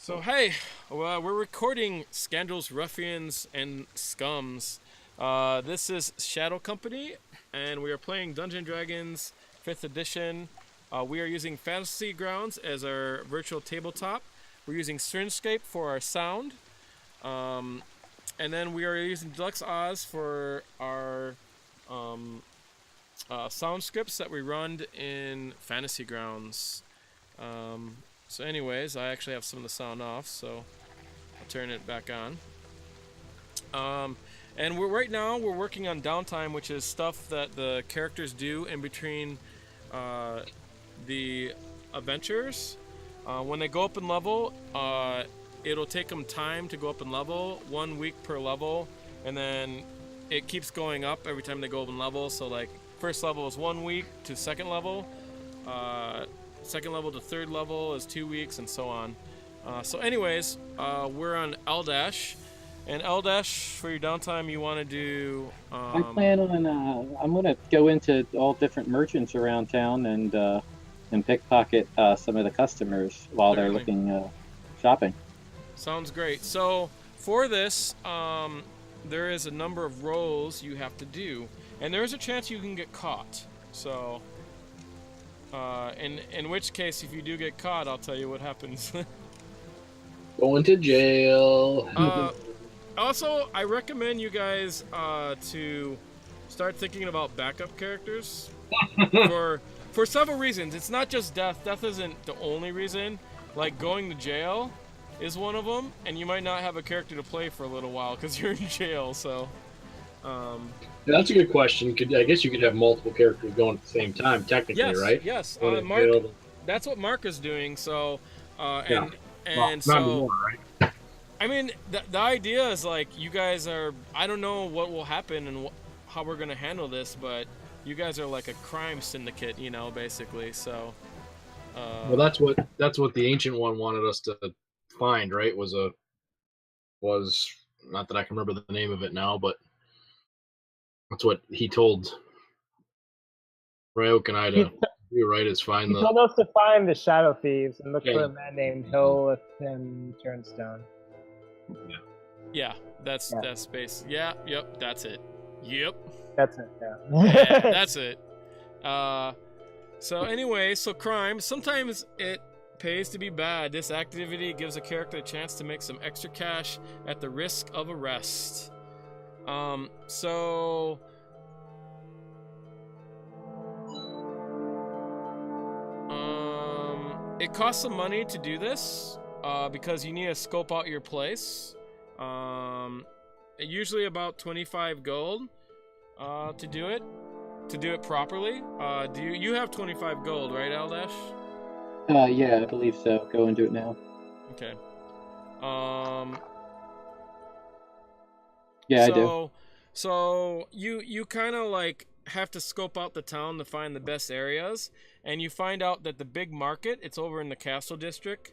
So hey, we're recording Scoundrels, Ruffians, and Scums. This is Shadow Company, and we are playing Dungeons and Dragons 5th edition. We are using Fantasy Grounds as our virtual tabletop. We're using Streamscape for our sound. And then we are using Deluxe Oz for our sound scripts that we run in Fantasy Grounds. So anyways, I actually have some of the sound off, so I'll turn it back on. And right now we're working on downtime, which is stuff that the characters do in between the adventures. When they go up in level, it'll take them time to go up in level, 1 week per level, and then it keeps going up every time they go up in level. So like first level is 1 week to second level, second level to third level is 2 weeks, and so on. So anyways, we're on L-Dash, and L-Dash, for your downtime, you want to do... I plan on, I'm going to go into all different merchants around town and pickpocket some of the customers while they're looking, shopping. Sounds great. So for this, there is a number of roles you have to do, and there is a chance you can get caught. So, in which case, if you do get caught, I'll tell you what happens. Going to jail. Also, I recommend you guys to start thinking about backup characters for several reasons. It's not just death. Death isn't the only reason. Like going to jail is one of them, and you might not have a character to play for a little while because you're in jail. So, yeah, that's a good question. I guess you could have multiple characters going at the same time, technically, yes, right? Yes. Mark, that's what Mark is doing. So, yeah. And well, so, more, right? I mean, the idea is like you guys are. I don't know what will happen and how we're gonna handle this, but you guys are like a crime syndicate, you know, basically. So. Well, that's what the ancient one wanted us to find, right? Was not that I can remember the name of it now, but that's what he told Ryoke and I to do, right? Is find He told us to find the shadow thieves and look for a man named Hill and Turnstone. Yeah, that's space. Yeah, yep, that's it. Yep. That's it. Yeah. Yeah, that's it. So anyway, so crime. Sometimes it pays to be bad. This activity gives a character a chance to make some extra cash at the risk of arrest. So. It costs some money to do this, because you need to scope out your place. Usually about 25 gold, to do it properly. Do you have 25 gold, right, Aldash? Yeah, I believe so. Go and do it now. Okay. Yeah, I do. So you kind of like have to scope out the town to find the best areas, and you find out that the big market, it's over in the Castle District,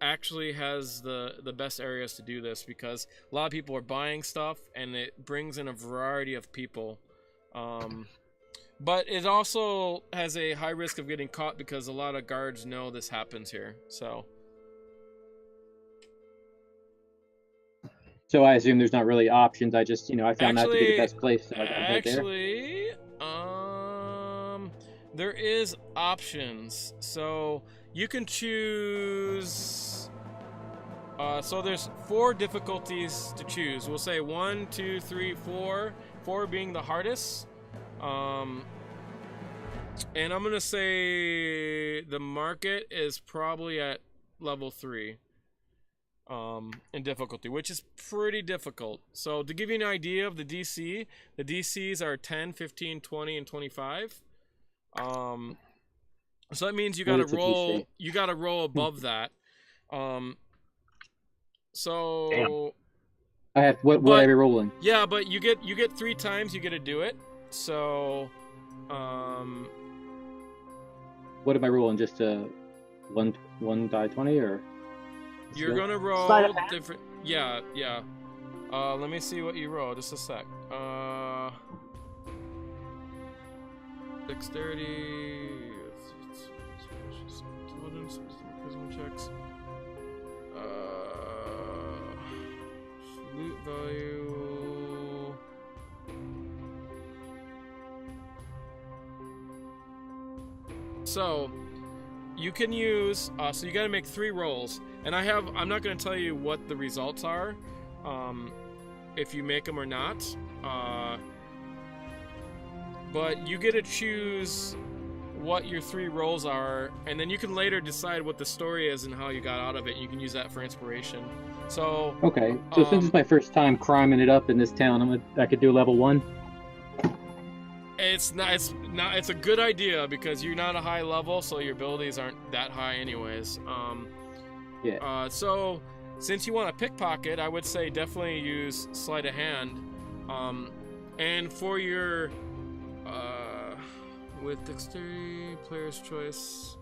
actually has the best areas to do this because a lot of people are buying stuff and it brings in a variety of people. But it also has a high risk of getting caught because a lot of guards know this happens here. So I assume there's not really options. I just, I found that to be the best place. So actually, there is options. So you can choose. So there's 4 difficulties to choose. We'll say 1, 2, 3, 4. 4 being the hardest. And I'm gonna say the market is probably at level 3. In difficulty, which is pretty difficult. So to give you an idea of the DC, the DCs are 10, 15, 20, and 25. So that means you gotta roll. You gotta roll above that. So damn. I have what are you rolling? Yeah, but you get 3 times you get to do it. So what am I rolling? Just one die 20 or? You're gonna roll different. Yeah. Let me see what you roll. Just a sec. Dexterity. Intelligence. Charisma checks. So you can use. So you got to make 3 rolls, and I'm not going to tell you what the results are, if you make them or not. But you get to choose what your 3 rolls are, and then you can later decide what the story is and how you got out of it. You can use that for inspiration. So Okay, so since it's my first time criming it up in this town, I could do level 1. it's a good idea because you're not a high level, so your abilities aren't that high anyways. Yeah. So since you want to pickpocket, I would say definitely use sleight of hand. And for your with dexterity, player's choice,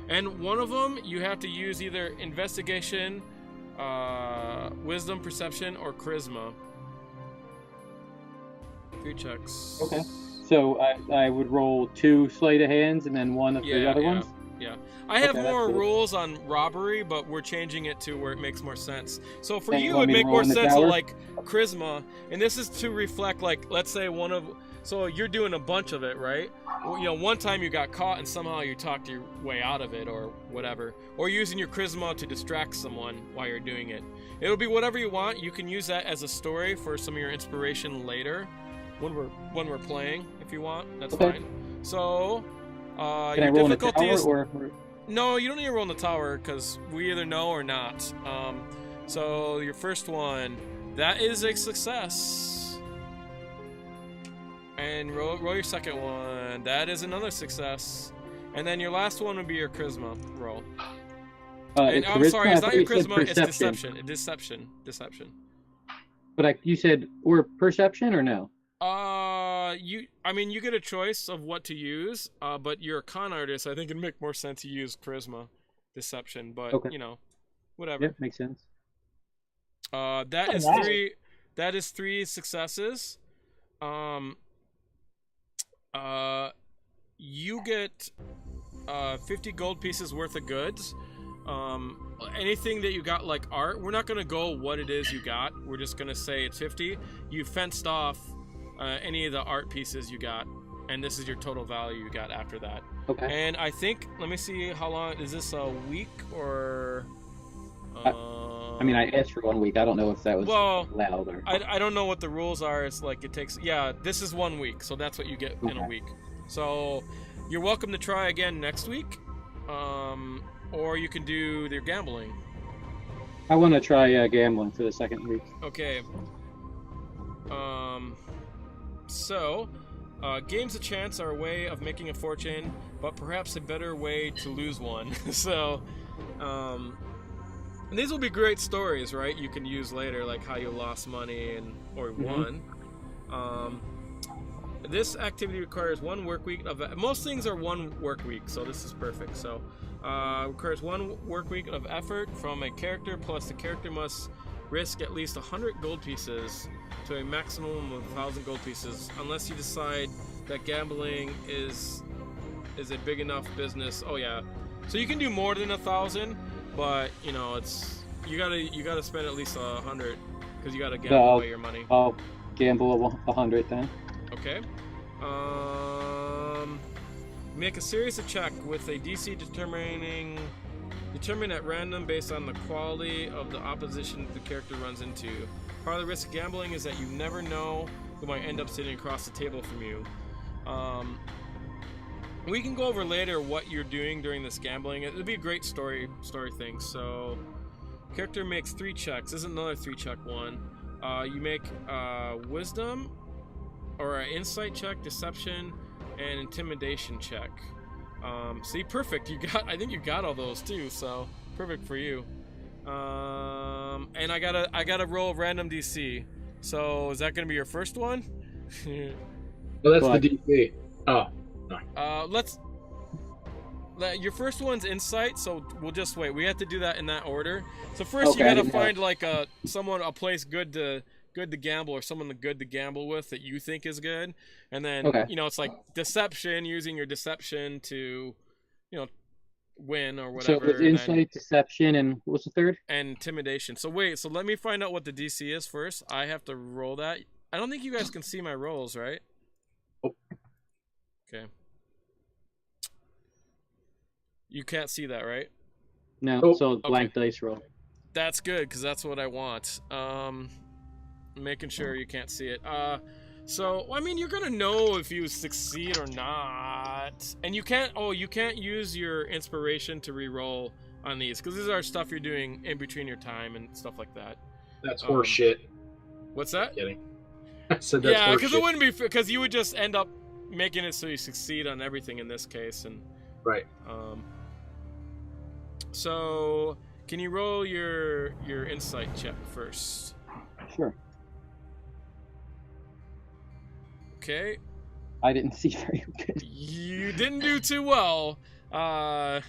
and one of them you have to use either investigation, wisdom, perception, or charisma. 3 checks. Okay. So I would roll 2 sleight of hands and then 1 of the other ones? Yeah. I have Okay, more that's cool. rules on robbery, but we're changing it to where it makes more sense. So for Hey, you, you it want would me to make roll more in the sense of tower? like charisma, and this is to reflect like, let's say so you're doing a bunch of it, right? Well, one time you got caught and somehow you talked your way out of it or whatever, or using your charisma to distract someone while you're doing it. It'll be whatever you want. You can use that as a story for some of your inspiration later when we're playing, if you want. That's Okay. fine. So Can I your roll in the difficulties. tower or... No, you don't need to roll in the tower because we either know or not. So your first one, that is a success. And roll your second one. That is another success. And then your last one would be your charisma roll. And, I'm charisma? sorry, I it's thought not your you said charisma, it's perception. Deception. But you said or perception or no? You get a choice of what to use, but you're a con artist. I think it'd make more sense to use charisma, deception, but Okay. whatever. Yeah, makes sense. That is nice. 3. That is 3 successes. You get 50 gold pieces worth of goods. Anything that you got like art, we're not gonna go what it is you got. We're just gonna say it's 50. You fenced off any of the art pieces you got, and this is your total value you got after that. Okay. And I think, let me see how long is this, a week or? I asked for 1 week. I don't know if that was allowed or. I don't know what the rules are. It's like it takes. Yeah, this is 1 week, so that's what you get in a week. So you're welcome to try again next week, or you can do your gambling. I want to try gambling for the second week. Okay. So, games of chance are a way of making a fortune, but perhaps a better way to lose one. So, and these will be great stories, right? You can use later, like how you lost money or won. This activity requires 1 work week of. Most things are 1 work week, so this is perfect. So, requires 1 work week of effort from a character, plus the character must risk at least 100 gold pieces to a maximum of 1,000 gold pieces, unless you decide that gambling is a big enough business. Oh yeah, so you can do more than 1,000, but it's you gotta spend at least 100 because you gotta gamble away your money. I'll gamble 100 then. Okay. Make a series of check with a DC determined at random based on the quality of the opposition the character runs into. Part of the risk of gambling is that you never know who might end up sitting across the table from you. We can go over later what you're doing during this gambling. It'll be a great story thing. So, character makes 3 checks. This is another 3-check one. You make wisdom or an insight check, deception, and intimidation check. See, perfect. I think you got all those too. So perfect for you. And I gotta roll random DC. So is that gonna be your first one? Well, that's the DC. Oh, no. Your first one's insight, so we'll just wait. We have to do that in that order. So first you gotta find like a place good to gamble, or someone good to gamble with that you think is good, and then it's like deception, using your deception to win or whatever. So it was insight, deception, and what's the third? And intimidation. So wait, so let me find out what the DC is first. I have to roll that. I don't think you guys can see my rolls, right? Okay. You can't see that, right? No, Oh, so blank dice roll. That's good, because that's what I want. Making sure you can't see it. So, I mean, you're gonna know if you succeed or not. And you can't use your inspiration to re-roll on these, because these are stuff you're doing in between your time and stuff like that. That's horse shit. What's that? Kidding. I said that's Yeah, because it horseshit. wouldn't be, because you would just end up making it so you succeed on everything in this case. And Right. So, can you roll your insight check first? Sure. Okay. I didn't see very good. You didn't do too well. Can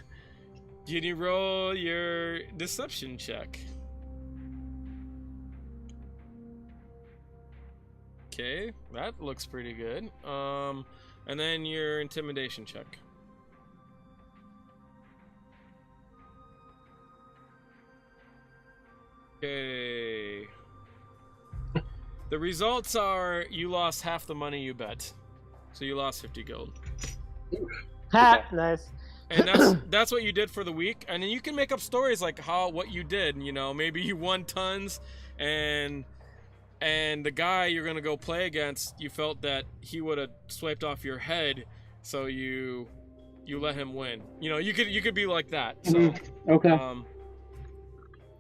you roll your deception check? Okay, that looks pretty good. And then your intimidation check. Okay. The results are you lost half the money you bet. So you lost 50 gold. Ha! Nice. And that's what you did for the week. And then you can make up stories like what you did, you know, maybe you won tons and the guy you're going to go play against, you felt that he would have swiped off your head, so you let him win. You know, you could be like that. So Okay.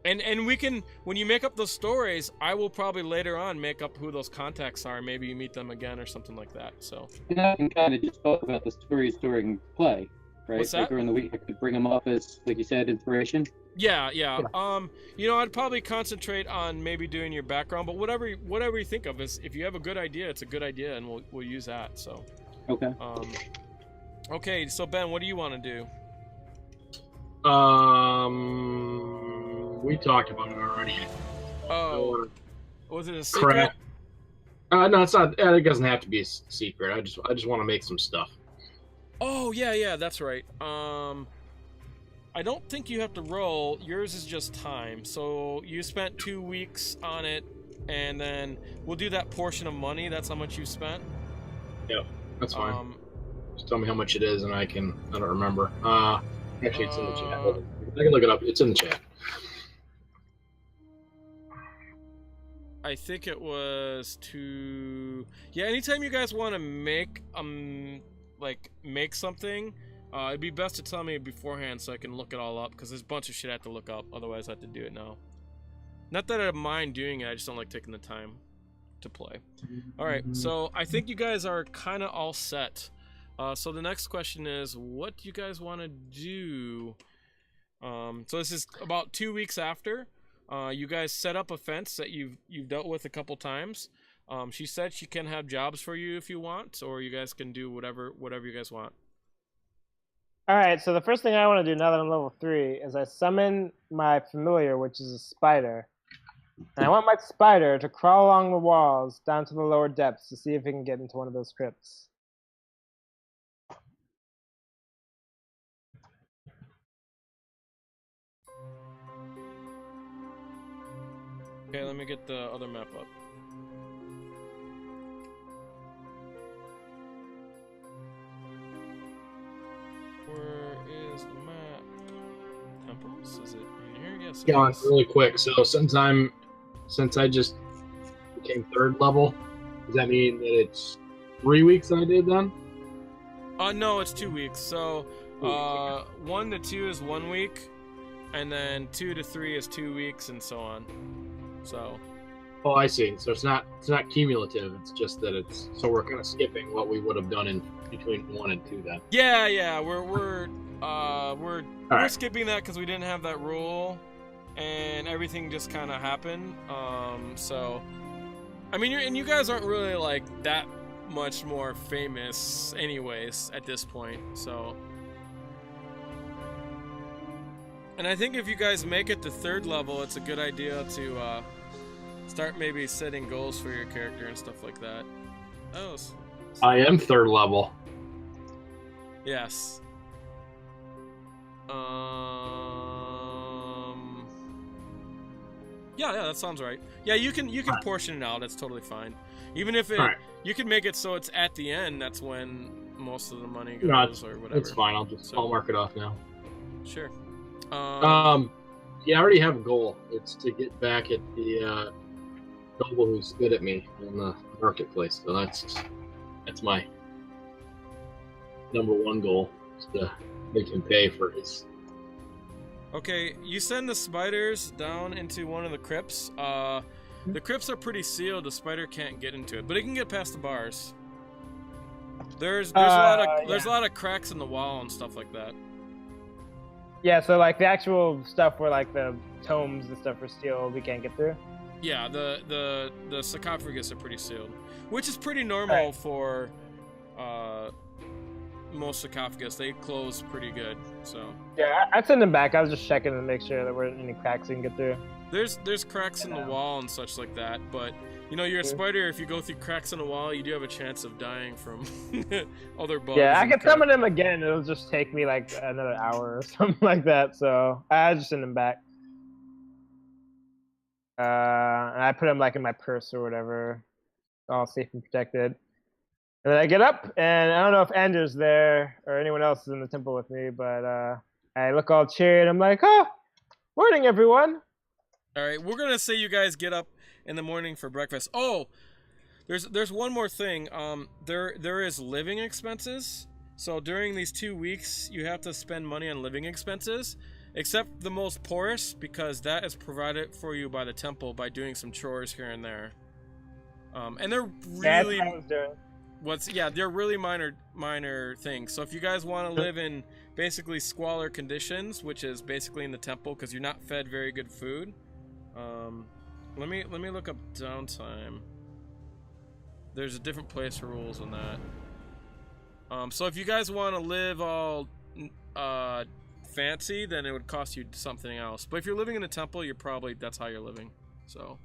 And we can, when you make up those stories, I will probably later on make up who those contacts are. Maybe you meet them again or something like that. So. And I can kind of just talk about the stories during play, right? What's that? Like during the week, I could bring them up as, like you said, inspiration. Yeah. You know, I'd probably concentrate on maybe doing your background, but whatever you think of is, if you have a good idea, it's a good idea, and we'll use that. So. Okay. Okay. So Ben, what do you want to do? We talked about it already. Oh, was it a secret? Crap. No, it's not. It doesn't have to be a secret. I just want to make some stuff. Oh yeah, that's right. I don't think you have to roll. Yours is just time. So you spent 2 weeks on it, and then we'll do that portion of money. That's how much you spent. Yep, that's fine. Just tell me how much it is, and I don't remember. Actually, it's in the chat. I can look it up. It's in the chat. I think it was yeah, anytime you guys want to make make something, it'd be best to tell me beforehand so I can look it all up, because there's a bunch of shit I have to look up, otherwise I have to do it now. Not that I mind doing it, I just don't like taking the time to play. Alright, so I think you guys are kind of all set. So the next question is, what do you guys want to do? So this is about 2 weeks after. You guys set up a fence that you've dealt with a couple times. She said she can have jobs for you if you want, or you guys can do whatever you guys want. Alright, so the first thing I want to do now that I'm level 3 is I summon my familiar, which is a spider. And I want my spider to crawl along the walls down to the lower depths to see if it can get into one of those crypts. Okay, let me get the other map up. Where is the map? Temples? Is it in here? Yes. Yeah, really quick. So since I just became 3rd level, does that mean that it's 3 weeks I did then? No, it's 2 weeks. So 1 to 2 is 1 week, and then 2 to 3 is 2 weeks, and so on. So. Oh, I see. So it's not cumulative. It's just that so we're kind of skipping what we would have done in between 1 and 2 then. Yeah. We're right. skipping that because we didn't have that rule, and everything just kind of happened. So, I mean, you guys aren't really like that much more famous, anyways, at this point. So. And I think if you guys make it to 3rd level, it's a good idea to start maybe setting goals for your character and stuff like that. Oh. I am 3rd level. Yes. Yeah, that sounds right. Yeah, you can portion it out. That's totally fine. Even if you can make it so it's at the end. That's when most of the money goes, or whatever. It's fine. I'll mark it off now. Sure. Yeah, I already have a goal. It's to get back at the noble who spit at me in the marketplace. So that's my number one goal, is to make him pay for his. Okay, you send the spiders down into one of the crypts. The crypts are pretty sealed. The spider can't get into it, but it can get past the bars. There's a lot of cracks in the wall and stuff like that. Yeah, so like the actual stuff where like the tomes and stuff are sealed, we can't get through. Yeah, the sarcophagus are pretty sealed, which is pretty normal for most sarcophagus. They close pretty good. So yeah, I'd send them back. I was just checking to make sure there weren't any cracks we can get through. There's cracks in the wall and such like that, but you know, you're a spider. If you go through cracks in the wall, you do have a chance of dying from other bugs. Yeah, I could summon them again. It'll just take me like another hour or something like that. So I just send them back. And I put them like in my purse or whatever, all safe and protected. And then I get up, and I don't know if Andrew's there or anyone else is in the temple with me, but I look all cheery, and I'm like, "Oh, morning, everyone." All right, we're gonna say you guys get up in the morning for breakfast. Oh, there's one more thing. There is living expenses. So during these 2 weeks, you have to spend money on living expenses, except the most poorest, because that is provided for you by the temple by doing some chores here and there. And they're really they're really minor things. So if you guys want to live in basically squalor conditions, which is basically in the temple because you're not fed very good food. Let me look up downtime. There's a different place for rules on that. So if you guys want to live all fancy, then it would cost you something else. But if you're living in a temple, that's how you're living. So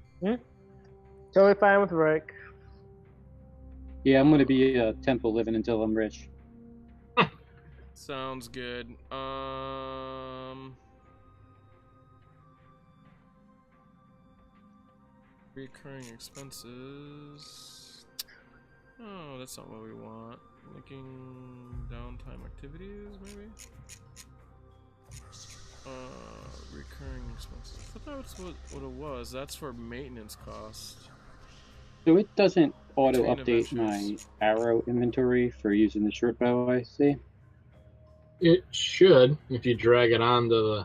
Totally fine with Rick. Yeah, I'm gonna be a temple living until I'm rich. Sounds good. Recurring expenses. Oh, that's not what we want. Linking downtime activities, maybe? Recurring expenses. I thought that's what it was. That's for maintenance cost. So it doesn't auto Between update my adventures. arrow inventory for using the short bow, I see. It should, if you drag it onto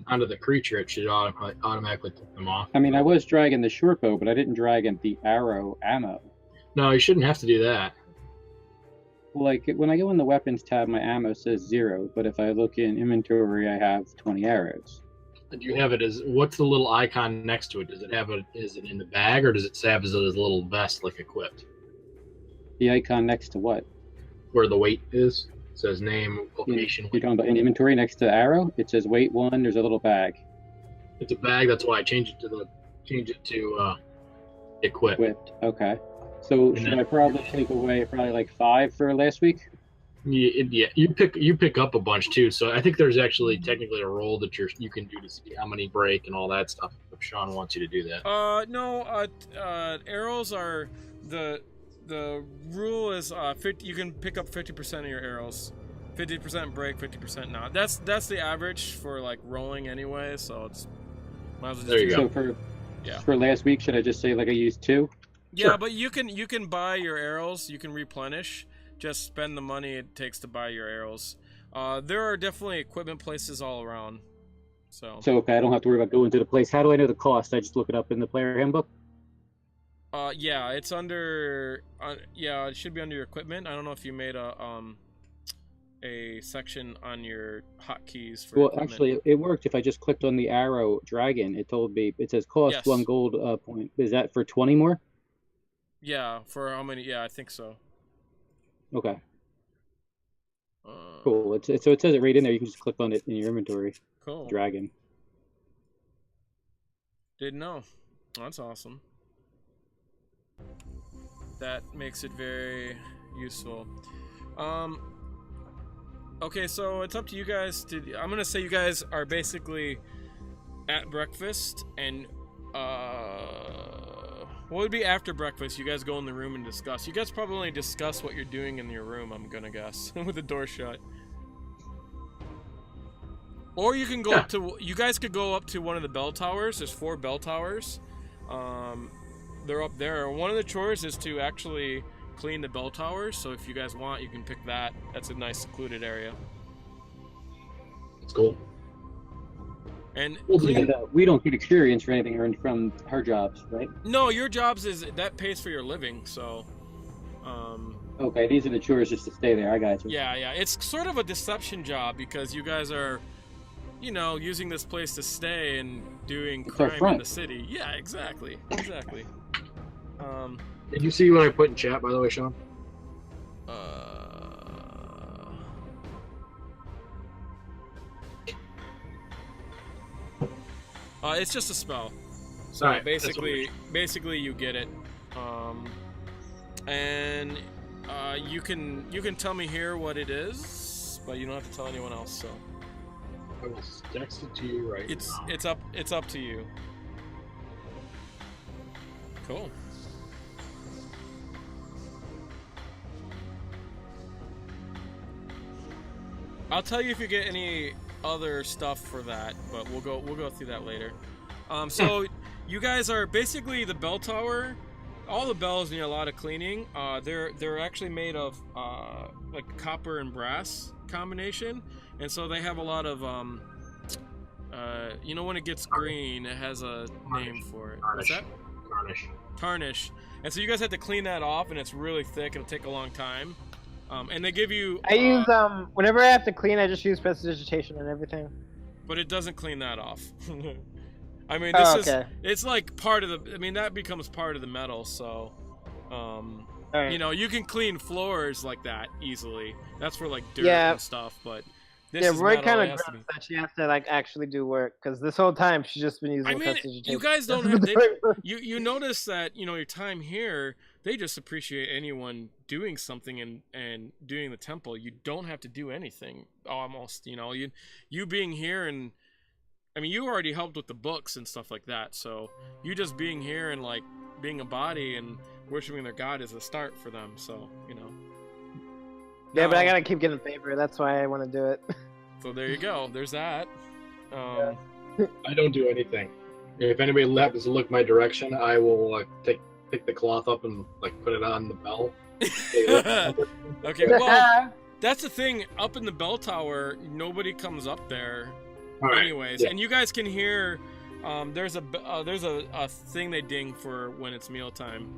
the creature, it should automatically take them off. I mean, I was dragging the short bow, but I didn't drag in the arrow ammo. No, you shouldn't have to do that. Like, when I go in the weapons tab, my ammo says 0, but if I look in inventory, I have 20 arrows. Do you have it as, what's the little icon next to it? Does it have it, is it in the bag, or does it have it as a little vest, like equipped? The icon next to what? Where the weight is? It says name, location. You're talking about in inventory next to the arrow? It says weight 1, there's a little bag. It's a bag, that's why I changed it to equip. Equipped, okay. So should I probably take away probably like 5 for last week? Yeah, you pick up a bunch too. So I think there's actually technically a roll that you can do to see how many break and all that stuff. If Sean wants you to do that. No. Arrows are the rule is 50. You can pick up 50% of your arrows. 50% break, 50% not. That's the average for like rolling anyway. So it's might as well just There you So go. for last week, should I just say like I used 2? Yeah, Sure. but you can buy your arrows. You can replenish. Just spend the money it takes to buy your arrows. There are definitely equipment places all around. So okay, I don't have to worry about going to the place. How do I know the cost? I just look it up in the player handbook? yeah, it's under. Yeah, it should be under your equipment. I don't know if you made a section on your hotkeys for. Well, equipment. actually, it worked. If I just clicked on the arrow dragon, it told me, it says cost Yes. 1 gold point. Is that for 20 more? Yeah, for how many? Yeah, I think so. Okay, cool. So it says it right in there. You can just click on it in your inventory. Cool. Dragon. Didn't know. That's awesome. That makes it very useful. Okay, so it's up to you guys to. I'm gonna say you guys are basically at breakfast, and what would be after breakfast? You guys go in the room and discuss. You guys probably discuss what you're doing in your room. I'm gonna guess with the door shut. Or you can go up to. You guys could go up to one of the bell towers. There's 4 bell towers. They're up there. One of the chores is to actually clean the bell towers. So if you guys want, you can pick that. That's a nice secluded area. It's cool. And we don't get experience or anything earned from our jobs, right? no, your jobs that pays for your living. So. Okay, these are the chores just to stay there. I got you. Yeah. It's sort of a deception job because you guys are, using this place to stay and doing crime in the city. Yeah, exactly. Did you see what I put in chat, by the way, Sean? It's just a spell. So Right, basically you get it. And you can tell me here what it is, but you don't have to tell anyone else. So I will text it to you right now. It's up to you. Cool. I'll tell you if you get any other stuff for that, but we'll go through that later. So you guys are basically the bell tower. All the bells need a lot of cleaning. They're actually made of like copper and brass combination, and so they have a lot of when it gets green, it has a name for it. What's that? Tarnish. And so you guys have to clean that off, and it's really thick. It'll take a long time. And they give you. I use whenever I have to clean, I just use prestidigitation and everything. But it doesn't clean that off. I mean, it's like part of the. I mean, that becomes part of the metal. So, right. You can clean floors like that easily. That's for like dirt and stuff. But this is Roy metal, kind it of has to be. that she has to like actually do work because this whole time she's just been using prestidigitation. You guys don't have. You notice that your time here. They just appreciate anyone doing something and doing the temple. You don't have to do anything almost. You being here and. I mean, you already helped with the books and stuff like that, so you just being here and, like, being a body and worshiping their god is a start for them, so, Yeah, but I gotta keep getting favor, that's why I want to do it. So there you go, there's that. I don't do anything. If anybody happens to look my direction, I will pick the cloth up and, put it on the bell. Okay, well, that's the thing, up in the bell tower, nobody comes up there. Right. Anyways, and you guys can hear there's a thing they ding for when it's mealtime.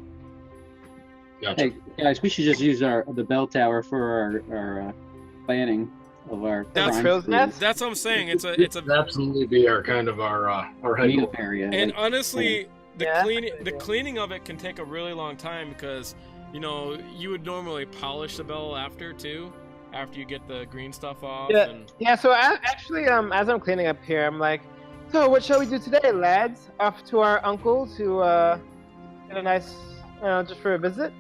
Gotcha. Hey guys, we should just use the bell tower for our planning of our That's what I'm saying. It's a absolutely be our meetup area. And honestly, the cleaning of it can take a really long time because you would normally polish the bell after you get the green stuff off. Yeah, so actually, as I'm cleaning up here, I'm like, so what shall we do today, lads? Off to our uncles who get a nice, just for a visit?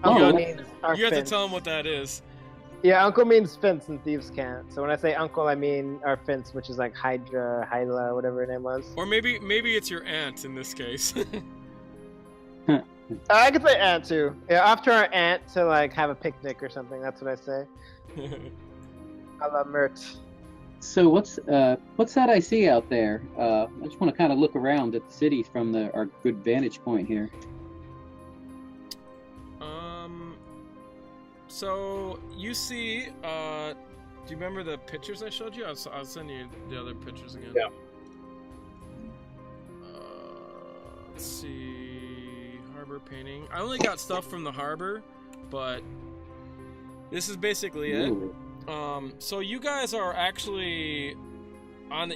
Uncle means our you have to fence. tell them what that is. Yeah, uncle means fence and thieves can't. So when I say uncle, I mean our fence, which is like Hydra, Hyla, whatever her name was. Or maybe it's your aunt in this case. I could say aunt too. Yeah, after our aunt to have a picnic or something. That's what I say. I love Mert. So what's that I see out there? I just want to kind of look around at the city from our good vantage point here. So you see, do you remember the pictures I showed you? I'll send you the other pictures again. Yeah. Let's see. Harbor painting. I only got stuff from the harbor, but this is basically it. So you guys are actually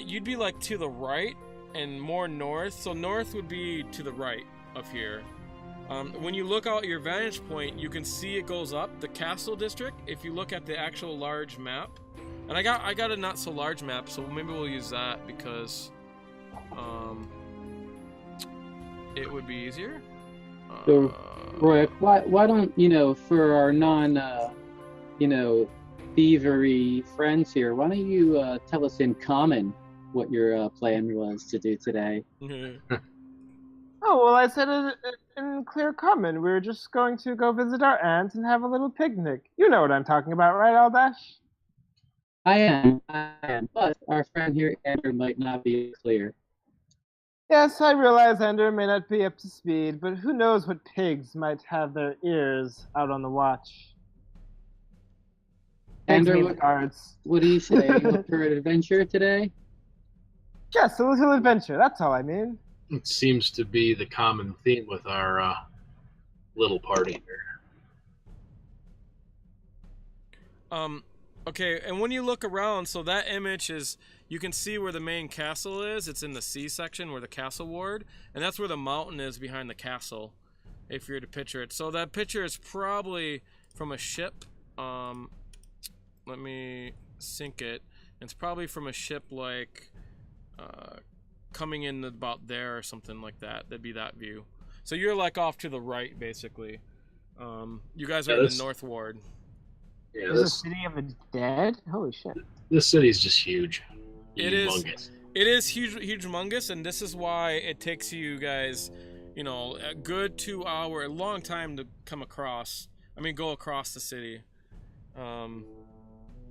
you'd be to the right and more north. So north would be to the right of here. When you look out your vantage point, you can see it goes up the castle district. If you look at the actual large map, and I got a not so large map, so maybe we'll use that because it would be easier. So, Roy, why don't for our non thievery friends here, why don't you tell us in common what your plan was to do today? Oh, well, I said it in clear common. We were just going to go visit our aunt and have a little picnic. You know what I'm talking about, right, Aldash? I am. But our friend here, Andrew, might not be clear. Yes, I realize Ender may not be up to speed, but who knows what pigs might have their ears out on the watch. Pigs Andrew, means guards. what do you say? You up for an adventure today? Yes, a little adventure, that's all I mean. It seems to be the common theme with our little party here. Okay, and when you look around, so that image is, you can see where the main castle is. It's in the C section where the castle ward, and that's where the mountain is behind the castle, if you were to picture it. So that picture is probably from a ship. Let me sync it. It's probably from a ship like coming in about there or something like that. That'd be that view. So you're like off to the right, basically. You guys are in the north ward. Yeah, There's a city of the dead? Holy shit. This city's just huge. It Humongous. is huge, humongous, and this is why it takes you guys, you know, a good 2 hour, a long time to come across. I mean, go across the city.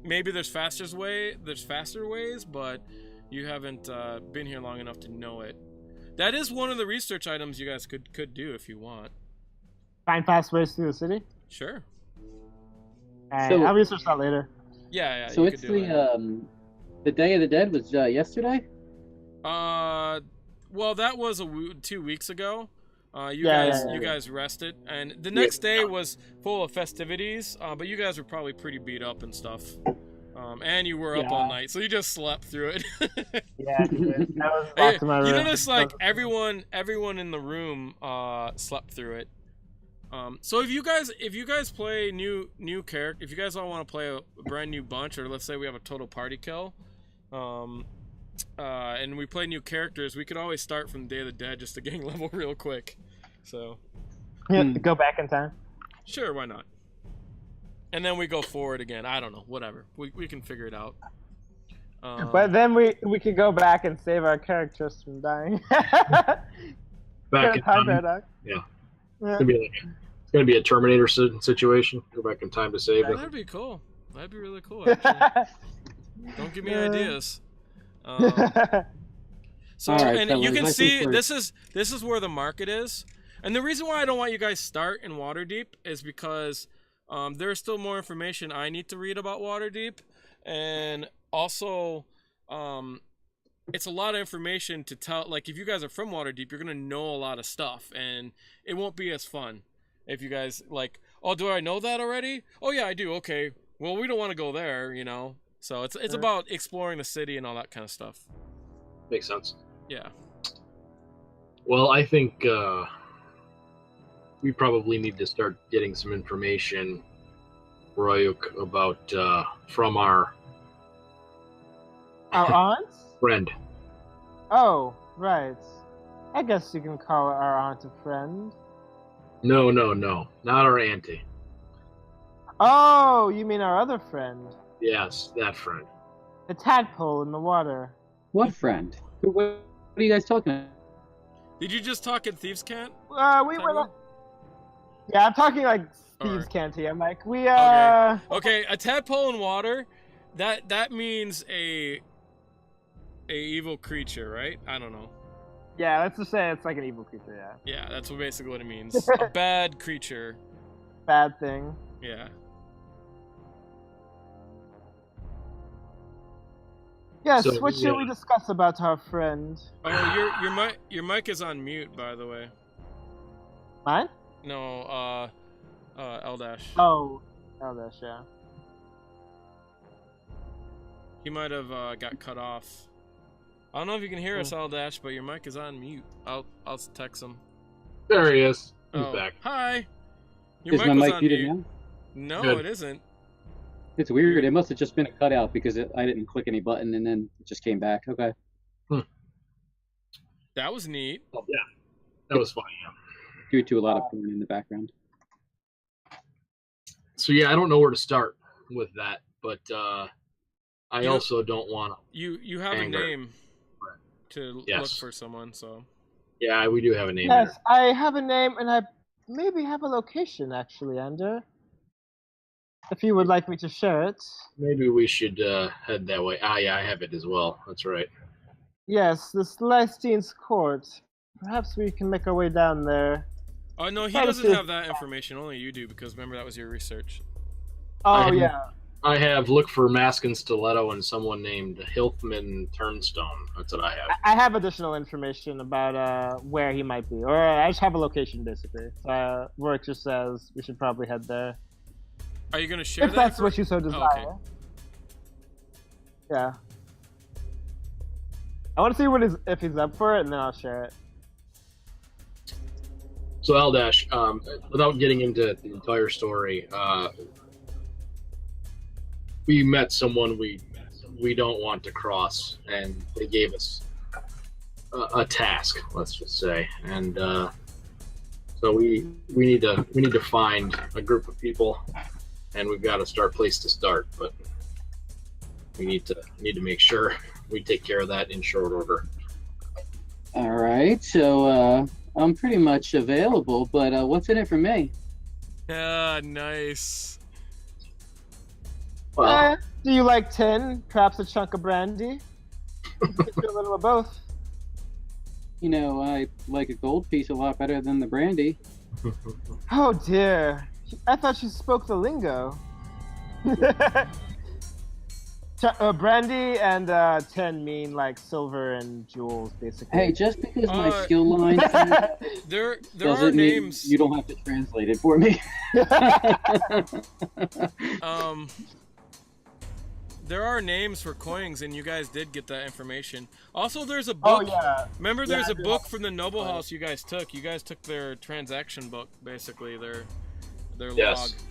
Maybe there's faster ways, but you haven't been here long enough to know it. That is one of the research items you guys could do if you want. Find fast ways through the city? Sure. Alright, So- I'll research that later. Yeah. So you it's could do it. the Day of the Dead was yesterday? Well, that was 2 weeks ago. You Yeah. guys rested, and the next day was full of festivities. But you guys were probably pretty beat up and stuff. And you were up all night, so you just slept through it. Yeah, dude. That was back to my room. You notice, like, everyone in the room slept through it. So if you guys play new character, if you guys all want to play a brand new bunch, or let's say we have a total party kill, and we play new characters, we could always start from Day of the Dead just to gang level real quick. So Go back in time. sure, why not? And then we go forward again. I don't know, whatever. We can figure it out. But then we could go back and save our characters from dying. Back in time time. paradox. Yeah. Yeah. It's gonna be a Terminator situation. Go back in time to save them. That'd be cool. That'd be really cool, actually. Don't give me ideas. So, All right, and fellas, you can I see think this is where the market is, and the reason why I don't want you guys start in Waterdeep is because there's still more information I need to read about Waterdeep, and also it's a lot of information to tell. Like, if you guys are from Waterdeep, you're gonna know a lot of stuff, and it won't be as fun if you guys like, oh, do I know that already? Oh yeah, I do. Okay, well, we don't want to go there, you know. So it's about exploring the city and all that kind of stuff. Makes sense. Yeah. Well, I think we probably need to start getting some information, Royuk, about from our Our aunts? friend. Oh, right. I guess you can call our aunt a friend. No, not our auntie. Oh, you mean our other friend? Yes, that friend. The tadpole in the water. What friend? What are you guys talking about? Did you just talk in Thieves' Cant? We were not... Yeah, I'm talking like thieves Alright. can't hear. I'm like, Okay, a tadpole in water, that means a evil creature, right? I don't know. Yeah, let's just say it's like an evil creature, yeah. Yeah, that's basically what it means. A bad creature. Bad thing. Yeah. Yes, So, what should we discuss about our friend? Oh, your mic is on mute, by the way. Mine? No, L-Dash. Oh, that's yeah. He might have got cut off. I don't know if you can hear us, L-Dash, but your mic is on mute. I'll text him. There he is. He's Oh, back. hi. Your Is my was mic on muted mute. now? No, Good. it isn't. It's weird. It must have just been a cutout because I didn't click any button and then it just came back. Okay. That was neat. Oh, yeah, that was funny. Yeah. Due to a lot of porn in the background. So yeah, I don't know where to start with that, but I You- also don't want to. You have Anger. a name to look Yes. for someone, so. Yeah, we do have a name. Yes, There. I have a name and I maybe have a location actually, Ender. if you would like me to share it. Maybe we should head that way. Ah, yeah, I have it as well. That's right. Yes, the Celestine's Court. Perhaps we can make our way down there. Oh no, he Try to doesn't see- have that information. Only you do, because remember that was your research. Oh, yeah. I have look for Mask and Stiletto and someone named Hilfman Turnstone. That's what I have. I have additional information about where he might be. Or I just have a location, basically. Rourke just says we should probably head there. Are you gonna share If that? that's what you so desire. okay. Yeah. I want to see if he's up for it, and then I'll share it. So Eldash, without getting into the entire story, we met someone we don't want to cross, and they gave us a task, let's just say, and so we need to find a group of people, and we've got to start place to start, but we need to make sure we take care of that in short order. All right, so I'm pretty much available, but what's in it for me? Yeah, nice. Well, Do you like tin? Perhaps a chunk of brandy? You can do a little of both. You know, I like a gold piece a lot better than the brandy. Oh dear. I thought you spoke the lingo. Brandy and tin mean like silver and jewels, basically. Hey, just because my Uh, skill line There are doesn't mean names. you don't have to translate it for me. There are names for coins, and you guys did get that information. Also, there's a Oh book. yeah. Remember, Yeah, there's I a do book have from the noble coins. house you guys took. You guys took their transaction book, basically their Yes. log.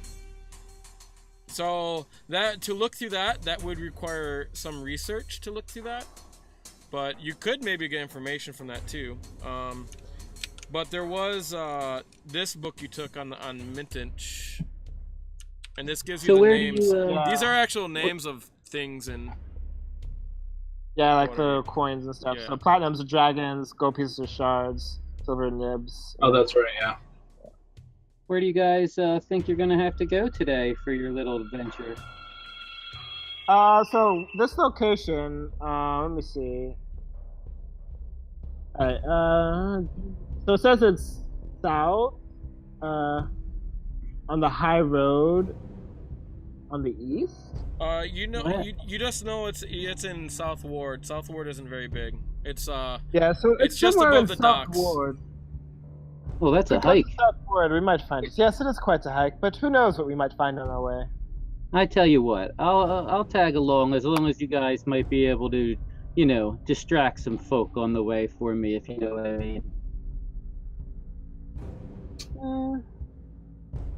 So that to look through that would require some research to look through that. But you could maybe get information from that too. But there was this book you took on Mintage, and this gives you So the where names. do you? Yeah. These are actual names of things and. Yeah, like Whatever. the coins and stuff. Yeah. So platinums are dragons, gold pieces are shards, silver nibs. oh, that's right. Yeah. Where do you guys think you're gonna have to go today for your little adventure? So this location, let me see. Alright, so it says it's south, on the high road, on the east. You know, What? you just know it's in South Ward. South Ward isn't very big. It's Yeah, so It's just somewhere above in the South docks. Ward. Well, that's a If we go to hike. South Ward, we might find it. Yes, it is quite a hike, but who knows what we might find on our way. I tell you what, I'll tag along as long as you guys might be able to, you know, distract some folk on the way for me, if you know what I mean.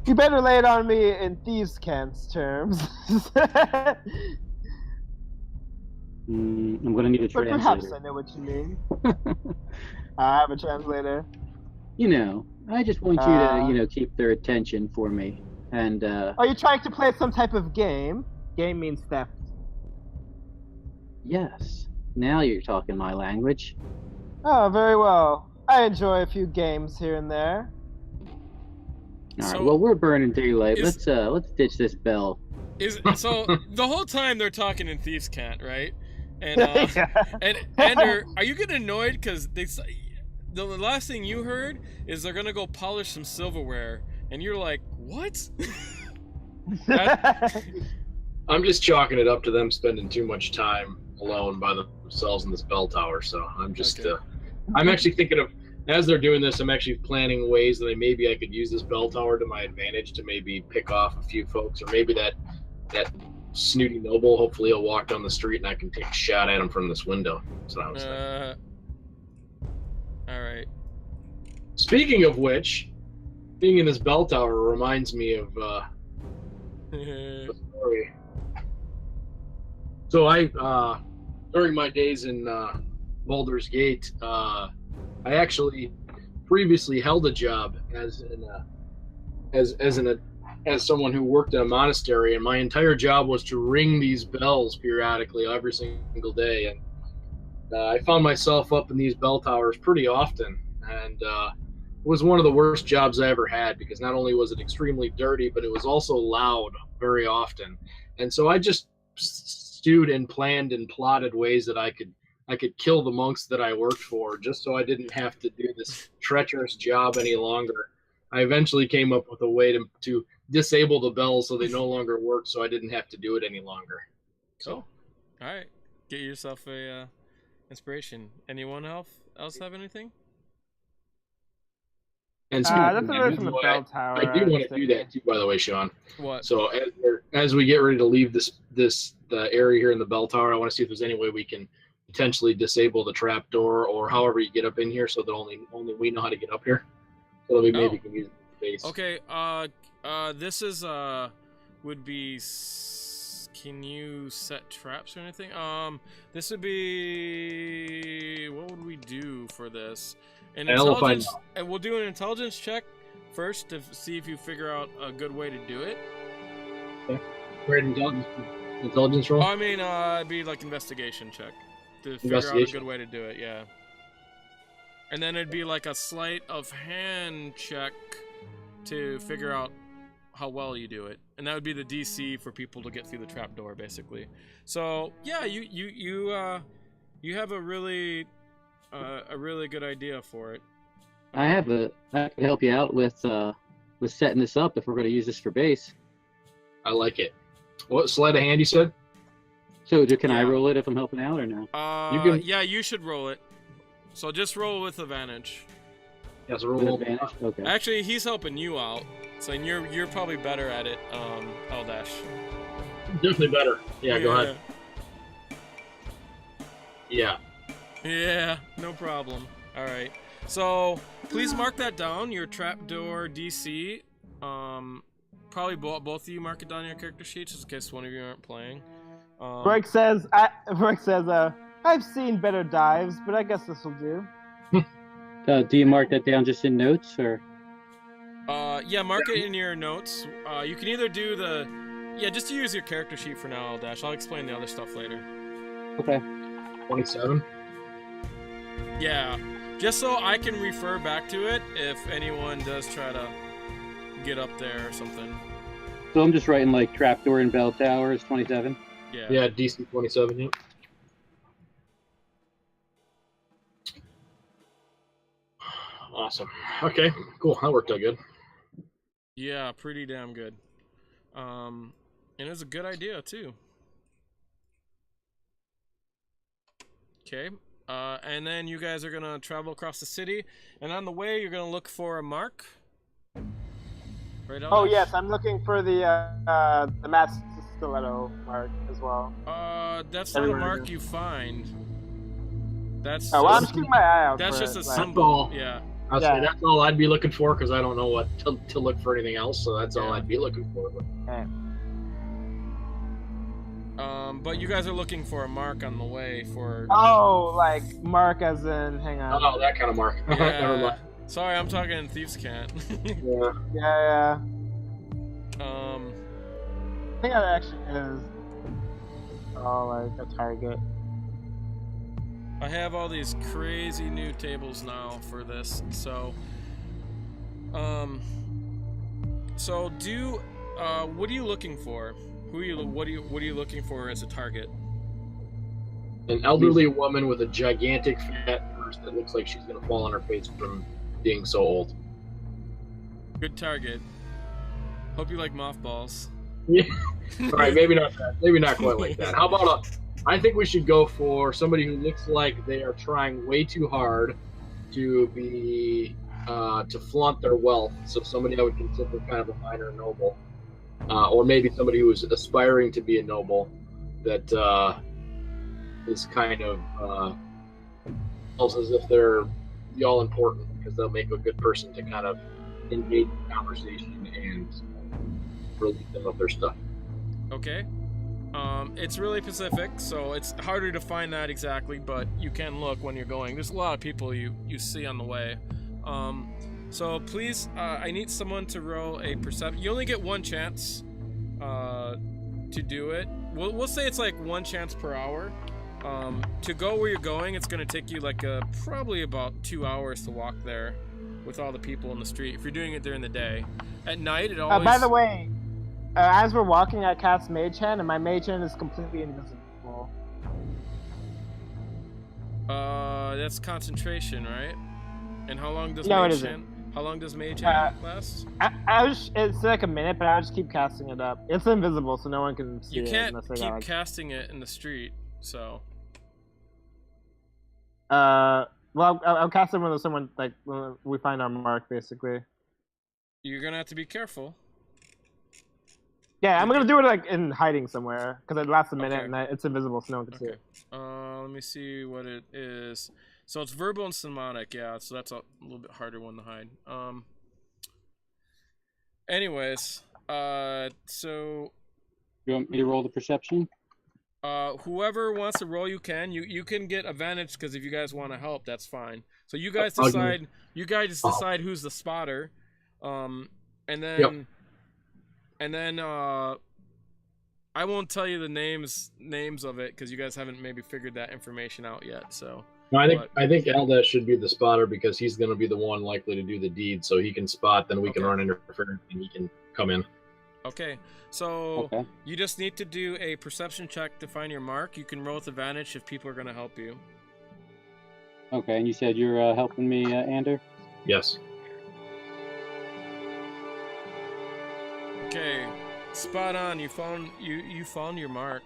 You better lay it on me in Thieves' Cant's terms. I'm gonna need a But perhaps I translator. know what you mean. I have a translator. You know, I just want you to, you know, keep their attention for me. And Are you trying to play some type of game? Game means theft. yes, now you're talking my language. Oh, very well. I enjoy a few games here and there. All right, So, well, we're burning daylight. is- Let's ditch this bell. so the whole time they're talking in Thieves' Cant, right? And Yeah. and Ender, are you getting annoyed because the last thing you heard is they're gonna go polish some silverware, and you're like, what? I'm just chalking it up to them spending too much time alone by themselves in this bell tower. So I'm just, Okay. I'm actually thinking of, as they're doing this, I'm actually planning ways that maybe I could use this bell tower to my advantage to maybe pick off a few folks, or maybe that snooty noble. Hopefully, he'll walk down the street and I can take a shot at him from this window. That's what I was thinking. All right. Speaking of which, being in this bell tower reminds me of a story. So I, during my days in Baldur's Gate, I actually previously held a job as someone who worked in a monastery, and my entire job was to ring these bells periodically every single day. And I found myself up in these bell towers pretty often. And was one of the worst jobs I ever had, because not only was it extremely dirty, but it was also loud very often. And so I just stewed and planned and plotted ways that I could kill the monks that I worked for, just so I didn't have to do this treacherous job any longer. I eventually came up with a way to disable the bells so they no longer worked, so I didn't have to do it any longer. Cool. All right. Get yourself a inspiration. Anyone else have anything? And that's away from the bell tower. I do want to do that too, by the way, Sean. What? So as we get ready to leave the area here in the bell tower, I want to see if there's any way we can potentially disable the trap door, or however you get up in here, so that only we know how to get up here. So that we maybe can use the base. Okay. This is would be. Can you set traps or anything? This would be. What would we do for this? An intelligence. And we'll do an intelligence check first to see if you figure out a good way to do it. Okay. Great intelligence roll. I mean, it'd be like investigation check to figure out a good way to do it. Yeah. And then it'd be like a sleight of hand check to figure out how well you do it, and that would be the DC for people to get through the trap door, basically. So yeah, you have a really good idea for it. I could help you out with setting this up if we're going to use this for base. I like it. What sleight of hand you said? So can I roll it if I'm helping out or no? Yeah, you should roll it. So just roll with advantage. Yeah, so roll advantage. Okay. Actually, he's helping you out, so you're probably better at it, L-Dash. Definitely better. Yeah, go ahead. Yeah. Yeah, no problem. All right. So please mark that down. Your trapdoor DC. Probably both of you mark it down on your character sheets, just in case one of you aren't playing. Brick says, I've seen better dives, but I guess this will do. Do you mark that down just in notes, or? Yeah, mark it in your notes. You can either do just use your character sheet for now, Dash. I'll explain the other stuff later. Okay. 27. Yeah, just so I can refer back to it if anyone does try to get up there or something. So I'm just writing like trapdoor and bell tower is 27. Yeah, DC 27. Yep. Awesome. Okay, cool. That worked out good. Yeah, pretty damn good. And it's a good idea too. Okay. And then you guys are gonna travel across the city, and on the way you're gonna look for a mark. Right on. Oh yes, I'm looking for the masked stiletto mark as well. That's not a mark you find. That's. Oh, well, I'm just keeping my eye out. That's for just it, a like... symbol. Yeah. I'll say that's all I'd be looking for, because I don't know what to look for anything else. So that's all I'd be looking for. Okay. But you guys are looking for a mark on the way for. Oh, like mark as in, hang on. Oh, that kind of mark. Yeah. Never mind. Sorry, I'm talking in Thieves' Cant. Yeah. Yeah. I think that actually is. Oh, like a target. I have all these crazy new tables now for this, so. So what are you looking for? What are you looking for as a target? An elderly woman with a gigantic fat purse that looks like she's gonna fall on her face from being so old. Good target. Hope you like mothballs. Yeah. All right, maybe not that. Maybe not quite like that. How about I think we should go for somebody who looks like they are trying way too hard to be to flaunt their wealth. So somebody I would consider kind of a minor noble, or maybe somebody who is aspiring to be a noble that is kind of feels as if they're the all important, because they'll make a good person to kind of engage in conversation and relieve them of their stuff. Okay. It's really Pacific, so it's harder to find that exactly, but you can look when you're going. There's a lot of people you see on the way. So please, I need someone to roll a perception. You only get one chance to do it. We'll say it's like one chance per hour. To go where you're going, it's going to take you like probably about 2 hours to walk there with all the people in the street. If you're doing it during the day, at night it always. By the way, as we're walking, I cast Mage Hand, and my Mage Hand is completely invisible. That's concentration, right? And how long does No, it Mage isn't. Hand? How long does Mage Hand last? It's like a minute, but I'll just keep casting it up. It's invisible, so no one can see You it. can't unless they keep got, like... casting it in the street, so. Well, I'll cast it when there's someone, like, when we find our mark, basically. You're gonna have to be careful. Yeah, I'm gonna do it, like, in hiding somewhere, because it lasts a minute, Okay. and it's invisible, so no one can see Okay. it. Let me see what it is. So it's verbal and semantic, yeah. So that's a little bit harder one to hide. Anyways, so You want me to roll the perception? whoever wants to roll, you can. You can get advantage because if you guys want to help, that's fine. So you guys I'll give decide. You guys decide who's the spotter, and then, Yep. and then I won't tell you the names of it because you guys haven't maybe figured that information out yet. So. No, I think Eldash should be the spotter because he's going to be the one likely to do the deed, so he can spot. Then we can run interference, and he can come in. Okay, so Okay. you just need to do a perception check to find your mark. You can roll with advantage if people are going to help you. Okay, and you said you're helping me, Ander? Yes. Okay, spot on. You found your mark.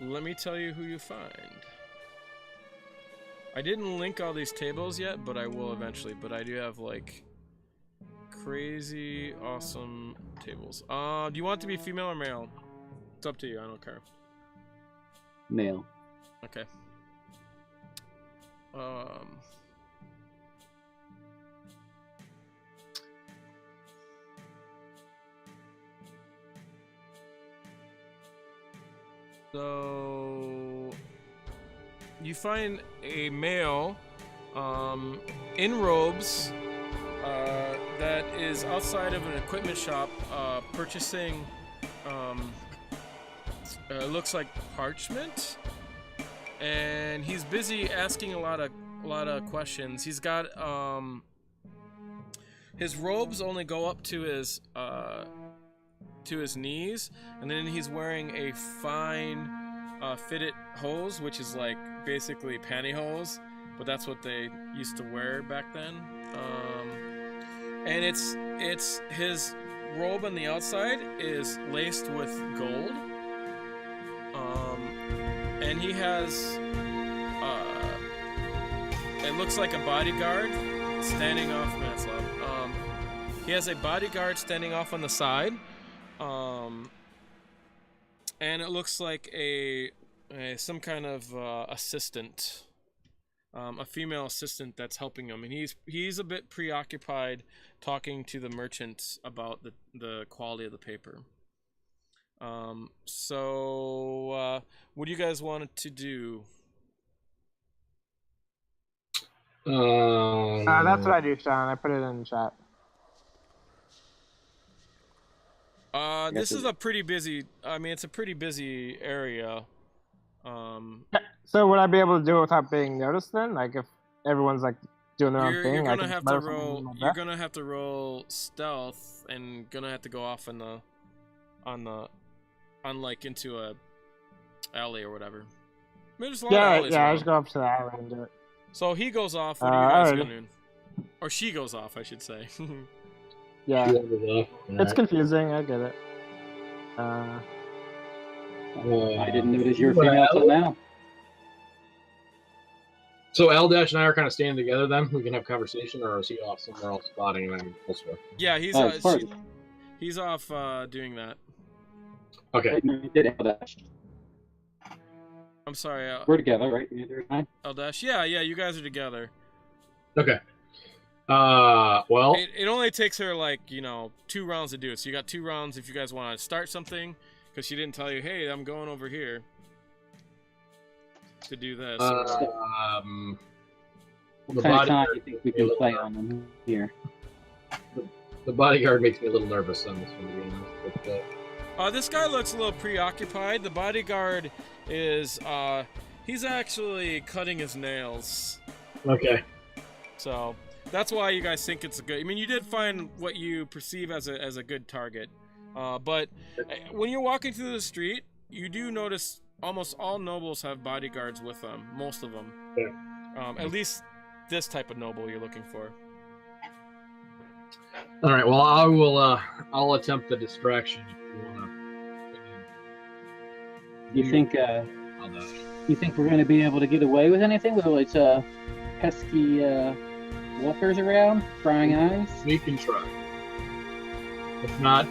Let me tell you who you find. I didn't link all these tables yet, but I will eventually. But I do have like crazy awesome tables. Do you want it to be female or male? It's up to you. I don't care. Male. Okay. So you find a male in robes that is outside of an equipment shop purchasing looks like parchment, and he's busy asking a lot of questions. He's got his robes only go up to his knees, and then he's wearing a fine fitted hose, which is like basically pantyhose, but that's what they used to wear back then. And it's his robe on the outside is laced with gold, and he has it looks like a bodyguard standing off. That's loud. He has a bodyguard standing off on the side. And it looks like some kind of assistant, a female assistant that's helping him, and he's a bit preoccupied talking to the merchants about the quality of the paper. So what do you guys want to do? That's what I do, Sean. I put it in the chat. This is a pretty busy. I mean, it's a pretty busy area. So would I be able to do it without being noticed then? Like if everyone's like doing their own thing? You're I gonna can have mutter to something roll. like You're that? gonna have to roll stealth, and gonna have to go off on like into a alley or whatever. I mean, there's a lot of alleys I around. just go up to the alley and do it. So he goes off. What are you guys alrighty. gonna do? Or she goes off, I should say. Yeah, All it's right. confusing. I get it. I didn't notice you were female till now. So Eldash and I are kind of standing together. Then we can have conversation, or is he off somewhere else spotting and I'm elsewhere? Yeah, he's As far as- he's off doing that. Okay. You did Eldash. I'm sorry, We're together, right? Ander and I? Eldash. Yeah, you guys are together. Okay. Well, It only takes her like 2 rounds to do it. So you got 2 rounds if you guys want to start something, because she didn't tell you, hey, I'm going over here to do this. What the kind of time bodyguard do you think we can play on them here? the bodyguard makes me a little nervous on this one, to be honest. But, This guy looks a little preoccupied. The bodyguard is he's actually cutting his nails. okay. So that's why you guys think it's a good. I mean, you did find what you perceive as a good target, but when you're walking through the street, you do notice almost all nobles have bodyguards with them. Most of them, at least this type of noble you're looking for. All right. Well, I will. I'll attempt the distraction. You think we're going to be able to get away with anything with all these pesky walkers around, prying eyes? We can try. If not,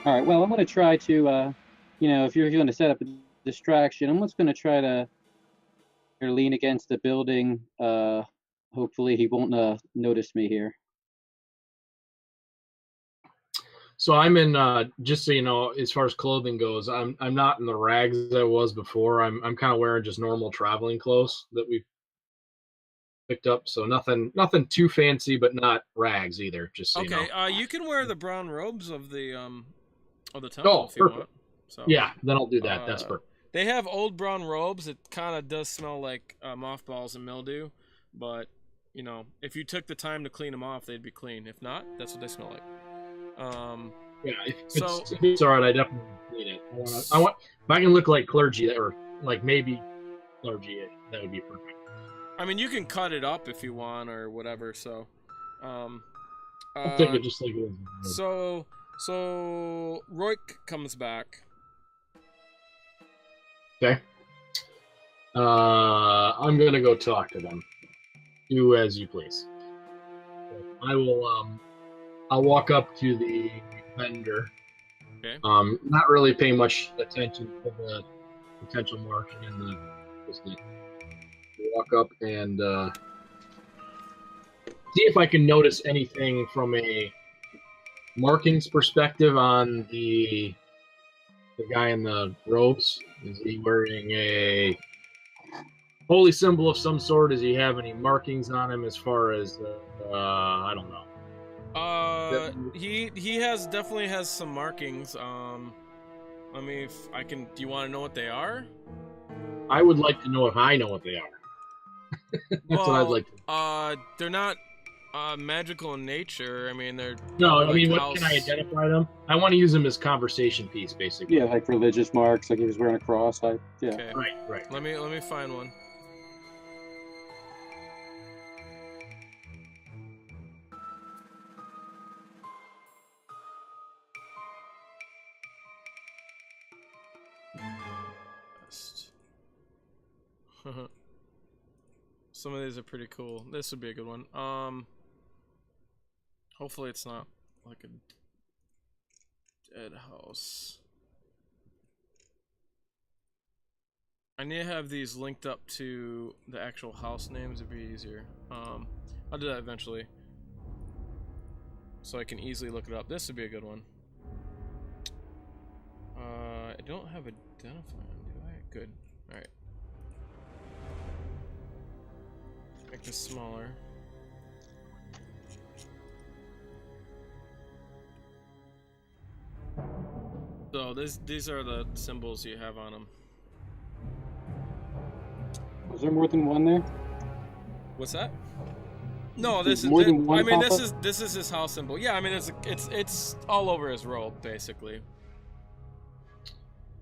all right. Well, I'm going to try to, if you're going to set up a distraction, I'm just going to try to lean against the building. Hopefully, he won't notice me here. So I'm in. Just so you know, as far as clothing goes, I'm not in the rags I was before. I'm kind of wearing just normal traveling clothes that we've picked up. So nothing too fancy, but not rags either. Just so okay. You know. You can wear the brown robes of the temple if you perfect. want. So, yeah, then I'll do that. That's perfect. They have old brown robes. It kind of does smell like mothballs and mildew, but if you took the time to clean them off, they'd be clean. If not, that's what they smell like. Yeah, if it's all right, I definitely need it. I want if I can look like clergy or like maybe clergy, that would be perfect. I mean, you can cut it up if you want or whatever. So, I'll take it just like it is. So Roik comes back. Okay. I'm gonna go talk to them. Do as you please. I will. I'll walk up to the vendor. Okay. Not really paying much attention to the potential marking in the. Walk up and see if I can notice anything from a markings perspective on the guy in the robes. Is he wearing a holy symbol of some sort? Does he have any markings on him as far as I don't know. He definitely has some markings. I mean, if I can, do you want to know what they are? I would like to know if I know what they are. That's what I'd like to. They're not magical in nature. I mean, they're no. I mean, what can I identify them? I want to use them as conversation piece, basically. Yeah, like religious marks, like he was wearing a cross. Yeah. Okay. Right. Let me find one. Some of these are pretty cool. This would be a good one. Hopefully it's not like a dead house. I need to have these linked up to the actual house names. It'd be easier. I'll do that eventually, so I can easily look it up. This would be a good one. I don't have identifying, do I? Good. All right. Make this smaller. So these are the symbols you have on them. Was there more than one there? What's that? No, this is. More than one I mean, pop-up? this is his house symbol. Yeah, I mean, it's all over his robe basically.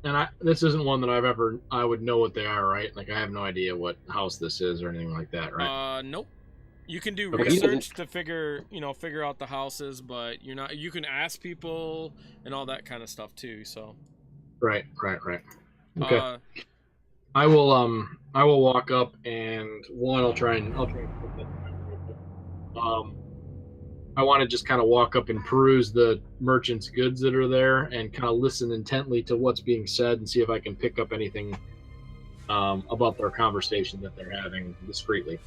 And this isn't one that I would know what they are, right? Like I have no idea what house this is or anything like that, right? Nope. You can do Okay. research to figure out the houses, but you're not. You can ask people and all that kind of stuff too. So. Right. Okay. I will walk up and I'll try and put that. I want to just kind of walk up and peruse the merchant's goods that are there and kind of listen intently to what's being said and see if I can pick up anything about their conversation that they're having discreetly.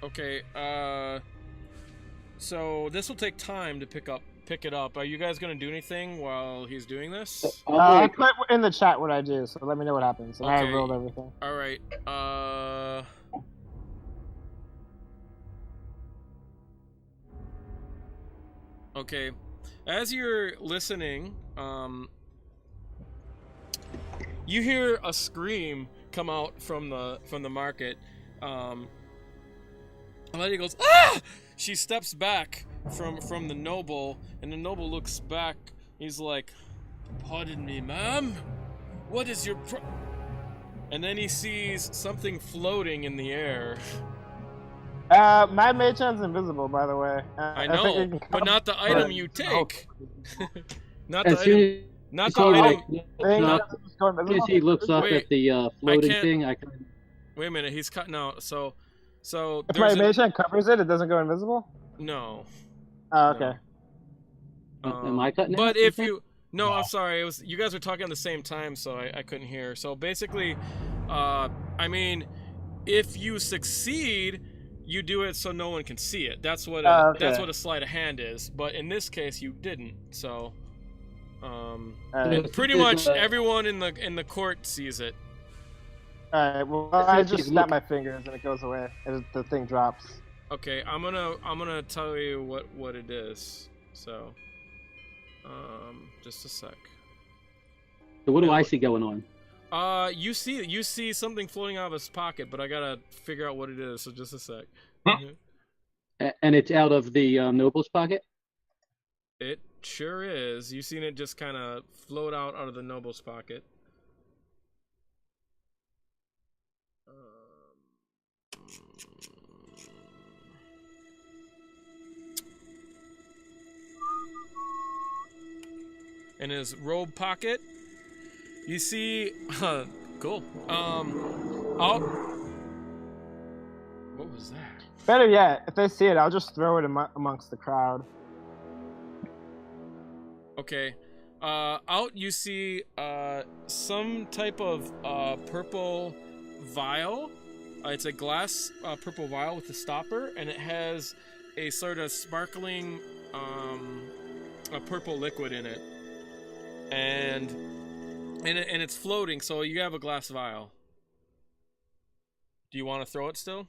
Okay. So this will take time to pick it up. Are you guys gonna do anything while he's doing this? I put in the chat what I do, so let me know what happens. And Okay. I rolled everything. All right. Okay. As you're listening, you hear a scream come out from the market. A lady goes, ah! She steps back from the noble, and the noble looks back. He's like, pardon me, ma'am. What is your And then he sees something floating in the air. My mage hand's invisible, by the way. I think know, it can but come not the item you take. Not the As soon item. as Not he the told me item. to look up, Just go as soon as invisible? he looks up Wait, at the floating can't- thing, I can. Wait a minute, he's cutting out. So If my there's mage hand covers it, it doesn't go invisible? no. Oh, okay. Am I cutting But out, if think? you no, I'm sorry. It was you guys were talking at the same time, so I couldn't hear. So basically, I mean, if you succeed, you do it so no one can see it. That's what that's what a sleight of hand is. But in this case, you didn't. So, Alright. pretty much everyone in the court sees it. Alright, well, I just snap my fingers and it goes away. And the thing drops. Okay, I'm gonna tell you what it is. So, just a sec. So what do I see going on? You see something floating out of his pocket, but I gotta figure out what it is. So just a sec. And it's out of the noble's pocket? It sure is. You seen it just kind of float out of the noble's pocket. In his robe pocket, you see, cool. What was that? Better yet, if they see it, I'll just throw it amongst the crowd. Okay. Out you see some type of purple vial. It's a glass purple vial with a stopper, and it has a sort of sparkling a purple liquid in it. And it's floating, so you have a glass vial. Do you want to throw it still?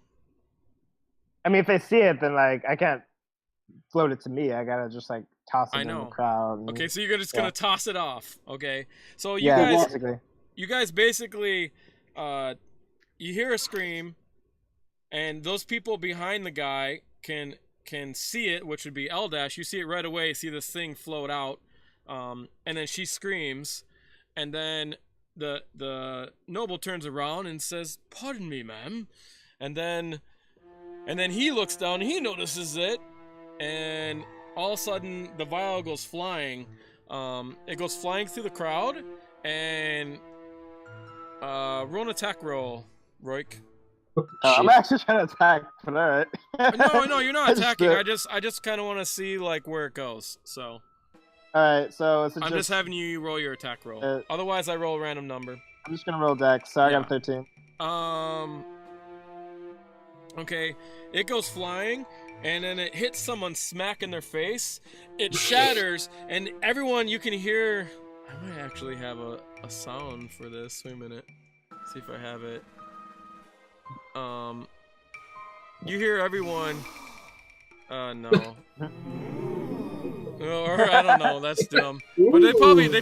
I mean, if they see it, then like I can't float it to me. I gotta just like toss it in the crowd. And, okay, so you're just gonna toss it off. Okay, so you guys basically, you hear a scream, and those people behind the guy can see it, which would be L-Dash. You see it right away. See this thing float out, and then she screams, and then the noble turns around and says, "Pardon me, ma'am," and then he looks down and he notices it, and all of a sudden the vial goes flying. It goes flying through the crowd, and roll an attack roll, Roik. I'm actually trying to attack, but alright. No, you're not attacking. I just kind of want to see like where it goes. So. Alright, so I'm just having you roll your attack roll. Otherwise, I roll a random number. I'm just gonna roll dex. So I got a 13. Okay, it goes flying, and then it hits someone smack in their face. It shatters, and everyone, you can hear. I might actually have a sound for this. Wait a minute. See if I have it. You hear everyone. No. Or I don't know. That's dumb. But they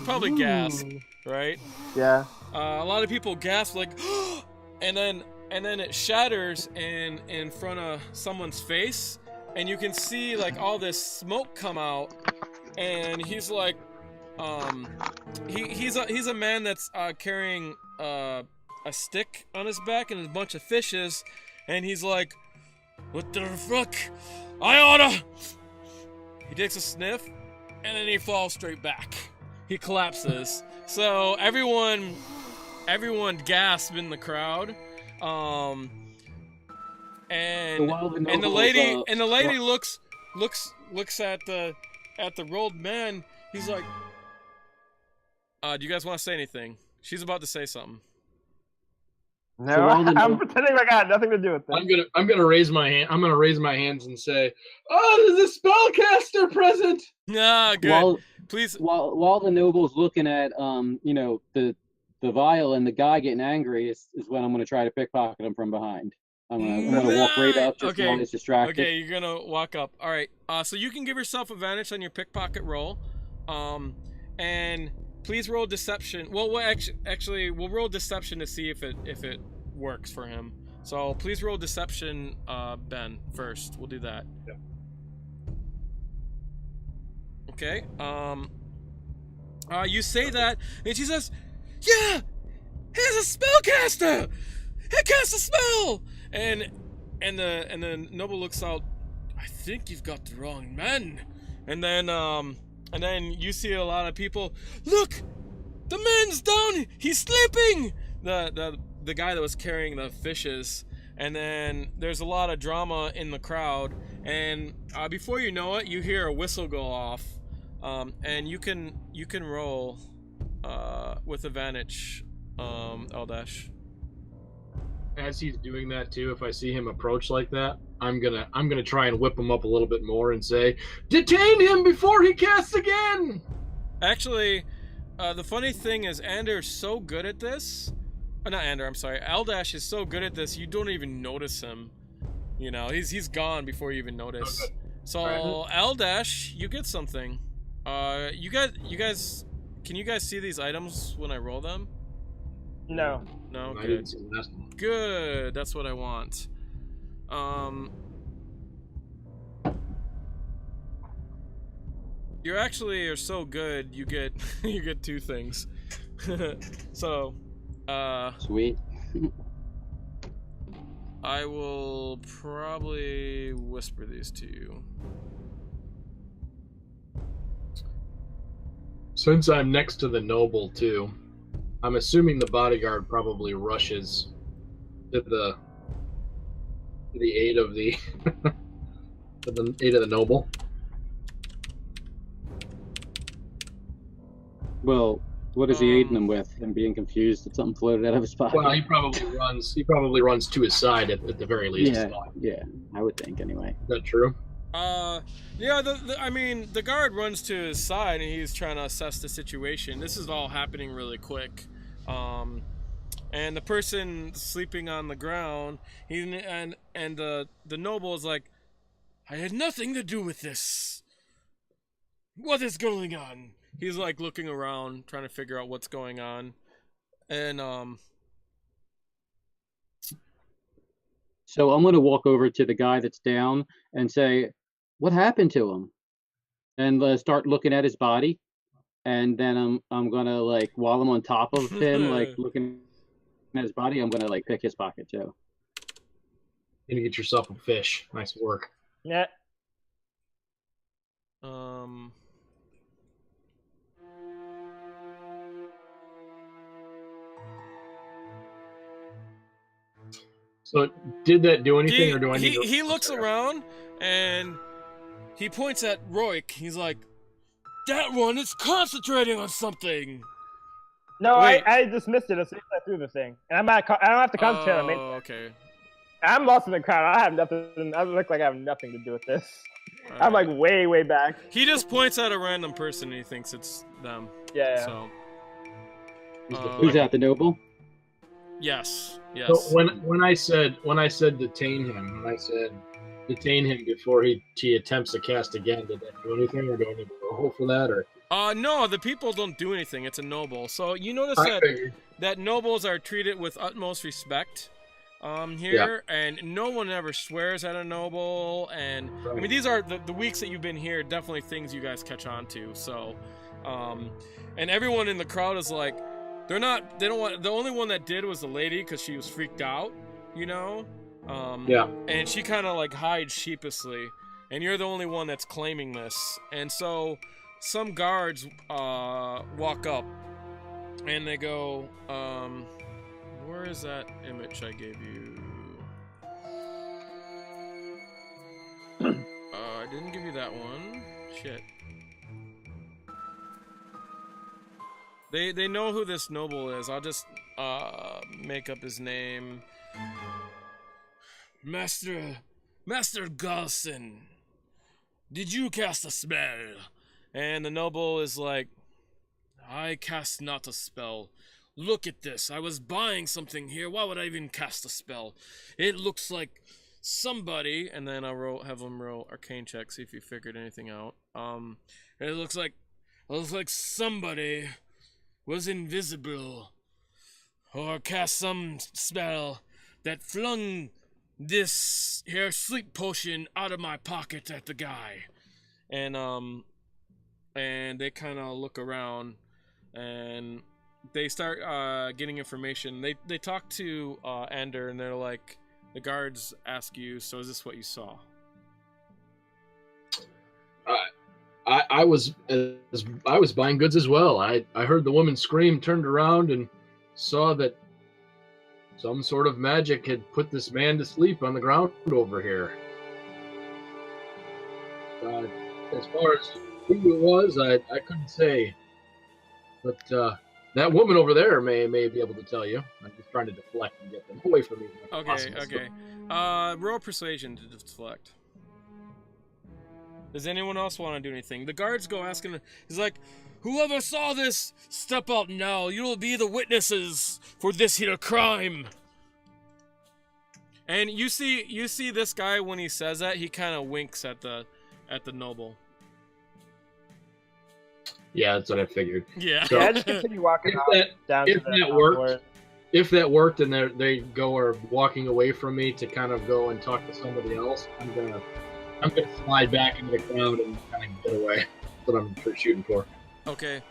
probably gasp, right? Yeah. A lot of people gasp like, and then it shatters in front of someone's face, and you can see like all this smoke come out, and he's like, he's a man that's carrying a stick on his back and a bunch of fishes, and he's like, what the fuck? I oughta. He takes a sniff, and then he falls straight back. He collapses. So everyone gasps in the crowd. And the lady looks at the rolled man. He's like, do you guys want to say anything? She's about to say something. No, I'm pretending like I had nothing to do with this. I'm gonna raise my hand. I'm gonna raise my hands and say, "Oh, there's a spellcaster present." Nah, good. Please. While the noble's looking at the vial and the guy getting angry is when I'm gonna try to pickpocket him from behind. I'm gonna walk right up just while he's distracted. Okay, you're gonna walk up. All right. So you can give yourself advantage on your pickpocket roll, and please roll deception. Well, actually, we'll roll deception to see if it works for him. So please roll deception, Ben, first. We'll do that. Yeah. Okay. You say that, and she says, "Yeah, he's a spellcaster. He casts a spell." And the noble looks out. "I think you've got the wrong man." And then you see a lot of people. "Look, the man's down. He's sleeping." The guy that was carrying the fishes. And then there's a lot of drama in the crowd. And before you know it, you hear a whistle go off. And you can roll with advantage, Eldash. As he's doing that too, if I see him approach like that, I'm gonna try and whip him up a little bit more and say, "Detain him before he casts again." Actually, the funny thing is, Ander's so good at this. Not Ander, I'm sorry. Eldash is so good at this, you don't even notice him. You know, he's gone before you even notice. Oh, So right. Eldash, you get something. You guys, can you guys see these items when I roll them? No. No, I good. didn't see the last one. Good, that's what I want. You actually are so good. You get you get 2 things. So, Sweet. I will probably whisper these to you. Since I'm next to the noble too, I'm assuming the bodyguard probably rushes to the aid of the to the aid of the noble. Well, what is he aiding them with? I'm being confused that something floated out of his pocket. Well, he probably runs to his side at the very least. Yeah, I would think anyway. Is that true? Yeah, I mean, the guard runs to his side and he's trying to assess the situation. This is all happening really quick. And the person sleeping on the ground, and the noble is like, "I had nothing to do with this. What is going on?" He's like looking around, trying to figure out what's going on. And So I'm gonna walk over to the guy that's down and say, "What happened to him?" And start looking at his body. And then I'm gonna, like, while I'm on top of him, like looking at his body, I'm gonna like pick his pocket too. You need to get yourself a fish. Nice work. Yeah. So did that do anything, or do I need to? He looks around and he points at Roik. He's like, "That one is concentrating on something." No, Wait. I dismissed it as soon as I threw the thing. And I don't have to concentrate on it. Oh, okay. I'm lost in the crowd. I have nothing. I look like I have nothing to do with this. All I'm right. like way back. He just points at a random person and he thinks it's them. Yeah. So. Who's that? The noble? Yes. Yes. So when I said detain him before he attempts to cast again, did that do anything, or do I need to roll for that, or? No, the people don't do anything. It's a noble. So you notice I figured. that nobles are treated with utmost respect here, and no one ever swears at a noble. And I mean, these are the weeks that you've been here, definitely things you guys catch on to. So, and everyone in the crowd is like, they don't want. The only one that did was the lady because she was freaked out, you know. And she kind of like hides sheepishly, and you're the only one that's claiming this. And so some guards walk up and they go, where is that image I gave you? I didn't give you that one. Shit. They know who this noble is. I'll just make up his name. Master Galson, did you cast a spell? And the noble is like, I cast not a spell. Look at this. I was buying something here. Why would I even cast a spell? It looks like somebody, and then I'll have him roll arcane check, see if he figured anything out. And it looks like somebody was invisible, or cast some spell that flung this here sleep potion out of my pocket at the guy. And they kind of look around, and they start getting information. They talk to Ender, and they're like, the guards ask you, so is this what you saw? I was buying goods as well. I heard the woman scream, turned around, and saw that some sort of magic had put this man to sleep on the ground over here. As far as who it was, I couldn't say. But that woman over there may be able to tell you. I'm just trying to deflect and get them away from me. Okay. Roll persuasion to deflect. Does anyone else want to do anything? The guards go asking. He's like, whoever saw this, step up now. You'll be the witnesses for this here crime. And you see this guy, when he says that, he kind of winks at the noble. Yeah, that's what I figured. Yeah. So, Yeah, I just continue walking down to the worked, if that worked, and they are walking away from me to kind of go and talk to somebody else, I'm gonna slide back into the crowd and kind of get away. That's what I'm shooting for. Okay.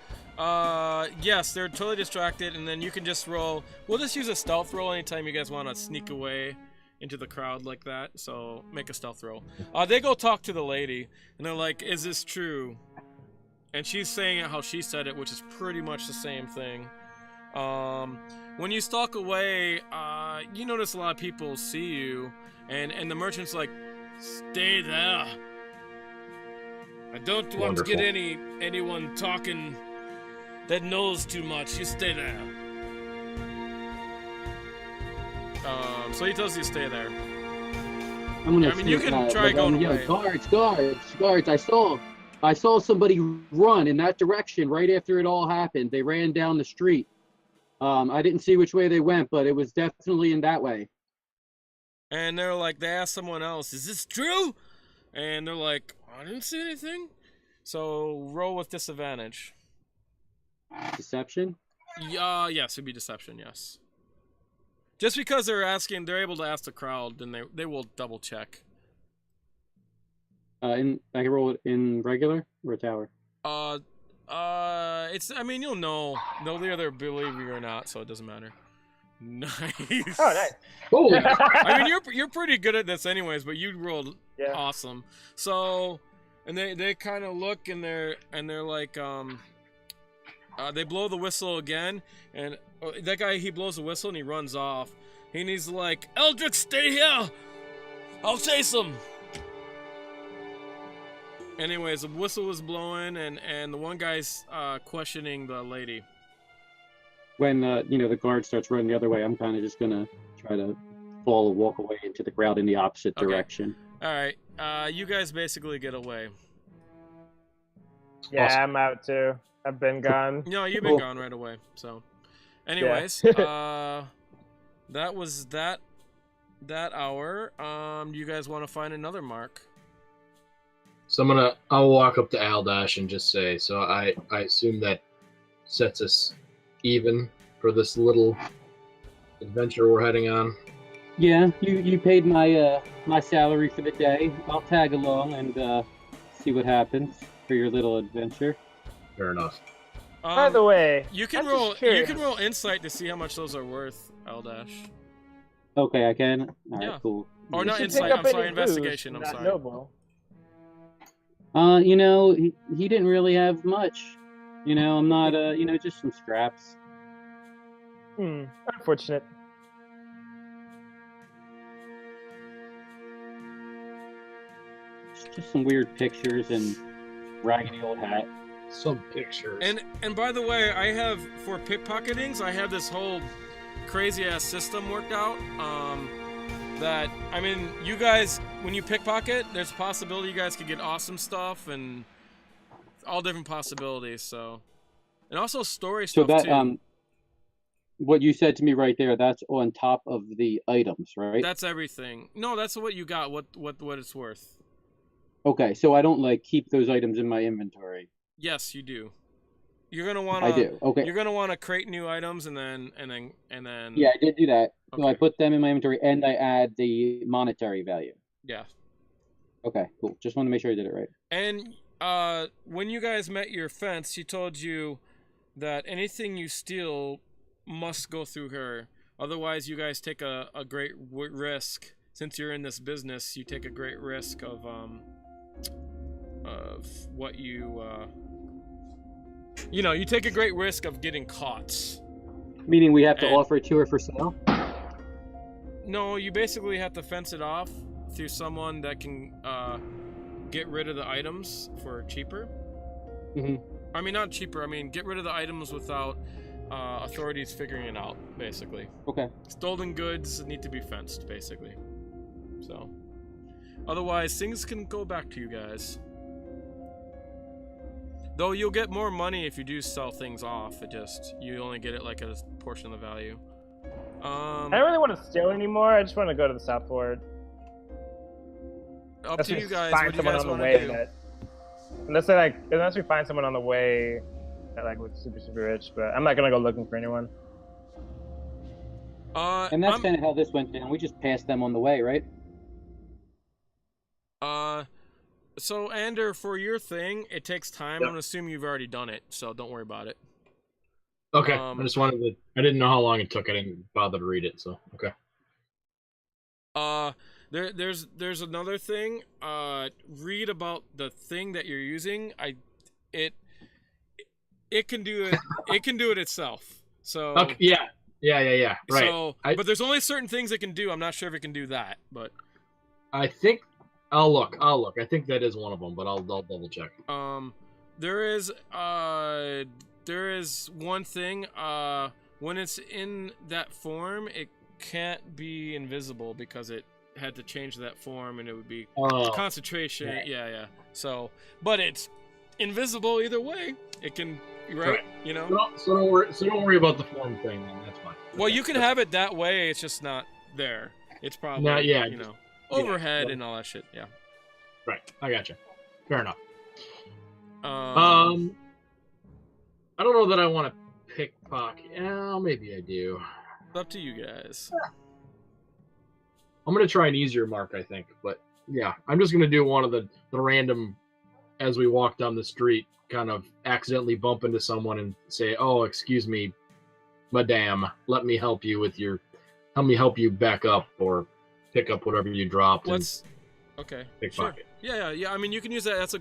Yes, they're totally distracted, and then you can just roll. We'll just use a stealth roll anytime you guys want to sneak away into the crowd like that. So make a stealth roll. They go talk to the lady, and they're like, "Is this true?" And she's saying it how she said it, which is pretty much the same thing. When you stalk away, you notice a lot of people see you, and the merchant's like, "Stay there. I don't want to get anyone talking that knows too much. You stay there." So he tells you to stay there. You can try going away. Guards! I saw somebody run in that direction right after it all happened. They ran down the street. I didn't see which way they went, but it was definitely in that way. And they're like, they ask someone else, "Is this true?" And they're like, "I didn't see anything." So roll with disadvantage. Deception? Yes, it'd be deception, yes. Just because they're able to ask the crowd, then they will double check. I can roll it in regular or tower? You'll know. They'll either believe you or not, so it doesn't matter. Nice. Oh, nice. Holy! You're pretty good at this anyways, but you rolled awesome. So, and they kind of look, and they're like, they blow the whistle again, and that guy, he blows the whistle and he runs off, and he's like, "Eldrick, stay here! I'll chase him!" Anyways, the whistle was blowing, and the one guy's questioning the lady. When the guard starts running the other way, I'm kind of just gonna try to walk away into the crowd in the opposite direction. All right, you guys basically get away. Yeah, Awesome. I'm out too. I've been gone. No, you've been gone right away. So, anyways, that was that hour. Do you guys want to find another mark? So I'll walk up to Aldash and just say, so I assume that sets us even for this little adventure we're heading on. Yeah, you paid my salary for the day. I'll tag along and see what happens for your little adventure. Fair enough. By the way, you can I'm roll. just curious. You can roll insight to see how much those are worth, Aldash. Okay, I can. All right, Yeah. cool. Or not should insight. pick up I'm sorry, any investigation. booze I'm from sorry. that noble. He didn't really have much. I'm not just some scraps. Unfortunate. Just some weird pictures and raggedy old hat. Some pictures. And by the way, I have, for pickpocketings, I have this whole crazy ass system worked out. You guys, when you pickpocket, there's a possibility you guys could get awesome stuff and all different possibilities. So, and also story So stuff that too. what you said to me right there, that's on top of the items, right? That's everything. No, that's what you got. What it's worth. Okay, so I don't keep those items in my inventory. Yes, you do. You're gonna want I to. do. Okay. You're gonna want to create new items and then. Yeah, I did do that. So I Okay. put them in my inventory and I add the monetary value. Yeah. Okay, cool. Just want to make sure I did it right. And when you guys met your fence, she told you that anything you steal must go through her. Otherwise, you guys take a great risk. Since you're in this business, you take a great risk of what you you take a great risk of getting caught. Meaning we have to And- offer it to her for sale? No, you basically have to fence it off through someone that can get rid of the items for cheaper. Mm-hmm. I mean, not cheaper. I mean, get rid of the items without authorities figuring it out, basically. Okay. Stolen goods need to be fenced, basically. So, otherwise, things can go back to you guys. Though you'll get more money if you do sell things off. You only get it like a portion of the value. I don't really want to steal anymore. I just want to go to the South Ward. Up to you guys. Find What do you someone guys on the want way to do? unless we find someone on the way that like looks super rich, but I'm not gonna go looking for anyone. And that's kind of how this went down. We just passed them on the way, right? So Ander, for your thing, it takes time. I'm gonna assume you've already done it, so don't worry about it. Okay. I just wanted to. I didn't know how long it took. I didn't bother to read it. So okay. There's another thing. Read about the thing that you're using. It can do it. It can do it itself. So Okay. Yeah. Right. So, but there's only certain things it can do. I'm not sure if it can do that, but I think I'll look. I think that is one of them, but I'll double check. There is one thing. When it's in that form, it can't be invisible because it had to change that form, and it would be concentration. Yeah. So, but it's invisible either way. It can, right? You know. So don't worry about the form thing. Then that's fine. Well, you can have it that way. It's just not there. It's probably overhead and all that shit. Yeah. Right. I gotcha. Fair enough. I Um, don't know that I want to pickpocket. Yeah, maybe I do. It's up to you guys. I'm gonna try an easier mark, I think. But yeah, I'm just gonna do one of the random as we walk down the street, kind of accidentally bump into someone and say, "Oh, excuse me, madame, let me help you back up or pick up whatever you dropped." Okay. Pickpocket. Sure. Yeah. I mean, you can use that. That's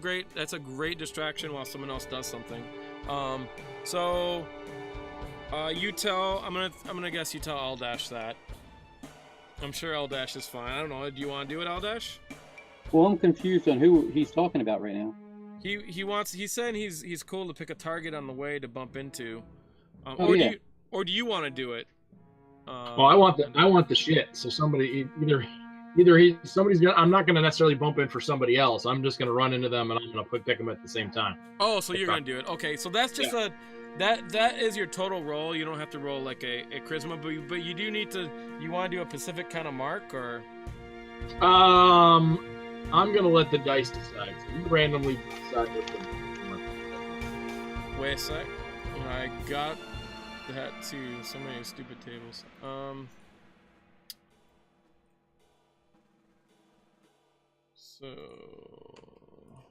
a great distraction while someone else does something. So you tell. I'm gonna guess you tell Aldash that. I'm sure Aldash is fine. I don't know. Do you want to do it, Aldash? Well, I'm confused on who he's talking about right now. He's saying he's cool to pick a target on the way to bump into. Do you want to do it? Well, I want the shit. So somebody somebody's gonna. I'm not gonna necessarily bump in for somebody else. I'm just gonna run into them and I'm gonna pick them at the same time. Oh, so you're gonna do it? Okay, so that's just that is your total roll. You don't have to roll like a charisma, but you do need to. You want to do a specific kind of mark or? I'm gonna let the dice decide. So you randomly decide what the mark. Wait a sec. I got that too. So many stupid tables. So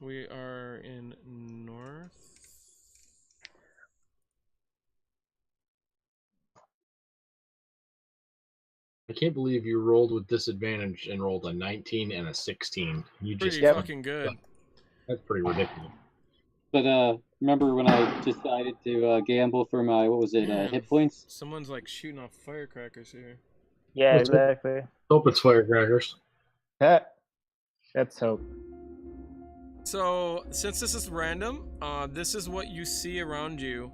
we are in north. I can't believe you rolled with disadvantage and rolled a 19 and a 16. You Pretty just fucking good. That's pretty ridiculous. But remember when I decided to gamble for my hit points? Someone's like shooting off firecrackers here. Yeah, exactly. Hope it's firecrackers. Let's hope. So, since this is random, this is what you see around you.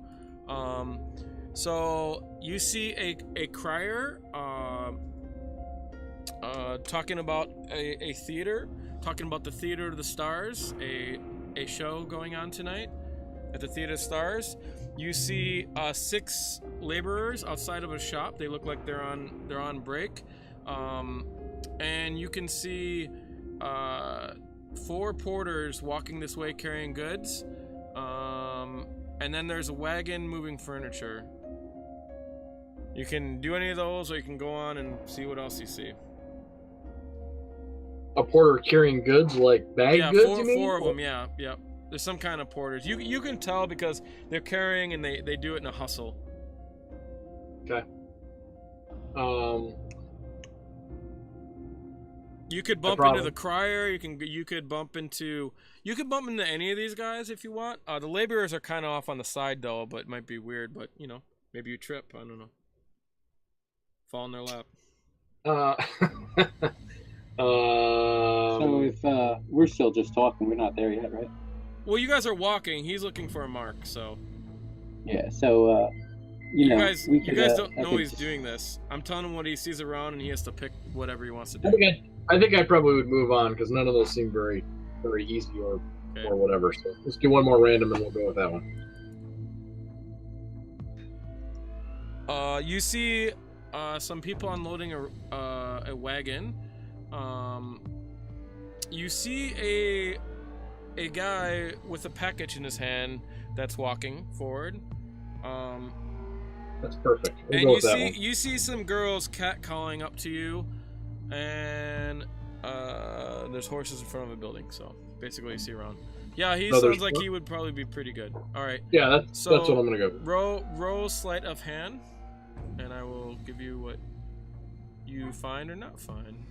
So you see a crier talking about a theater, talking about the Theater of the Stars, a show going on tonight at the Theater of the Stars. You see 6 laborers outside of a shop. They look like they're on break, and you can see 4 porters walking this way carrying goods. and then there's a wagon moving furniture. You can do any of those, or you can go on and see what else you see. A porter carrying goods, like bag goods, you mean? Four of them, yeah. There's some kind of porters. You can tell because they're carrying and they do it in a hustle. Okay. You could bump into the crier. You could bump into any of these guys if you want. The laborers are kind of off on the side though, but it might be weird. But you know, maybe you trip. I don't know. Fall in their lap. So if we're still just talking, we're not there yet, right? Well, you guys are walking. He's looking for a mark, so. Yeah. So you guys don't know he's doing this. I'm telling him what he sees around, and he has to pick whatever he wants to do. I think I probably would move on because none of those seem very, very easy or whatever. So let's do one more random, and we'll go with that one. You see some people unloading a wagon. You see a guy with a package in his hand that's walking forward. That's perfect. We'll and go with that one. You see some girls catcalling up to you, and there's horses in front of a building. So basically, you see around. Yeah, he sounds like he would probably be pretty good. All right. Yeah, that's what I'm gonna go with. Roll sleight of hand, and I will give you what you find or not find.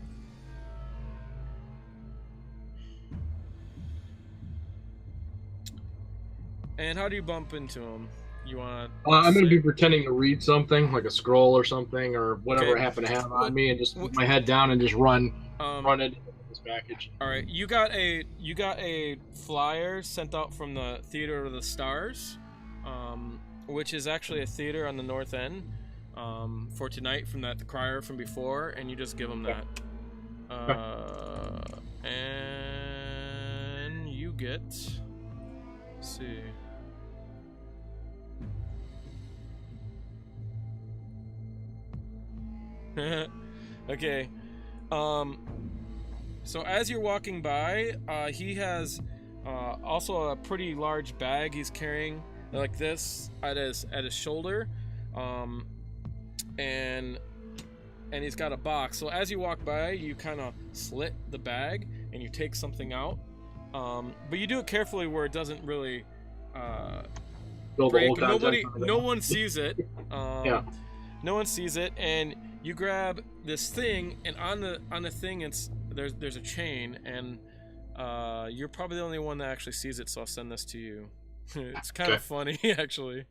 And how do you bump into him? You want? I'm going to be pretending to read something, like a scroll or something, or whatever I happen to have on me, and just put my head down and just run into this package. All right, you got a flyer sent out from the Theater of the Stars, which is actually a theater on the north end, for tonight from the crier from before, and you just give him that. And you get. Let's see. Okay. So as you're walking by, he has also a pretty large bag he's carrying like this at his shoulder, and he's got a box. So as you walk by, you kind of slit the bag and you take something out, but you do it carefully where it doesn't really break. No one sees it. Yeah. No one sees it, and you grab this thing, and on the thing, there's a chain, and you're probably the only one that actually sees it. So I'll send this to you. It's kind of funny, actually.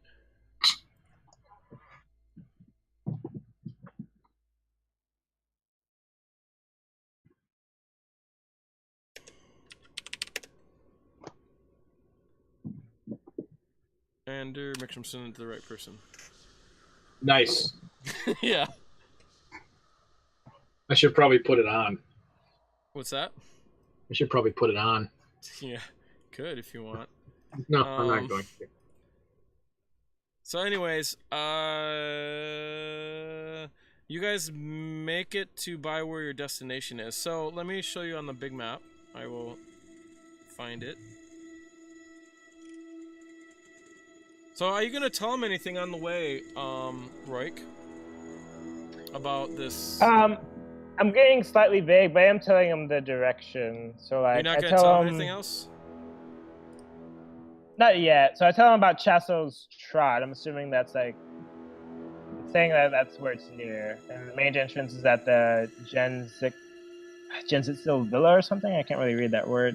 And make sure I'm sending it to the right person. Nice. Yeah. I should probably put it on. What's that? I should probably put it on. Yeah, could if you want. No, I'm not going to. So anyways, you guys make it to by where your destination is. So let me show you on the big map. I will find it. So are you going to tell him anything on the way, Roik? About this? I'm getting slightly vague, but I am telling him the direction. So like, you're not going to tell him anything else? Not yet. So I tell him about Chasso's Trot. I'm assuming that's like saying that's where it's near. And the main entrance is at the Jensitsil Villa or something. I can't really read that word.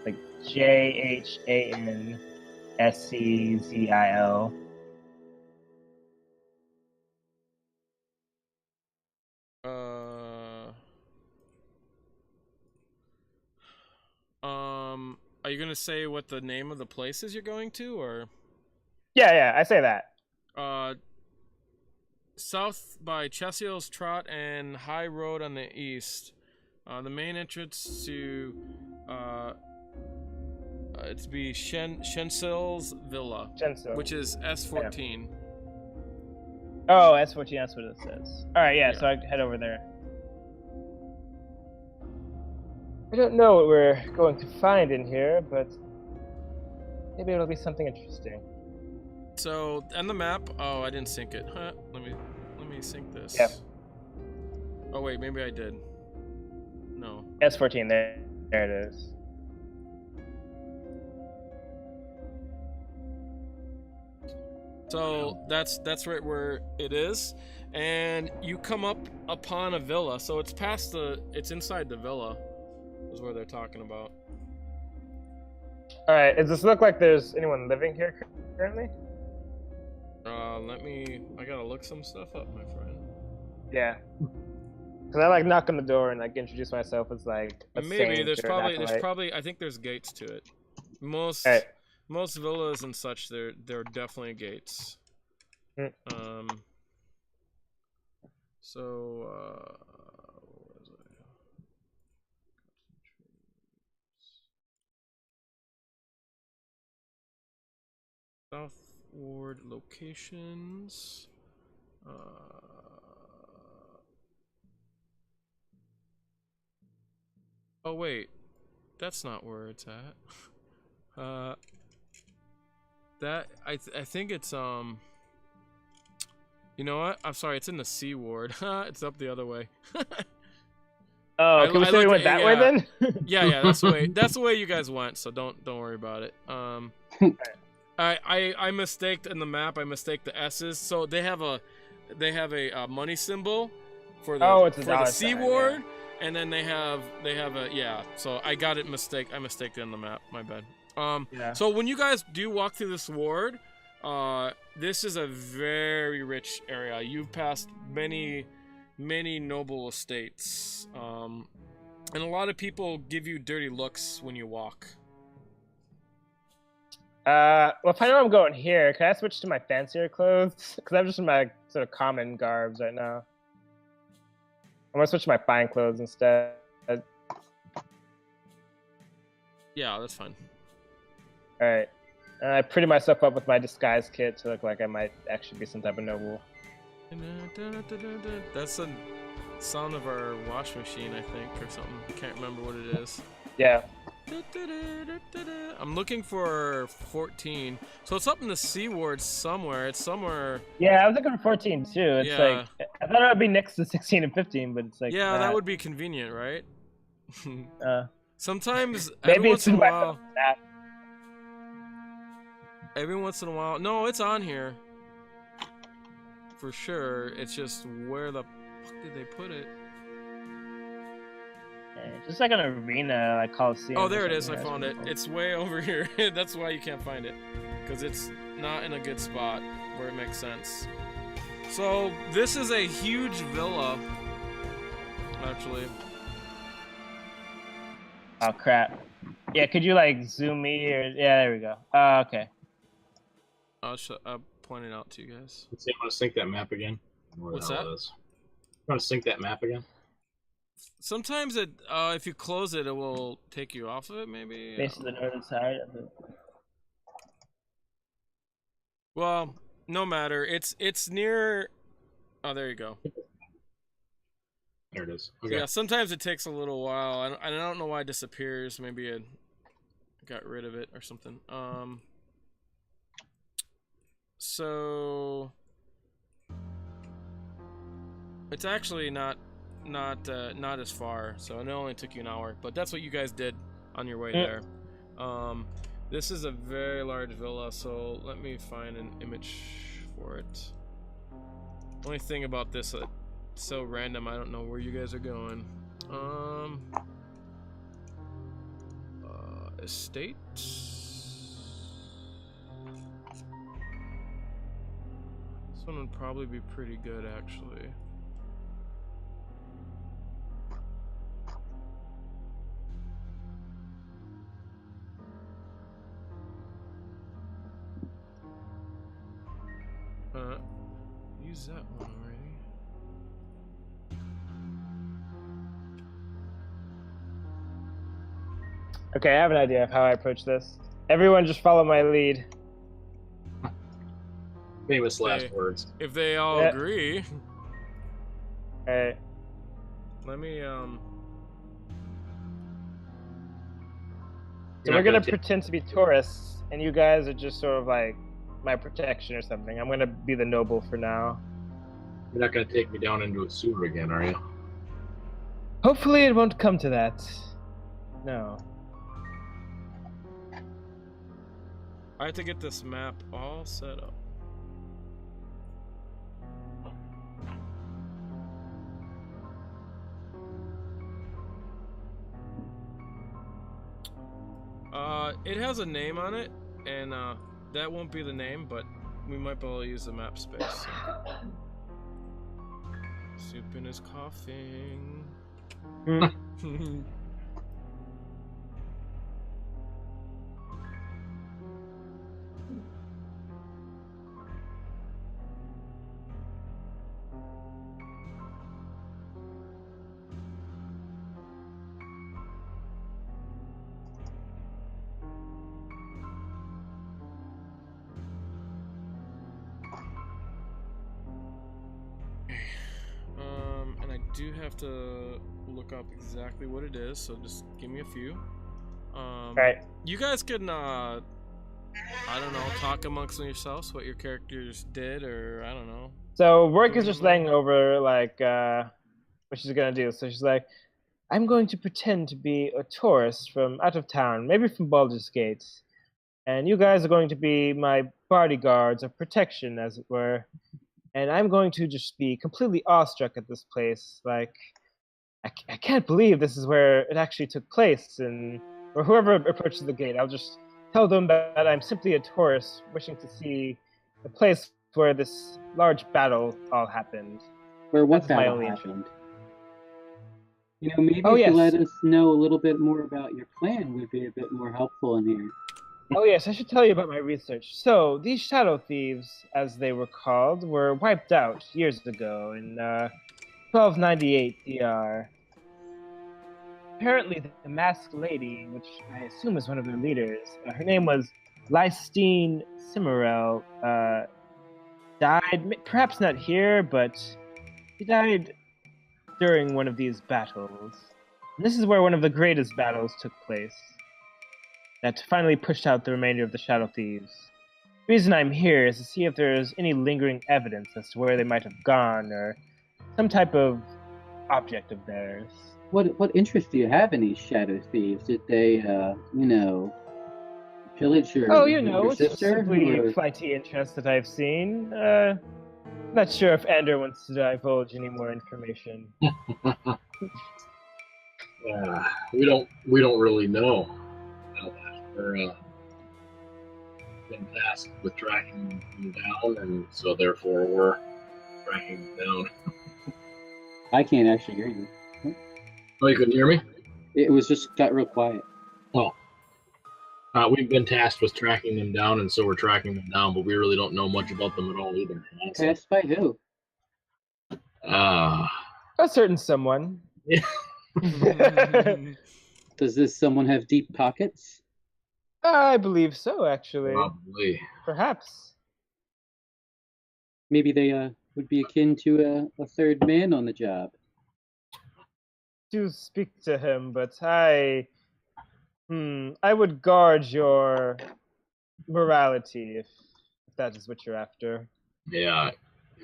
Like JHANSCZIL. Are you gonna say what the name of the place is you're going to, or? Yeah, I say that. South by Chessil's Trot and High Road on the east. The main entrance to it's be Shensil's Villa, which is S14. Yeah. Oh, S14. That's what it says. All right, yeah. So I head over there. I don't know what we're going to find in here, but Maybe it'll be something interesting. So on the map, oh, I didn't sync it. Huh? Let me sync this. Yeah. Oh wait, maybe I did. No. S14. There it is. So that's right where it is, and you come up upon a villa. So it's inside the villa, is where they're talking about. All right. Does this look like there's anyone living here currently? I gotta look some stuff up, my friend. Yeah. Cause I like knock on the door and like introduce myself as like a Maybe saint there's or an probably acolyte. I think there's gates to it. Most All right. most villas and such, there definitely gates. Mm. So where was I? Southward locations. Oh wait, that's not where it's at. That I think it's You know what? I'm sorry, it's in the C ward. It's up the other way. Oh, can we say we went that way then? yeah, that's the way you guys went. So don't worry about it. I mistaked in the map. I mistaked the S's. So they have a money symbol for the C ward, and then they have a So I got it I mistaked it in the map. My bad. Yeah. So when you guys do walk through this ward, this is a very rich area. You've passed many noble estates, and a lot of people give you dirty looks when you walk. Well, if I know I'm going here, can I switch to my fancier clothes? Because I'm just in my sort of common garbs right now. I'm gonna switch to my fine clothes instead. Yeah, that's fine. All right. And I pretty myself up with my disguise kit to look like I might actually be some type of noble. That's the sound of our wash machine, I think, or something. I can't remember what it is. Yeah. I'm looking for 14. So it's up in the C ward somewhere. It's somewhere. Yeah, I was looking for 14 too. It's Yeah. like I thought it would be next to 16 and 15, but it's like Yeah, that would be convenient, right? Sometimes maybe it's every once in a while. No, it's on here. For sure. It's just where the fuck did they put it? Just like an arena, like Coliseum. Oh, there it is. I found it. It's way over here. That's why you can't find it. Because it's not in a good spot where it makes sense. So, this is a huge villa. Actually. Oh, crap. Yeah, could you, like, zoom me? Or... Yeah, there we go. Okay. I'll point it out to you guys. Let's see, I'm going to sync that map again. What's that? I'm going to sync that map again. Sometimes it, if you close it, it will take you off of it, maybe? Face to the northern side of it. Well, no matter. It's near... Oh, there you go. There it is. Okay. Yeah, sometimes it takes a little while. I don't know why it disappears. Maybe I got rid of it or something. So... It's actually not as far, so it only took you an hour, but that's what you guys did on your way there. This is a very large villa, so let me find an image for it. Only thing about this, it's so random, I don't know where you guys are going. Estate. This one would probably be pretty good, actually. Use that one already. Okay, I have an idea of how I approach this. Everyone just follow my lead. Famous last words. If they all agree. Alright. Let me So we're gonna pretend to be tourists, and you guys are just sort of like my protection or something. I'm gonna be the noble for now. You're not gonna take me down into a sewer again, are you? Hopefully it won't come to that. No. I have to get this map all set up. It has a name on it, and that won't be the name, but we might be able to use the map space. So. Supin is coughing. And I do have to look up exactly what it is, so just give me a few. Right. You guys can, I don't know, talk amongst yourselves what your characters did, or I don't know. So Rourke is just laying over, like, what she's gonna do. So she's like, I'm going to pretend to be a tourist from out of town, maybe from Baldur's Gate. And you guys are going to be my bodyguards of protection, as it were. And I'm going to just be completely awestruck at this place. Like, I can't believe this is where it actually took place. And or whoever approaches the gate, I'll just tell them that I'm simply a tourist wishing to see the place where this large battle all happened. Where what That's my battle only happened? You know, maybe Oh, if you yes. let us know a little bit more about your plan, would be a bit more helpful in here. Oh yes, I should tell you about my research. So, these shadow thieves, as they were called, were wiped out years ago in 1298 DR. Apparently, the masked lady, which I assume is one of their leaders, her name was Lystine Cimarel, died, perhaps not here, but she died during one of these battles. And this is where one of the greatest battles took place. That finally pushed out the remainder of the Shadow Thieves. The reason I'm here is to see if there's any lingering evidence as to where they might have gone, or some type of object of theirs. What interest do you have in these shadow thieves? Did they, pillage your, your It's just sister? simply Or... flighty interest that I've seen. Not sure if Ander wants to divulge any more information. We don't really know. We're been tasked with tracking them down, and so therefore we're tracking them down. I can't actually hear you. Oh, you couldn't hear me? It was just got real quiet. Oh. We've been tasked with tracking them down, and so we're tracking them down, but we really don't know much about them at all either. Tasked by who? A certain someone. Yeah. Does this someone have deep pockets? I believe so, actually. Probably. Perhaps. Maybe they would be akin to a third man on the job. Do speak to him, but I would guard your morality if that is what you're after. Yeah,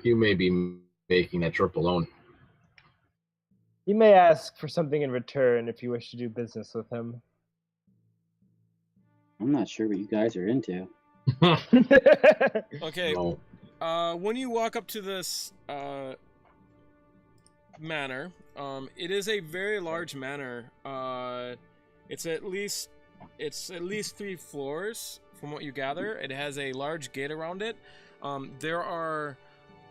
you may be making a trip alone. You may ask for something in return if you wish to do business with him. I'm not sure what you guys are into. Okay. No. When you walk up to this manor, it is a very large manor. It's at least 3 floors from what you gather. It has a large gate around it. There are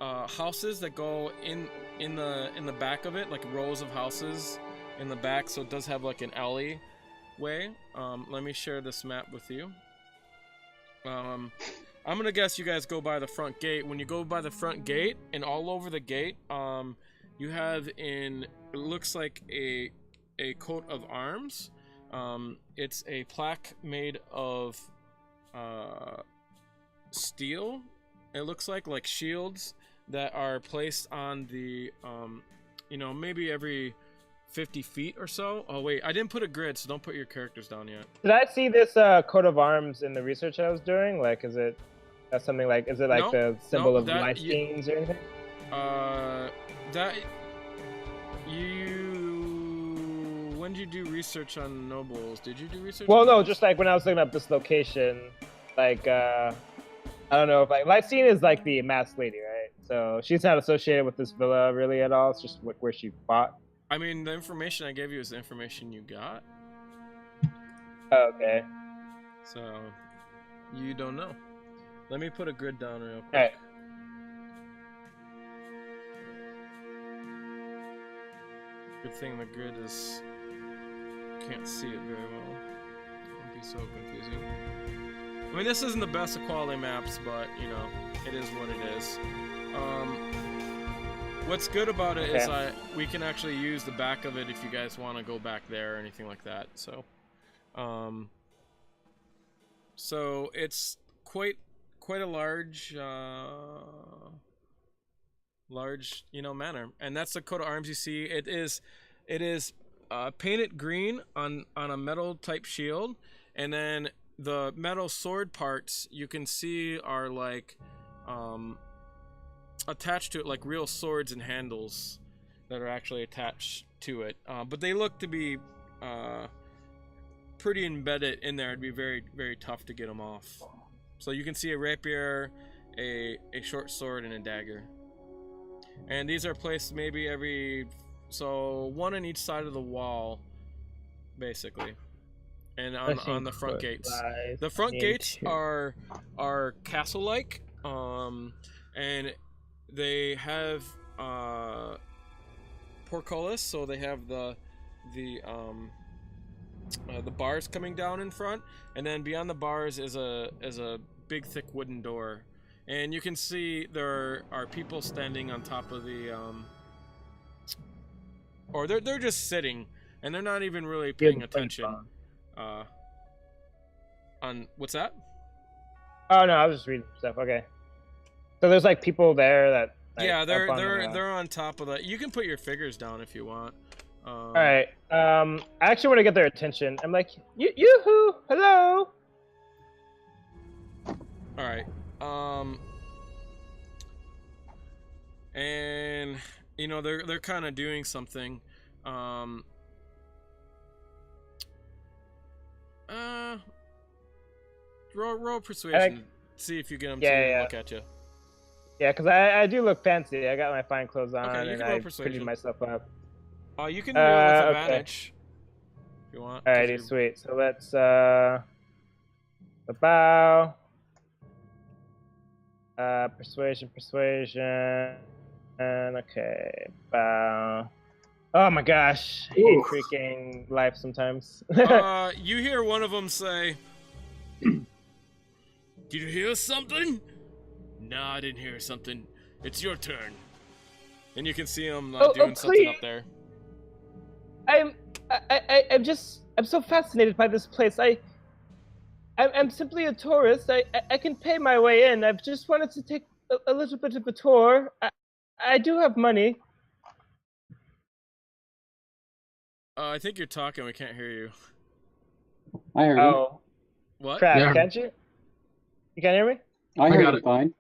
houses that go in the back of it, like rows of houses in the back, so it does have like an alley way. Let me share this map with you. I'm gonna guess you guys go by the front gate. When you go by the front gate, and all over the gate, you have it looks like a coat of arms. It's a plaque made of steel. It looks like shields that are placed on the maybe every 50 feet or so. Oh wait, I didn't put a grid, so don't put your characters down yet. Did I see this coat of arms in the research I was doing? Like, is it something like? Is it like the symbol of life scenes or anything? That you. When did you do research on nobles? Did you do research? Well, no, just like when I was looking up this location, like I don't know if like life scene is like the masked lady, right? So she's not associated with this villa really at all. It's just where she fought. I mean, the information I gave you is the information you got. Oh, okay. So, you don't know. Let me put a grid down real quick. All right. Good thing the grid is... Can't see it very well. It'll be so confusing. I mean, this isn't the best of quality maps, but, you know, it is what it is. What's good about it is we can actually use the back of it if you guys want to go back there or anything like that. So, so it's quite a large, manor, and that's the coat of arms you see. It is painted green on a metal type shield, and then the metal sword parts you can see are like, attached to it like real swords and handles that are actually attached to it, but they look to be pretty embedded in there. It'd be very, very tough to get them off. So you can see a rapier, a short sword, and a dagger, and these are placed maybe one on each side of the wall basically, and on the front gates. The front gates are castle like, and they have portcullis, so they have the bars coming down in front, and then beyond the bars is a big thick wooden door, and you can see there are people standing on top of the or they're just sitting, and they're not even really paying attention on what's that? Oh no, I was just reading stuff. Okay. So there's like people there that. Like, yeah, they're on top of that. You can put your figures down if you want. All right. I actually want to get their attention. I'm like, yoo-hoo, hello. All right. And you know they're kind of doing something. Roll persuasion. See if you get them to look at you. Yeah, because I do look fancy. I got my fine clothes on, okay, and I pretty myself up. Oh, you can roll with advantage if you want. Alrighty, sweet. So let's the bow. Persuasion, and okay, bow. Oh my gosh, I hate freaking life sometimes. You hear one of them say, "Did you hear something?" "No, I didn't hear something. It's your turn." And you can see him doing something up there. I'm so fascinated by this place. I'm simply a tourist. I can pay my way in. I've just wanted to take a little bit of a tour. I do have money. I think you're talking. We can't hear you. I heard him. What? Crap, Yeah. can't you? You can't hear me? I heard got it it. fine.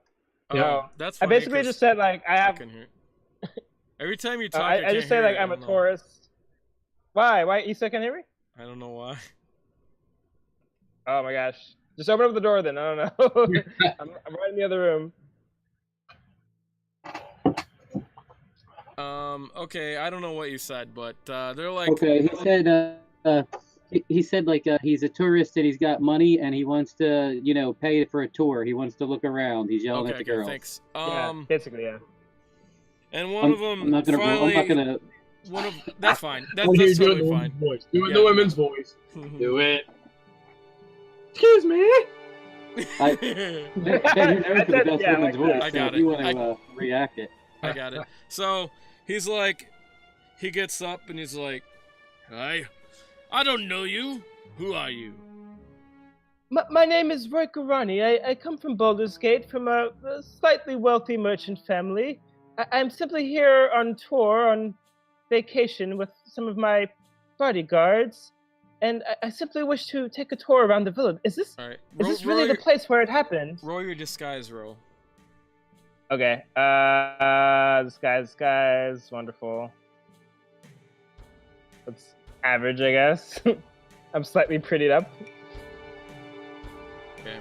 Oh, that's I funny, basically 'cause just said like I have. I can hear. Every time you talk, I just say like I'm a tourist. Why? You still can't hear me? I don't know why. Oh my gosh! Just open up the door then. I don't know. I'm right in the other room. Okay, I don't know what you said, but they're like. Okay, he said like he's a tourist and he's got money and he wants to pay for a tour. He wants to look around. He's yelling at the girls. Thanks. Basically, yeah. And one of them I'm not gonna. That's fine. That's Do totally it fine. voice. Do it in the women's voice. Do it. Excuse me. Ben, you're there for the best woman's voice. I got so if you want to react it. I got it. So he's like, he gets up and he's like, "Hi, I don't know you. Who are you?" My name is Roy Garani. I come from Baldur's Gate, from a slightly wealthy merchant family. I'm simply here on tour on vacation with some of my bodyguards, and I simply wish to take a tour around the village. Is this All right. is this really the place where it happened? Roll your disguise roll. Okay. Disguise, wonderful. That's average, I guess. I'm slightly prettied up. Okay.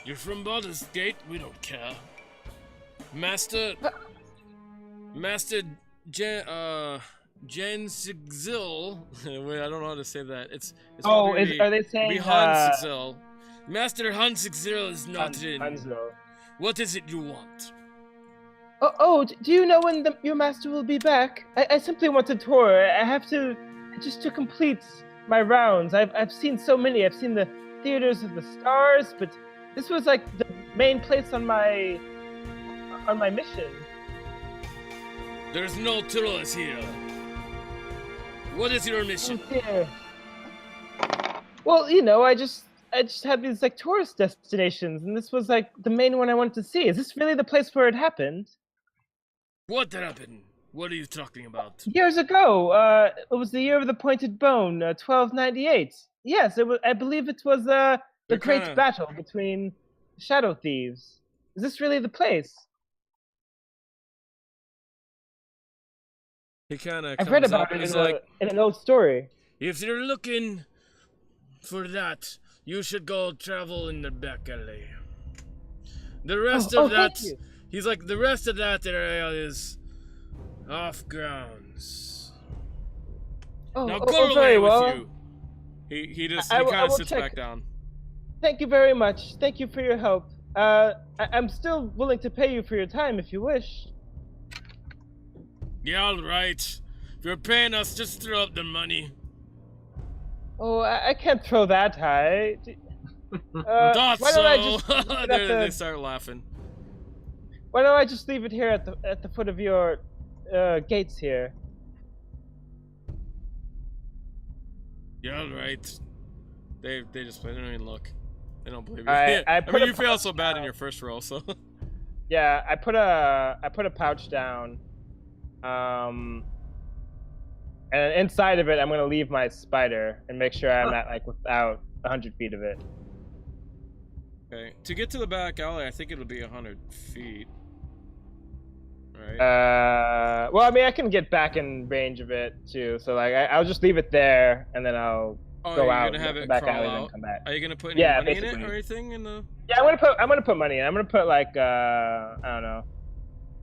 You're from Baldur's Gate. We don't care. Master Jen Sigzil. Wait, I don't know how to say that. It's are they saying Han Sigzil? Master Han Sigzil is not in. Hanzo. What is it you want? Do you know when your master will be back? I simply want a tour. I have to just to complete my rounds. I've seen so many. I've seen the Theaters of the Stars, but this was like the main place on my mission. There's no tours here. What is your mission? Oh dear. Well, you know, I just had these like tourist destinations, and this was like the main one I wanted to see. Is this really the place where it happened? What happened? What are you talking about? Years ago, it was the year of the pointed bone, 1298. Yes, it was. I believe it was the great battle between shadow thieves. Is this really the place? He kind of. I've read about it in an old story. If you're looking for that, you should go travel in the back alley. The rest of that, he's like, the rest of that area is off grounds. Now go away with you. He kind of sits back down. Thank you very much. Thank you for your help. I'm still willing to pay you for your time if you wish. Yeah, all right. If you're paying us, just throw up the money. Oh, I can't throw that high. Thought why so. don't I just leave it at They start laughing. Why don't I just leave it here at the foot of your gates here? Yeah, all right. They just they don't even look. They don't believe you. I mean, you failed so bad in your first roll, so. Yeah, I put a pouch down. And inside of it, I'm gonna leave my spider and make sure I'm at like without 100 feet of it. Okay, to get to the back alley, I think it'll be 100 feet. Right. Well, I mean, I can get back in range of it too, so like I'll just leave it there, and then I'll go out, gonna have it back crawl alley, out? and then come back. Are you gonna put any money in it or anything in the? Yeah, I'm gonna put money in. I'm gonna put like I don't know.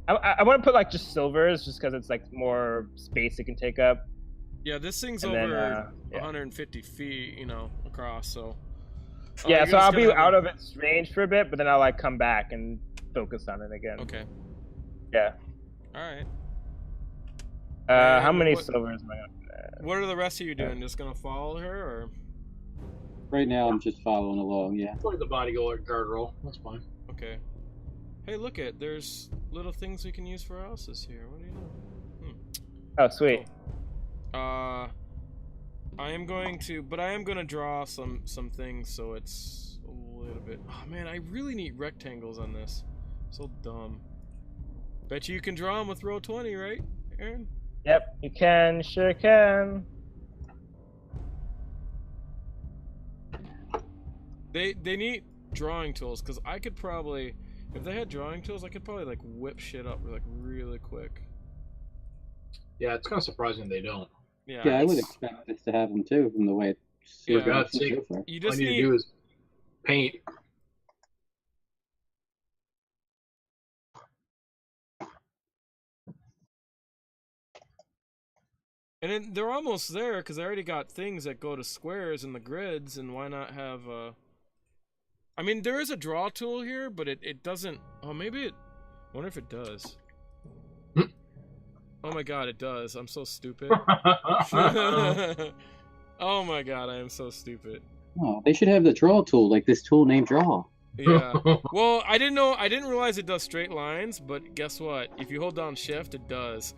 I want to put like just silvers, just because it's like more space it can take up. Yeah, this thing's over 150 feet, you know, across. So. Yeah, so I'll be out of its range for a bit, but then I'll like come back and focus on it again. Okay. Yeah. All right. How many silvers am I gonna? What are the rest of you doing? Just gonna follow her, or? Right now, I'm just following along. Yeah. Play the bodyguard roll. That's fine. Okay. Hey, look there's little things we can use for houses here. What do you know? Oh, sweet. Cool. I am going to draw some things so it's a little bit. Oh man, I really need rectangles on this. So dumb. Bet you can draw them with roll 20, right, Aaron? Yep, you can. Sure can. They need drawing tools, because I could probably, if they had drawing tools, I could probably like whip shit up like really quick. Yeah, it's kind of surprising they don't. Yeah, I would expect this to have them too, from the way it's Yeah, for God's sake. so far. You All just you need to do is paint. And then they're almost there, because I already got things that go to squares in the grids, and why not have I mean, there is a draw tool here, but it doesn't. Oh, maybe it. I wonder if it does. Oh my god, it does. I'm so stupid. Oh my god, I am so stupid. Oh, they should have the draw tool, like this tool named Draw. Yeah. Well, I didn't realize it does straight lines, but guess what? If you hold down shift, it does.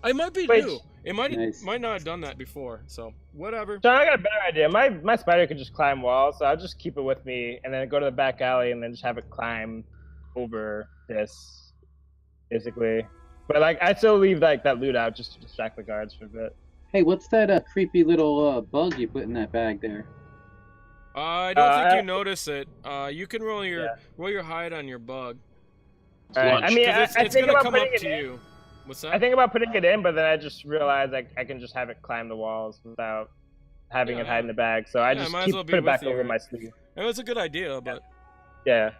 I might be Wait. new. It might Nice. might not have done that before, so whatever. John, I got a better idea. My spider could just climb walls, so I'll just keep it with me and then go to the back alley and then just have it climb over this, basically. But like, I still leave like that loot out just to distract the guards for a bit. Hey, what's that creepy little bug you put in that bag there? I don't think you notice it. You can roll your hide on your bug. All right. I mean, It's I think gonna about come putting up it to in. you. What's that? I think about putting it in, but then I just realized I can just have it climb the walls without having it hide in the bag. So I just might as keep well be put it back with you, over right? my sleeve. It was a good idea, but Yeah.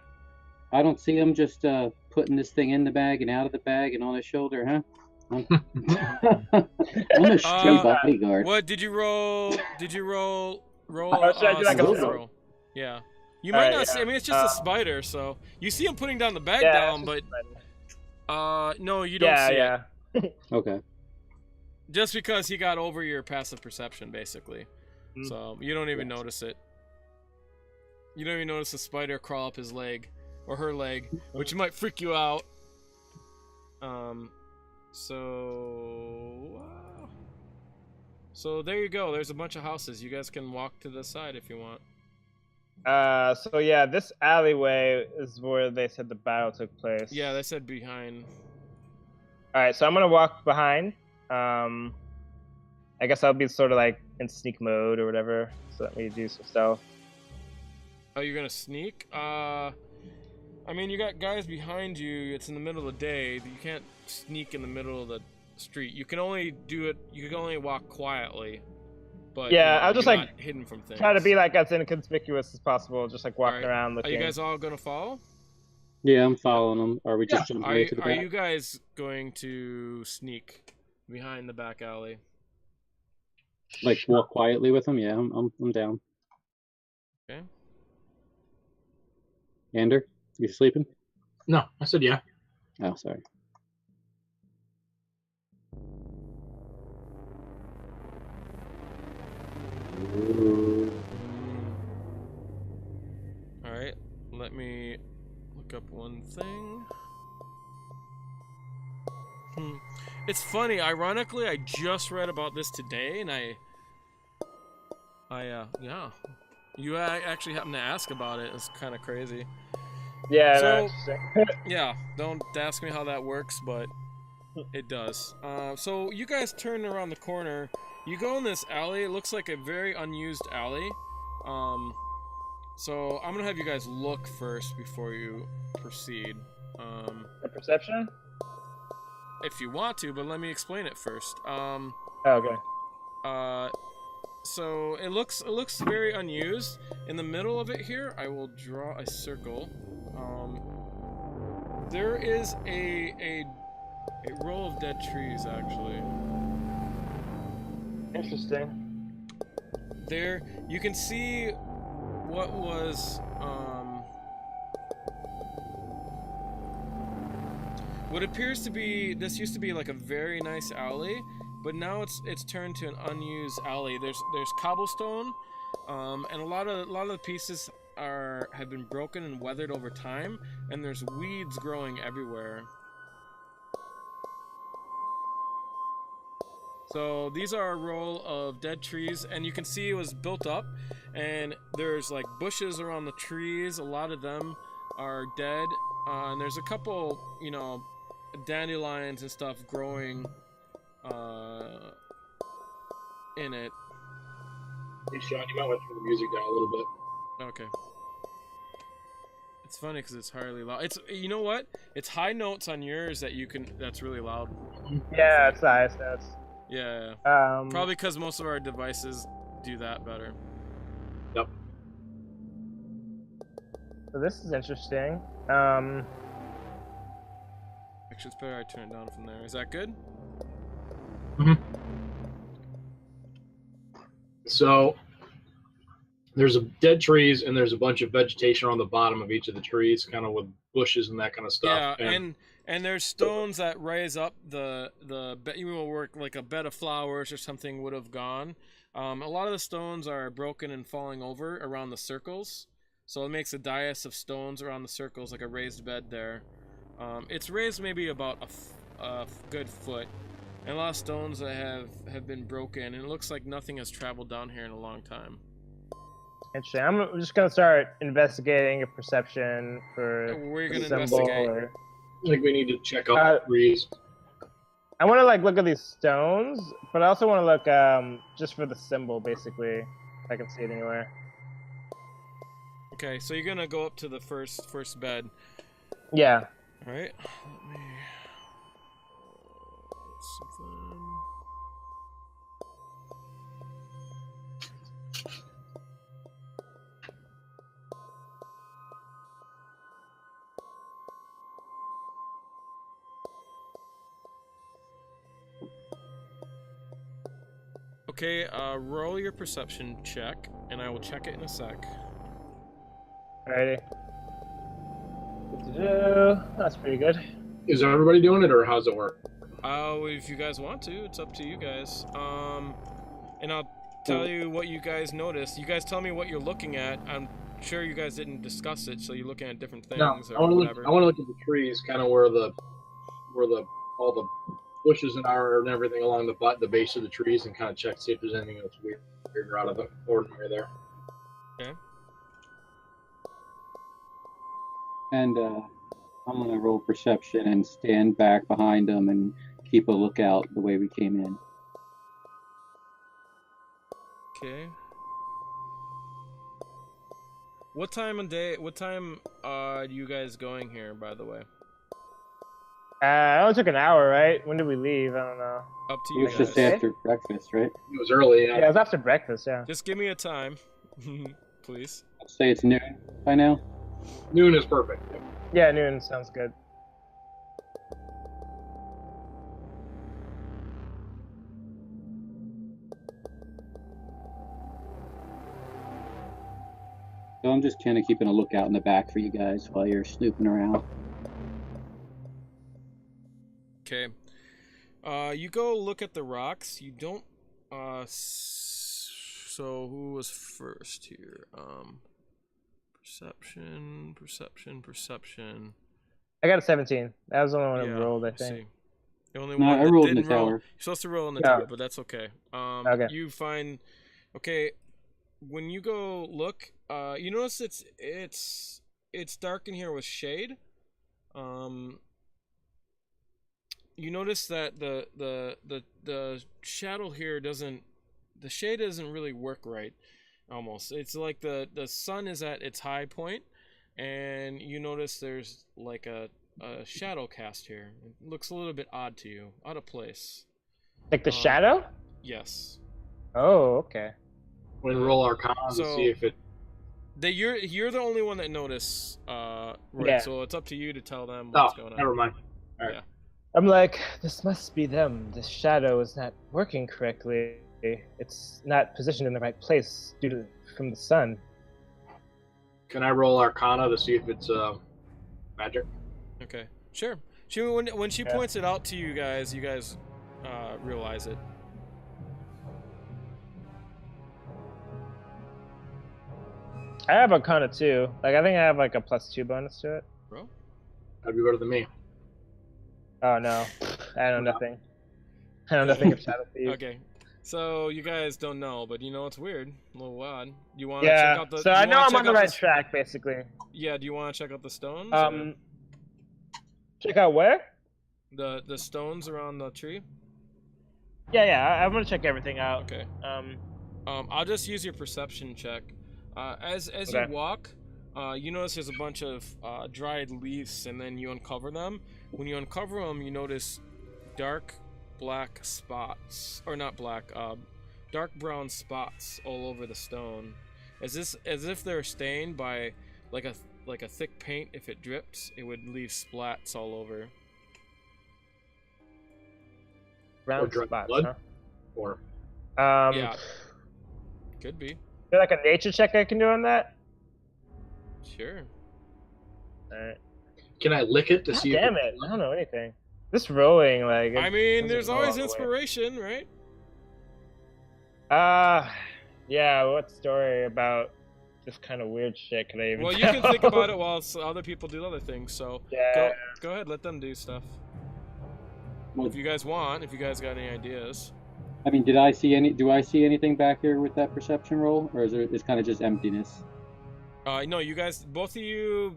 I don't see him just putting this thing in the bag and out of the bag and on his shoulder, huh? I'm a street bodyguard. what did you roll? Did you roll? Oh, should I do like a stealth loot? roll? Yeah. You might Alright, not see. yeah. I mean, it's just a spider, so you see him putting down the bag Yeah, down, it's but no, you don't see it. Okay. Just because he got over your passive perception, basically. Mm. So you don't even notice it. You don't even notice the spider crawl up his leg or her leg, which might freak you out. So there you go. There's a bunch of houses. You guys can walk to the side if you want. So yeah, this alleyway is where they said the battle took place. Yeah, they said behind. All right, so I'm gonna walk behind. I guess I'll be sort of like in sneak mode or whatever. So let me do some stealth. Oh, you're gonna sneak? I mean, you got guys behind you. It's in the middle of the day. You can't sneak in the middle of the street. You can only do it. You can only walk quietly. But Yeah, I'll just you're like not hidden from things. try to be like as inconspicuous as possible, just like walking Alright. around Are looking. you guys all gonna follow? Yeah, I'm following him. Are we just jumping Are right to the are back? you guys going to sneak behind the back alley? Like walk quietly with him? Yeah, I'm down. Okay. Ander, you sleeping? No, I said yeah. Oh, sorry. All right. Let me look up one thing. It's funny. Ironically, I just read about this today, and yeah. You actually happened to ask about it. It's kind of crazy. Yeah, So- no, interesting. Yeah, don't ask me how that works, but it does. So you guys turn around the corner. You go in this alley. It looks like a very unused alley. So I'm gonna have you guys look first before you proceed. A perception? If you want to, but let me explain it first. Oh, okay. So it looks very unused. In the middle of it here, I will draw a circle. There is a row of dead trees actually. Interesting. There you can see what was what appears to be, this used to be like a very nice alley, but now it's turned to an unused alley. There's cobblestone, and a lot of the pieces have been broken and weathered over time, and there's weeds growing everywhere. So these are a row of dead trees, and you can see it was built up, and there's like bushes around the trees. A lot of them are dead, and there's a couple, dandelions and stuff growing in it. Hey, Sean, you might want to turn the music down a little bit. Okay. It's funny because it's highly loud. It's, you know what? It's high notes on yours that's really loud. Yeah, it's nice. That's Yeah. um. Probably because most of our devices do that better. Yep. So this is interesting. Actually, it's better I turn it down from there. Is that good? So there's dead trees and there's a bunch of vegetation on the bottom of each of the trees, kind of with bushes and that kind of stuff. Yeah, and there's stones that raise up the even where like a bed of flowers or something would have gone. A lot of the stones are broken and falling over around the circles. So it makes a dais of stones around the circles, like a raised bed there. It's raised maybe about a good foot. And a lot of stones that have been broken, and it looks like nothing has traveled down here in a long time. Interesting. I'm just gonna start investigating a perception for Where are you the gonna symbol. investigate? I think we need to check out the trees. I want to like look at these stones, but I also want to look just for the symbol, basically. If I can see it anywhere. Okay, so you're gonna go up to the first bed. Yeah. All right. Let me. Something. Okay, roll your perception check, and I will check it in a sec. Alrighty. That's pretty good. Is everybody doing it, or how's it work? If you guys want to, it's up to you guys. And I'll tell you what you guys noticed. You guys tell me what you're looking at. I'm sure you guys didn't discuss it, so you're looking at different things No, or whatever. I want to look at the trees, kind of where all the bushes and everything along the base of the trees, and kind of check see if there's anything that's weird or out of the ordinary there. Okay. And I'm gonna roll perception and stand back behind them and keep a lookout the way we came in. Okay. What time of day? What time are you guys going here, by the way? It only took an hour, right? When did we leave? I don't know. Up to It you was guys. just after breakfast, right? It was early. Yeah, it was after breakfast. Yeah. Just give me a time, please. Let's say it's noon by now. Noon is perfect. Yeah, noon sounds good. So I'm just kind of keeping a lookout in the back for you guys while you're snooping around. Okay. You go look at the rocks. You don't. So who was first here? Perception. I got a 17. That was the only one I rolled, I see. think. The only No, one I that rolled in the didn't roll. tower. You're supposed to roll in the No. tower, but that's okay. Okay. You find. Okay. When you go look, you notice it's dark in here with shade. You notice that the shadow here doesn't, the shade doesn't really work right. Almost, it's like the sun is at its high point, and you notice there's like a shadow cast here. It looks a little bit odd to you, out of place. Like the shadow? Yes. Oh, okay. We roll Arcana So- to see if it. You're the only one that noticed, right? Yeah. So it's up to you to tell them Oh, what's going on. never mind. All right. Yeah. I'm like, this must be them. This shadow is not working correctly. It's not positioned in the right place from the sun. Can I roll Arcana to see if it's magic? Okay. Sure. When she points it out to you guys realize it. I have Arcana too. Like, I think I have like a +2 bonus to it. Bro? That'd be better than me. Oh no, I know nothing. I know nothing of Shadow Thief. Okay. So you guys don't know, but you know it's weird, a little odd. You want to Yeah. check out the? So you I know wanna I'm check on the out right track, basically. Yeah. Do you want to check out the stones? or Check out where? the stones around the tree. Yeah. I'm gonna check everything out. Okay. I'll just use your perception check. As Okay. you walk, you notice there's a bunch of dried leaves, and then you uncover them. When you uncover them, you notice dark black spots, or not black, dark brown spots all over the stone, as if they're stained by like a thick paint. If it dripped, it would leave splats all over. Brown Or spots, blood? huh? Or Yeah, could be. Is there like a nature check I can do on that? Sure. Alright. can I lick it to God see? damn it! I don't know anything. This rolling, like. I mean, doesn't there's go always all the way. inspiration, right? Yeah. What story about this kind of weird shit. Can I even? Well, you can think about it while other people do other things. So Yeah. go ahead, let them do stuff. Well, If you guys want, if you guys got any ideas. I mean, do I see anything back here with that perception roll, or is it's kind of just emptiness? No, you guys, both of you,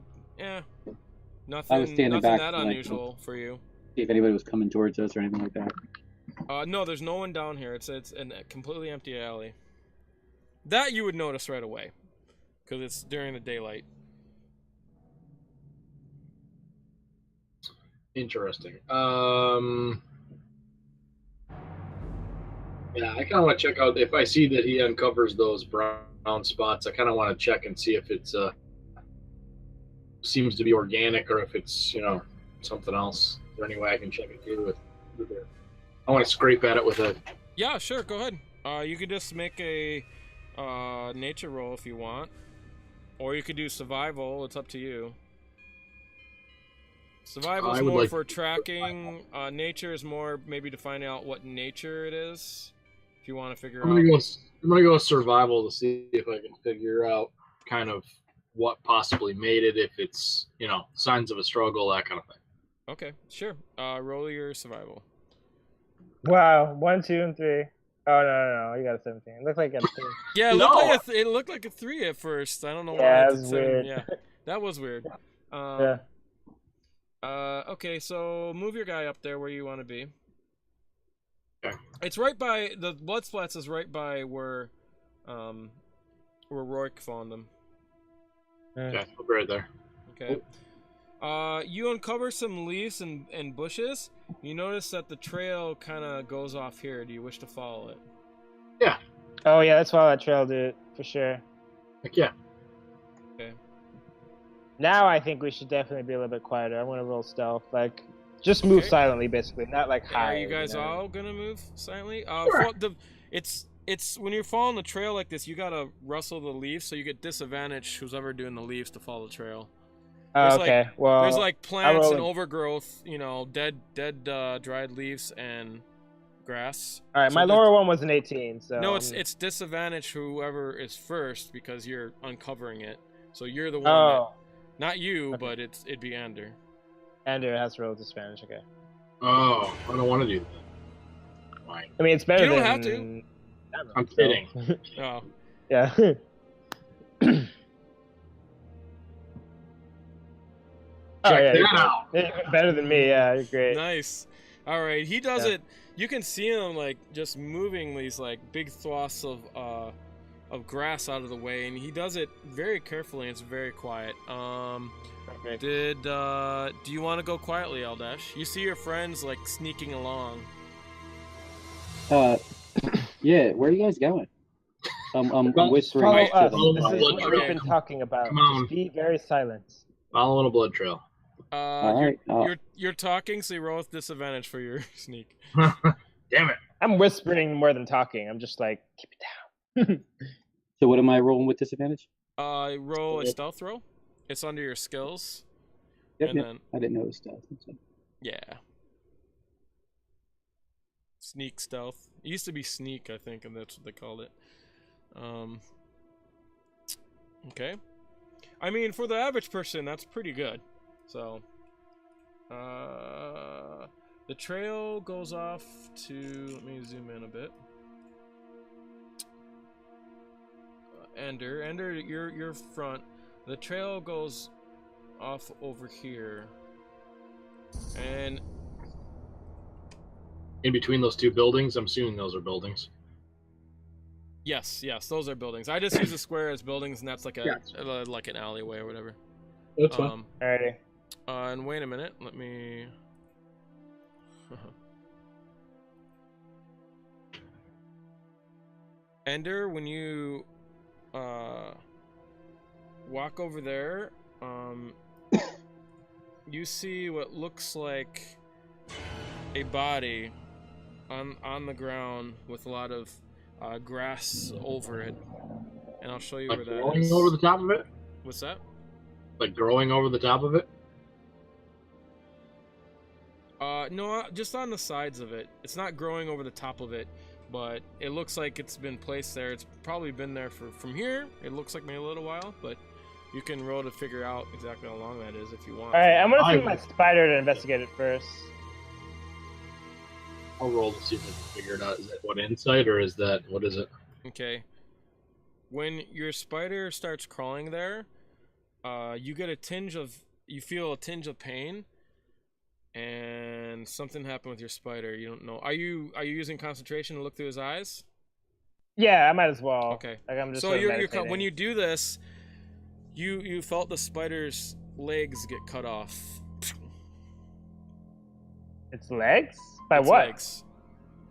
nothing. I was standing nothing back that to, like, unusual for you. See if anybody was coming towards us or anything like that. No, there's no one down here. It's a completely empty alley. That you would notice right away, because it's during the daylight. Interesting. Yeah, I kind of want to check out if I see that he uncovers those brown spots. I kind of want to check and see if it's seems to be organic or if it's something else. Is there any way I can check it too with it? I want to scrape at it with a. Yeah, sure. Go ahead. You could just make a nature roll if you want, or you could do survival. It's up to you. Survival is more for tracking. Nature is more maybe to find out what nature it is. If you want to figure out. I'm gonna go survival to see if I can figure out kind of what possibly made it. If it's signs of a struggle, that kind of thing. Okay, sure. Roll your survival. Wow, 1, 2, and 3. Oh no! You got a 17. It looked like a 3. Yeah, it looked like a 3 at first. I don't know why. Yeah, I it did was 7. weird. Yeah, that was weird. Yeah. Okay, so move your guy up there where you want to be. Okay. It's right by the blood splats. Is right by where Rourke found them. Okay, I'll be right there. Okay. You uncover some leaves and bushes. You notice that the trail kind of goes off here. Do you wish to follow it? Yeah. Oh yeah, that's why that trail did it for sure. Heck yeah. Okay. Now I think we should definitely be a little bit quieter. I'm gonna roll stealth, like just move silently, basically, not like hide. Are you guys all gonna move silently? Sure. It's when you're following the trail like this, you gotta rustle the leaves, so you get disadvantage. Who's ever doing the leaves to follow the trail. Oh, okay. Well, there's like plants and overgrowth, dead dried leaves and grass. All right, so my lower one was an 18, so no, it's disadvantage whoever is first because you're uncovering it. So you're the one. Oh. Not you, Okay. but it'd be Ander. Ander has to roll disadvantage. Okay. Oh, I don't want to do that. Fine. I mean, it's better. You don't than... have to. I'm kidding. Oh. Yeah. Check you're that out. good. You're better than me. Yeah, you're great. Nice. All right, he does Yeah. it. You can see him like just moving these like big swaths of grass out of the way, and he does it very carefully. And it's very quiet. Okay. Do you want to go quietly, Eldash? You see your friends like sneaking along. Yeah. Where are you guys going? I'm Well, whispering Follow to us. them. This is Blood what trail. we've been talking about. Come on. Just be very silent. Following a blood trail. All right. You're talking, so you roll with disadvantage for your sneak. Damn it. I'm whispering more than talking. I'm just like, keep it down. So what am I rolling with disadvantage? Roll a stealth roll. It's under your skills. Yep. And Yep. then I didn't know it was stealth. yeah. Sneak stealth. It used to be sneak, I think, and that's what they called it. Okay. I mean, for the average person, that's pretty good. So, the trail goes off to. Let me zoom in a bit. Ender, you're front. The trail goes off over here, and In between those two buildings, I'm assuming those are buildings. yes, those are buildings. I just use a square as buildings, and that's like Yeah. like an alleyway or whatever. That's fine. Alrighty. And wait a minute, let me. Ender, when you walk over there, you see what looks like a body on the ground with a lot of grass over it, and I'll show you Like where that growing is. over the top of it? What's that? Like growing over the top of it? No, just on the sides of it. It's not growing over the top of it, but it looks like it's been placed there. It's probably been there from here. It looks like maybe a little while, but you can roll to figure out exactly how long that is if you want. All right, I'm gonna send my spider to investigate it first. I'll roll to see if I can figure it out. Is that what, insight, or is that, what is it? Okay. When your spider starts crawling there, you feel a tinge of pain, and something happened with your spider. You don't know. Are you using concentration to look through his eyes? Yeah, I might as well. Okay. Like I'm just. So sort of you're meditating. when you do this, you felt the spider's legs get cut off. Its legs? By Its what? legs.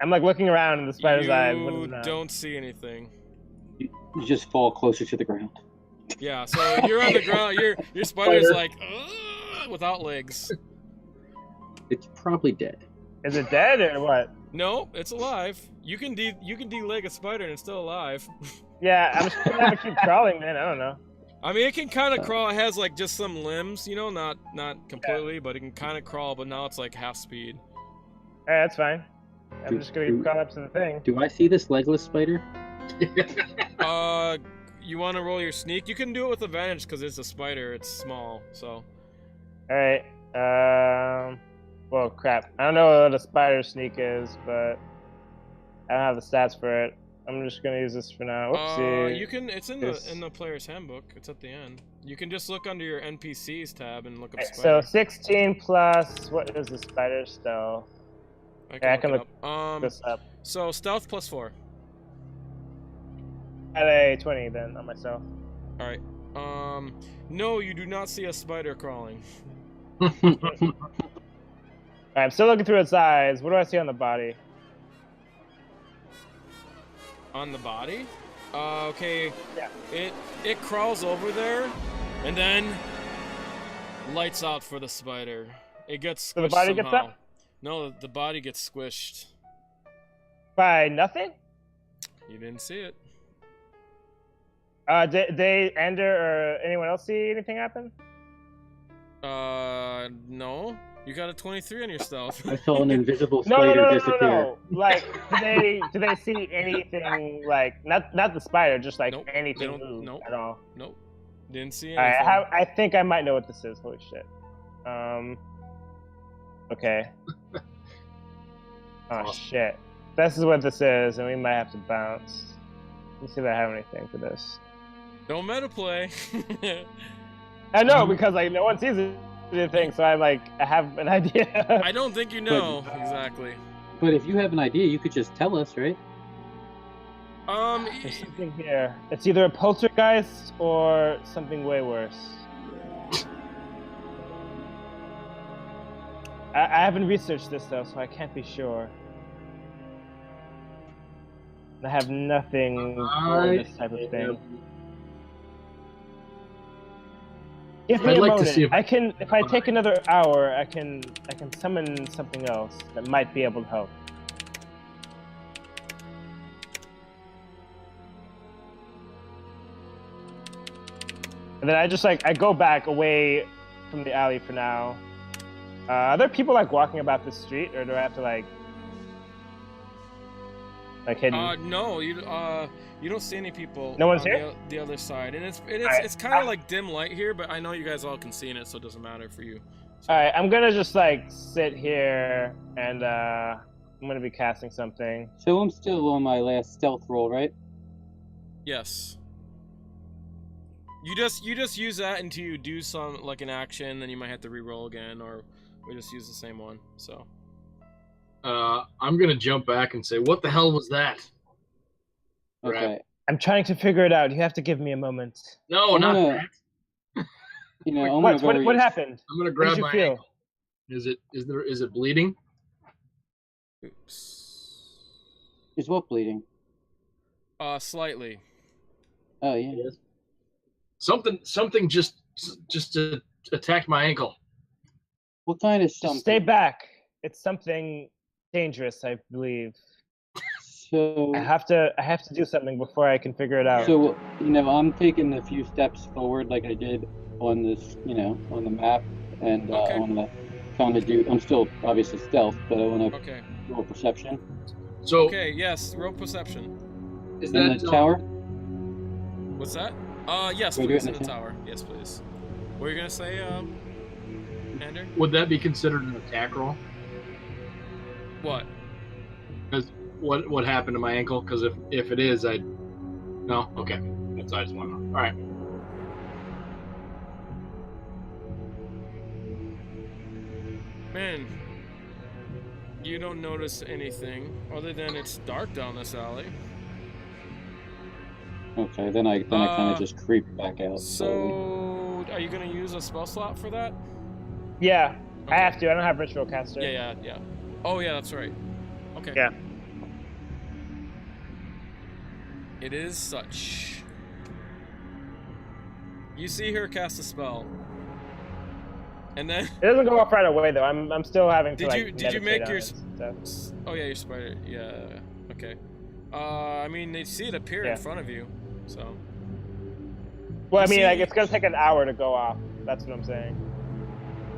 I'm like looking around in the spider's eye. What is You that? don't see anything. You just fall closer to the ground. Yeah, so you're on the ground. Your spider's like without legs. It's probably dead. Is it dead or what? No, it's alive. You can deleg a spider and it's still alive. Yeah, I'm just gonna have to keep crawling, man. I don't know. I mean, it can kind of crawl. It has like just some limbs, you know, not completely, but it can kind of crawl. But now it's like half speed. All right, that's fine. I'm just gonna keep crawling up to the thing. Do I see this legless spider? You want to roll your sneak? You can do it with advantage because it's a spider. It's small, so. All right. Well, crap. I don't know what a spider sneak is, but I don't have the stats for it. I'm just gonna use this for now. Whoopsie. You can. It's in the player's handbook. It's at the end. You can just look under your NPCs tab and look up spider. So 16 plus what is the spider stealth? I can look this up. So stealth plus 4. At a 20 then on myself. All right. No, you do not see a spider crawling. Alright, I'm still looking through its eyes. What do I see on the body? On the body? Okay. Yeah. It crawls over there, and then lights out for the spider. It gets squished So the body somehow. gets up? No, the body gets squished. By nothing? You didn't see it. Did they, Ender, or anyone else see anything happen? No. You got a 23 on your stealth. I saw an invisible No, spider no, no, no, disappear. no. Like, do they see anything, like, not the spider, just like Nope, anything they don't- move nope. at all? Nope. Didn't see anything. Alright, I think I might know what this is. Holy shit. Okay. Oh, shit. This is what this is, and we might have to bounce. Let me see if I have anything for this. Don't meta play. I know, because, like, no one sees anything, so I have an idea. I don't think you know exactly. But if you have an idea, you could just tell us, right? There's something here. It's either a poltergeist or something way worse. I haven't researched this though, so I can't be sure. I have nothing for this type of thing. Give me I'd a like to moment. see if- I can, if I take another hour, I can summon something else that might be able to help. And then I go back away from the alley for now. Are there people walking about the street, or do I have to like hidden? No, you don't see any people. No one's on here? The other side, and it's Alright, it's kind of like dim light here, but I know you guys all can see in it, so it doesn't matter for you. So, All right, I'm gonna just sit here, and I'm gonna be casting something. So I'm still on my last stealth roll, right? yes. You just use that until you do some an action, then you might have to re-roll again, or we just use the same one. So. I'm gonna jump back and say, what the hell was that? Okay. Right. I'm trying to figure it out. You have to give me a moment. No, not gonna- that. You know, I'm What gonna very, happened? I'm gonna What grab did you my feel? ankle. Is it bleeding? Oops. Is what bleeding? Slightly. Oh yeah. Something just attacked my ankle. What kind of Just something? stay back. It's something dangerous, I believe. So I have to do something before I can figure it out. So, I'm taking a few steps forward like I did on this, on the map, and Okay. I want to kind of I'm still obviously stealth, but I want to Okay. roll perception. So Okay, yes, roll perception. is In that the tower? What's that? Yes, Can we do it please, in in the the tower. Yes, please. What are you gonna say, Andrew? Would that be considered an attack roll? What? Because what happened to my ankle? Because if it is, I no. Okay, that's I just want to know. All right. Man, you don't notice anything other than it's dark down this alley. Okay, then I kind of just creep back out slowly. So, are you gonna use a spell slot for that? Yeah, I Okay. have to. I don't have ritual caster. Yeah. Oh yeah, that's right. Okay. Yeah. It is such. You see her cast a spell, and then It doesn't go off right away though. I'm still having to did you make your? stuff. Oh yeah, your spider. Yeah. Okay. I mean, they see it appear in front of you, so. Well, I mean, see- like it's gonna take an hour to go off. That's what I'm saying.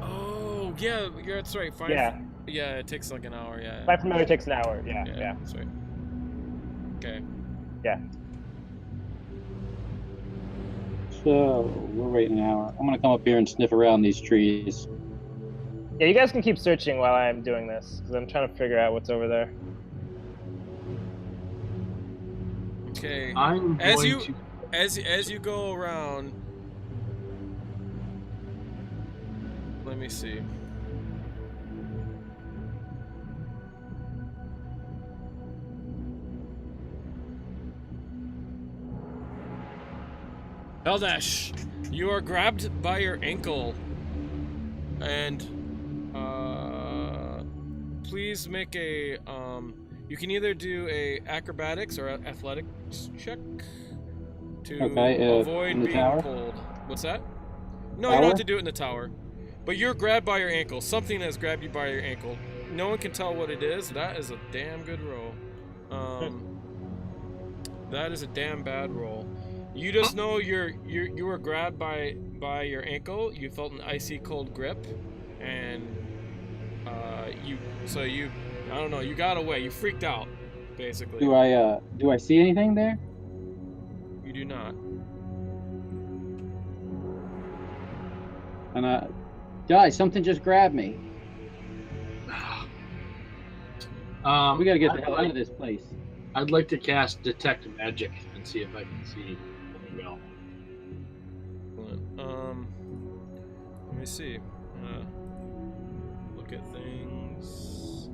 Oh yeah, that's right. Fine. Yeah. Yeah, it takes like an hour. Yeah. My familiar takes an hour. Yeah. That's right. Okay. Yeah. So we're waiting an hour. I'm gonna come up here and sniff around these trees. Yeah, you guys can keep searching while I'm doing this because I'm trying to figure out what's over there. Okay. I'm As going you to. as you go around, let me see. Eldash, you are grabbed by your ankle, and please make a you can either do a acrobatics or athletics check to avoid in the being tower? pulled. What's that? No, you don't Tower? have to do it in the tower. But you're grabbed by your ankle. Something has grabbed you by your ankle. No one can tell what it is. That is a damn good roll. That is a damn bad roll. You just know you were grabbed by your ankle. You felt an icy cold grip, and I don't know. You got away. You freaked out, basically. Do I see anything there? You do not. And guys, something just grabbed me. We gotta get the hell out of this place. I'd like to cast Detect Magic and see if I can see anything else. Let me see. Look at things.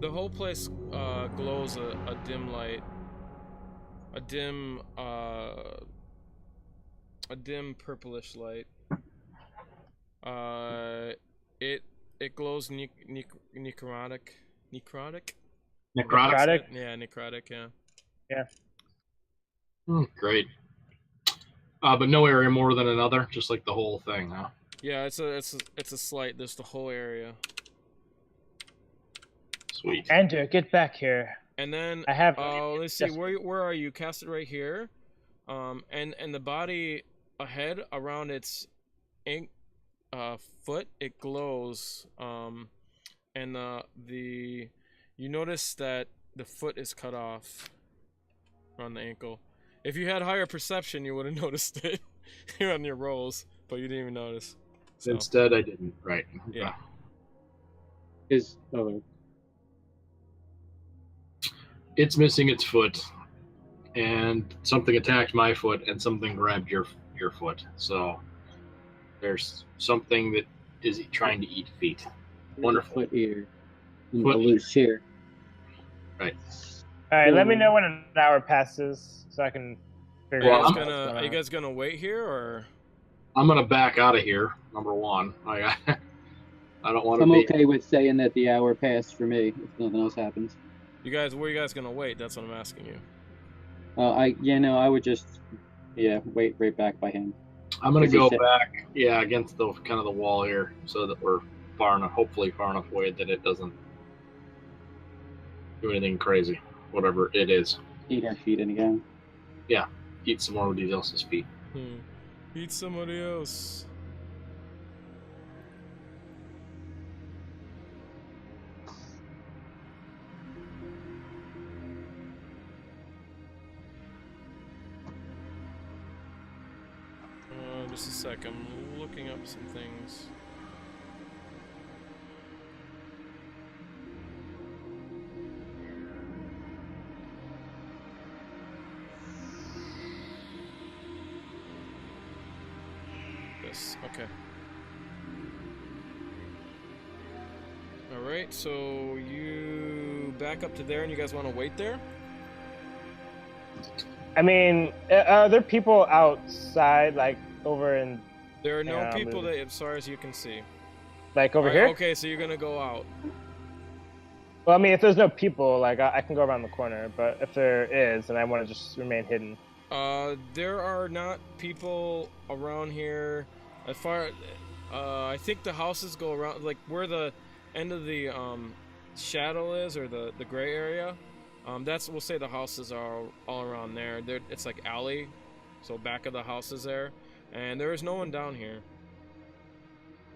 The whole place glows a dim light. A dim purplish light. It glows necrotic. Necrotic? Yeah, necrotic. Yeah. Yeah. Great. But no area more than another, just like the whole thing, huh? Yeah, it's a slight. There's the whole area. Sweet. Andrew, get back here. And then I have. let's see, where are you? Cast it right here. And the body ahead around its foot, it glows. And the you notice that the foot is cut off around the ankle. If you had higher perception, you would have noticed it on your rolls, but you didn't even notice. So. Instead, I didn't. Right. Yeah. It's missing its foot, and something attacked my foot, and something grabbed your foot. So there's something that is trying to eat feet. Wonderful. Foot ear. Foot loose here. Right. All right, let me know when an hour passes so I can figure Well, out. Are you guys gonna wait here, or? I'm gonna back out of here. Number one, I don't want to I'm be. okay with saying that the hour passed for me if nothing else happens. Where are you guys gonna wait? That's what I'm asking you. I would just, wait right back by him. I'm gonna Does he go say- back, yeah, against the kind of the wall here, so that we're hopefully far enough away that it doesn't do anything crazy, whatever it is. Eat our feet in again. Eat some more of these else's feet. Eat somebody else. Just a sec, I'm looking up some things. This, okay. Alright, so you back up to there and you guys want to wait there? I mean, are there people outside, like over in, There are no Yeah, people moving. that, as far as you can see. like over Alright, here? Okay, so you're gonna go out. Well, I mean, if there's no people, like I can go around the corner. But if there is, then I want to just remain hidden. There are not people around here. As far, I think the houses go around, like where the end of the shadow is, or the gray area. That's, we'll say the houses are all around there. It's like alley, so back of the houses there, and there is no one down here.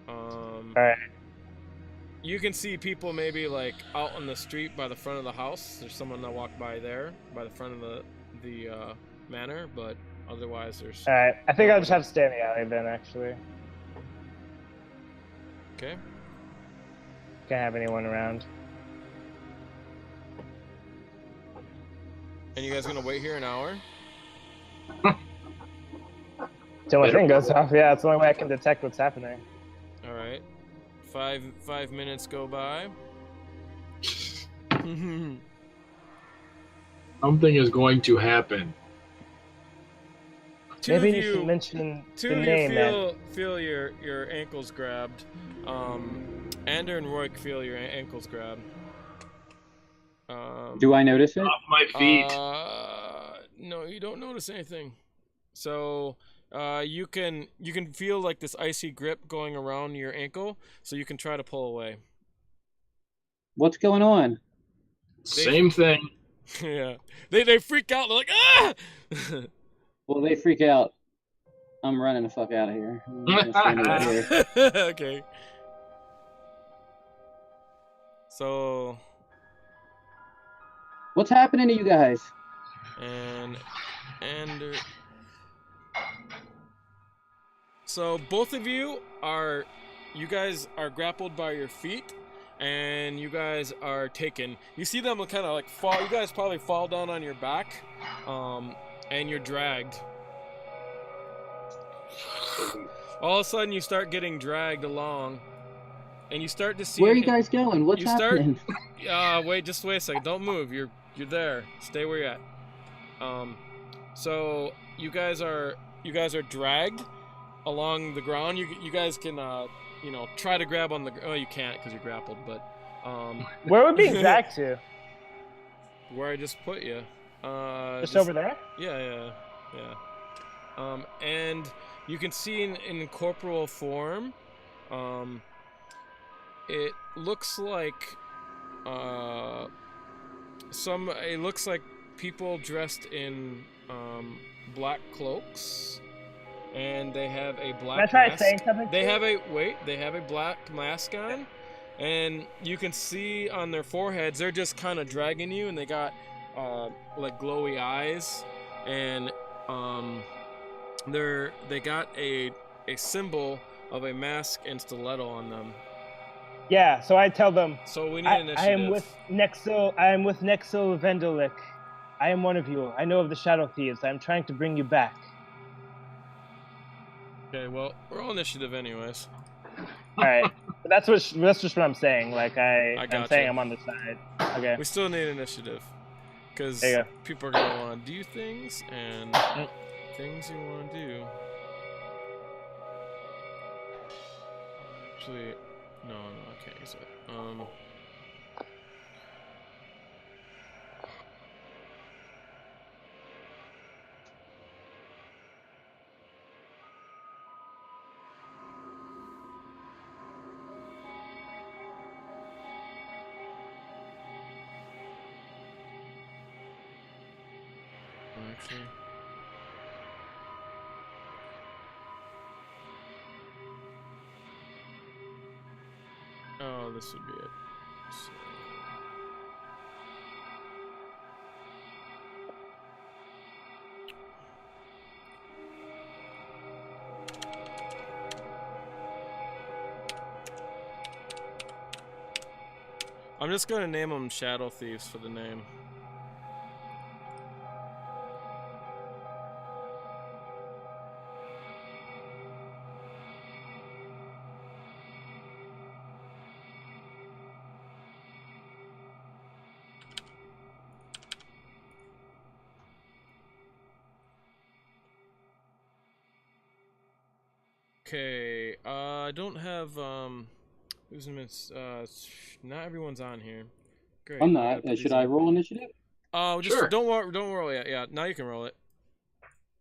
All right. You can see people maybe like out on the street by the front of the house. There's someone that walked by there, by the front of the manor, but otherwise there's. All right. I think I'll just have to stay in the alley then. Actually, Okay. can't have anyone around. And you guys gonna wait here an hour? Till my Later. thing goes off. Yeah, it's the only way I can detect what's happening. All right. 5 minutes go by. Something is going to happen. Maybe you should mention Two the of name, you man. feel your ankles grabbed. Ander and Roy feel your ankles grabbed. Do I notice it? Off my feet. No, you don't notice anything. So you can feel like this icy grip going around your ankle, so you can try to pull away. What's going on? Same thing. Yeah, they freak out. They're like, ah! Well, they freak out. I'm running the fuck out of here. I'm gonna stand over here. Okay. So What's happening to you guys? and so both of you guys are grappled by your feet, and you guys are taken. You see them kind of like fall. You guys probably fall down on your back, and you're dragged. All of a sudden, you start getting dragged along, and you start to see. Where are you guys going? What's you start- happening? Wait a second. Don't move. You're there. Stay where you're at. So you guys are dragged along the ground. You guys can try to grab on the. Oh, you can't because you're grappled. But Where would be dragged to? where I just put you. Just over there? Yeah. And you can see in incorporeal form. It looks like it looks like people dressed in black cloaks, and they have a black Can I try mask. saying something? They have a black mask on, and you can see on their foreheads they're just kind of dragging you, and they got like glowy eyes, and they got a symbol of a mask and stiletto on them. Yeah, so I tell them, So we need I initiative. am with Nexil Vendelik. I am one of you. I know of the Shadow Thieves. I am trying to bring you back. Okay, well, we're all initiative anyways. All right, but that's just what I'm saying. Like I'm gotcha. saying I'm on the side. Okay. We still need initiative, because There you go. people are gonna want to do things, and things you want to do. Actually, no, I can't use it. Actually. Oh, this would be it. So... I'm just gonna name them Shadow Thieves for the name. Okay, I don't have, who's in this, not everyone's on here. Great. I'm not. Should I roll initiative? Oh, just Sure. don't roll it. Yeah, now you can roll it.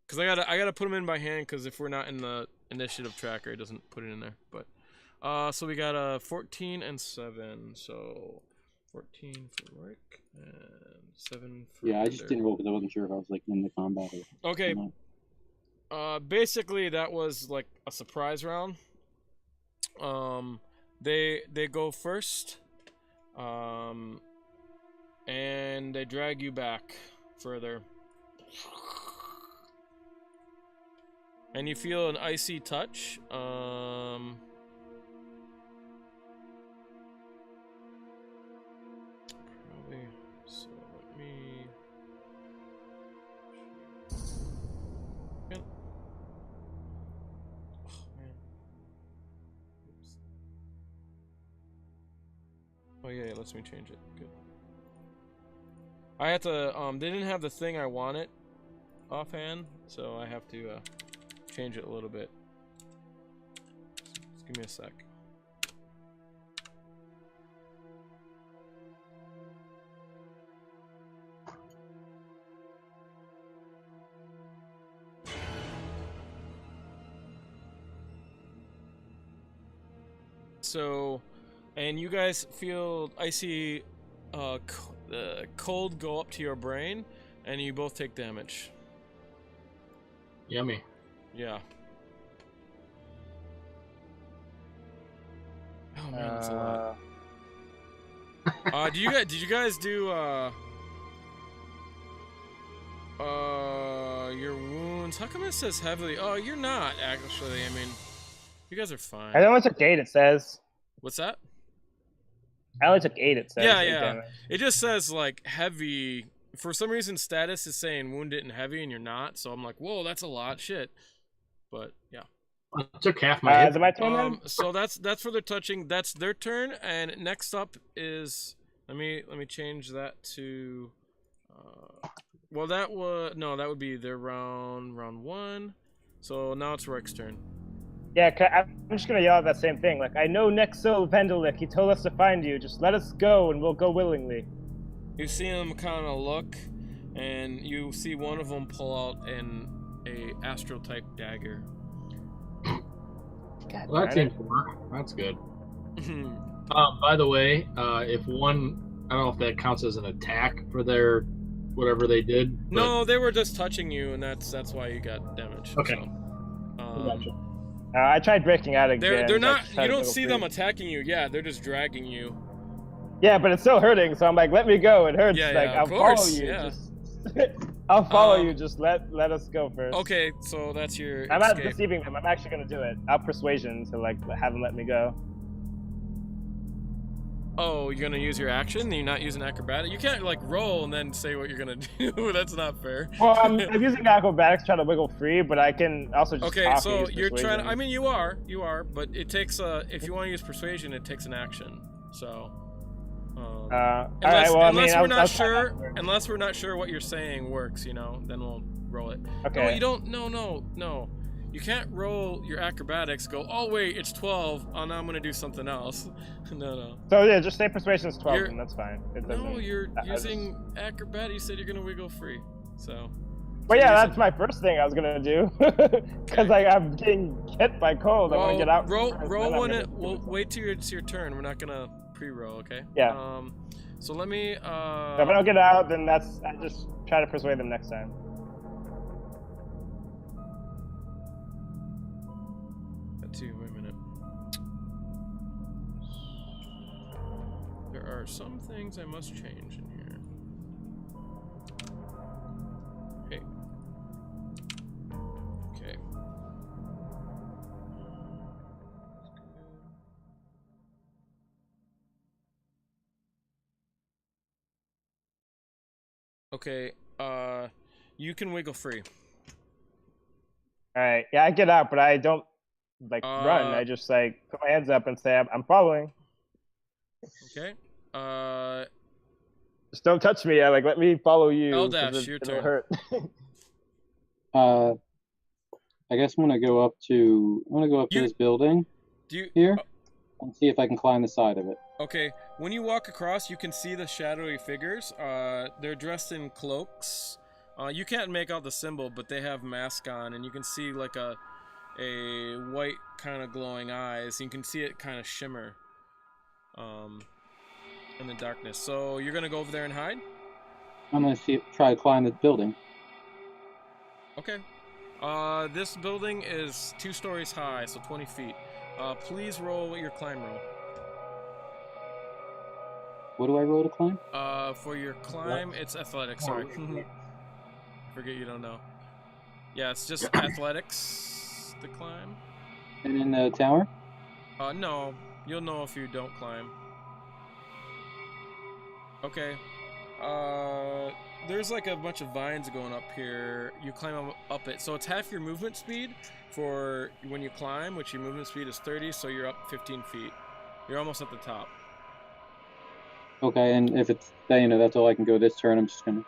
Cause I gotta put them in by hand. Cause if we're not in the initiative tracker, it doesn't put it in there. But, so we got a 14 and 7. So, 14 for Rick and 7 for. Yeah, I just didn't roll because I wasn't sure if I was like in the combat. Or Okay. not. Basically that was like a surprise round. They go first. And they drag you back further. And you feel an icy touch. Probably. So let me. Oh man. Oops. Oh yeah, it lets me change it. Good. I had to, they didn't have the thing I wanted offhand, so I have to, change it a little bit. Just give me a sec. So, and you guys feel icy, cold go up to your brain, and you both take damage. Yummy. Yeah. Oh man, that's a lot. Did you guys do your wounds? How come it says heavily? Oh, you're not actually. I mean, you guys are fine. I only took 8, it says. What's that? I only took 8, it says. Yeah, 8 yeah. damage. It just says like heavy. For some reason, status is saying wounded and heavy, and you're not. So I'm like, whoa, that's a lot, shit. But yeah. I took half my hit. Is it my turn then? So that's for their touching. That's their turn, and next up is let me change that to. Well, that would be their round 1. So now it's Rick's turn. Yeah, I'm just gonna yell at that same thing. Like, I know Nexo Vendelik. He told us to find you. Just let us go, and we'll go willingly. You see him kind of look, and you see one of them pull out a astral type dagger. Well, that seems to work. That's good. By the way, if one, I don't know if that counts as an attack for their whatever they did. But... No, they were just touching you, and that's why you got damage. Okay. So, Gotcha. I tried breaking out again. They're not. You don't see them attacking you. Yeah, they're just dragging you. Yeah, but it's still hurting. So I'm like, let me go. It hurts. Yeah, like yeah, I'll follow you. Yeah. Just, I'll follow you. Just let us go first. Okay, so that's your. I'm not escape. deceiving them. I'm actually gonna do it. I'll persuasion to like have them let me go. Oh, you're gonna use your action? You're not using acrobatic? You can't like roll and then say what you're gonna do. That's not fair. Well, I'm using acrobatics to try to wiggle free, but I can also just okay, talk so and use you're persuasion. trying. I mean, you are, but it takes if you want to use persuasion, it takes an action. So. Unless we're not sure what you're saying works, then we'll roll it. Okay. No, you don't. No. You can't roll your acrobatics. Go. Oh wait, it's 12. Oh, now I'm gonna do something else. No. So yeah, just say persuasion is 12, and that's fine. No, you're using acrobatic. You said you're gonna wiggle free. So. Well, yeah, that's my first thing I was gonna do, because I'm getting hit by cold. Well, I want to get out. Roll when it. We'll wait till it's your turn. We're not gonna pre-roll, okay? Yeah. So let me. So if I don't get out, then I just try to persuade them next time. see. Wait a minute. There are some things I must change in here. Hey. Okay. Okay, you can wiggle free. All right. Yeah, I get out, but I don't like run. I just like put my hands up and say I'm following. Okay. Just don't touch me. Like let me follow you. Eldash, your it'll turn. hurt. I guess I'm gonna go up to this building Do you here and see if I can climb the side of it. Okay, when you walk across, you can see the shadowy figures. They're dressed in cloaks. You can't make out the symbol, but they have masks on, and you can see like a white kind of glowing eyes. You can see it kind of shimmer in the darkness. So you're gonna go over there and hide? I'm gonna try to climb the building. Okay. This building is 2 stories high, so 20 feet. Please roll your climb roll. What do I roll to climb? For your climb, it's athletics. Sorry. Forget you don't know. Yeah, it's just athletics to climb. And in the tower? No. You'll know if you don't climb. Okay. There's like a bunch of vines going up here. You climb up it. So it's half your movement speed for when you climb, which your movement speed is 30, so you're up 15 feet. You're almost at the top. Okay, and if it's, that's all I can go this turn, I'm just gonna...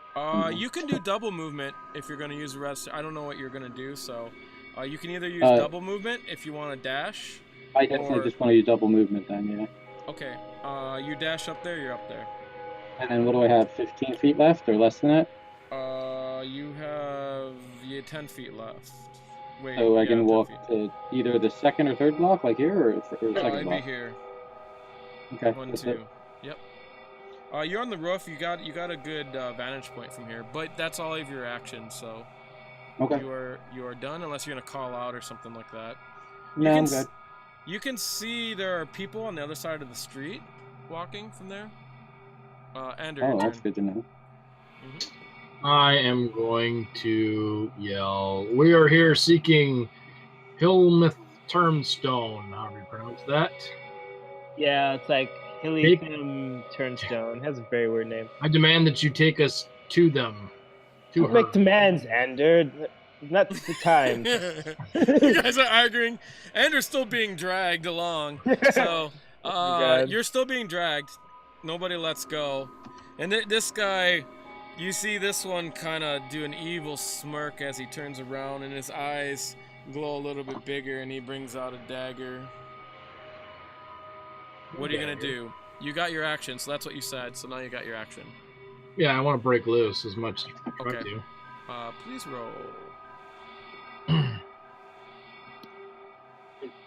You can do double movement if you're gonna use the rest. I don't know what you're gonna do, so you can either use double movement if you want to dash. I definitely just want to use double movement then, yeah. Okay, you dash up there, you're up there. And then what do I have, 15 feet left or less than that? You have 10 feet left. Wait, so I can walk to either the second or third block, like here, or the second I'd block? be here. Okay. 1, 2. Yep. You're on the roof. You got a good vantage point from here, but that's all of your actions. So okay. You are done unless you're gonna call out or something like that. No, I'm good. You can see there are people on the other side of the street walking from there. Andrew, that's good to know. I am going to yell, "We are here seeking Hillmouth Turnstone." However you pronounce that. Yeah, it's like Hillytham Turnstone. It has a very weird name. I demand that you take us to them. Don't make demands, Ander. Not the time. You guys are arguing. Andrew's still being dragged along. So you're still being dragged. Nobody lets go. And this guy, you see this one kind of do an evil smirk as he turns around, and his eyes glow a little bit bigger, and he brings out a dagger. What are you going to do? You got your action, so that's what you said, so now you got your action. Yeah, I want to break loose as much as I Okay. do. Please roll.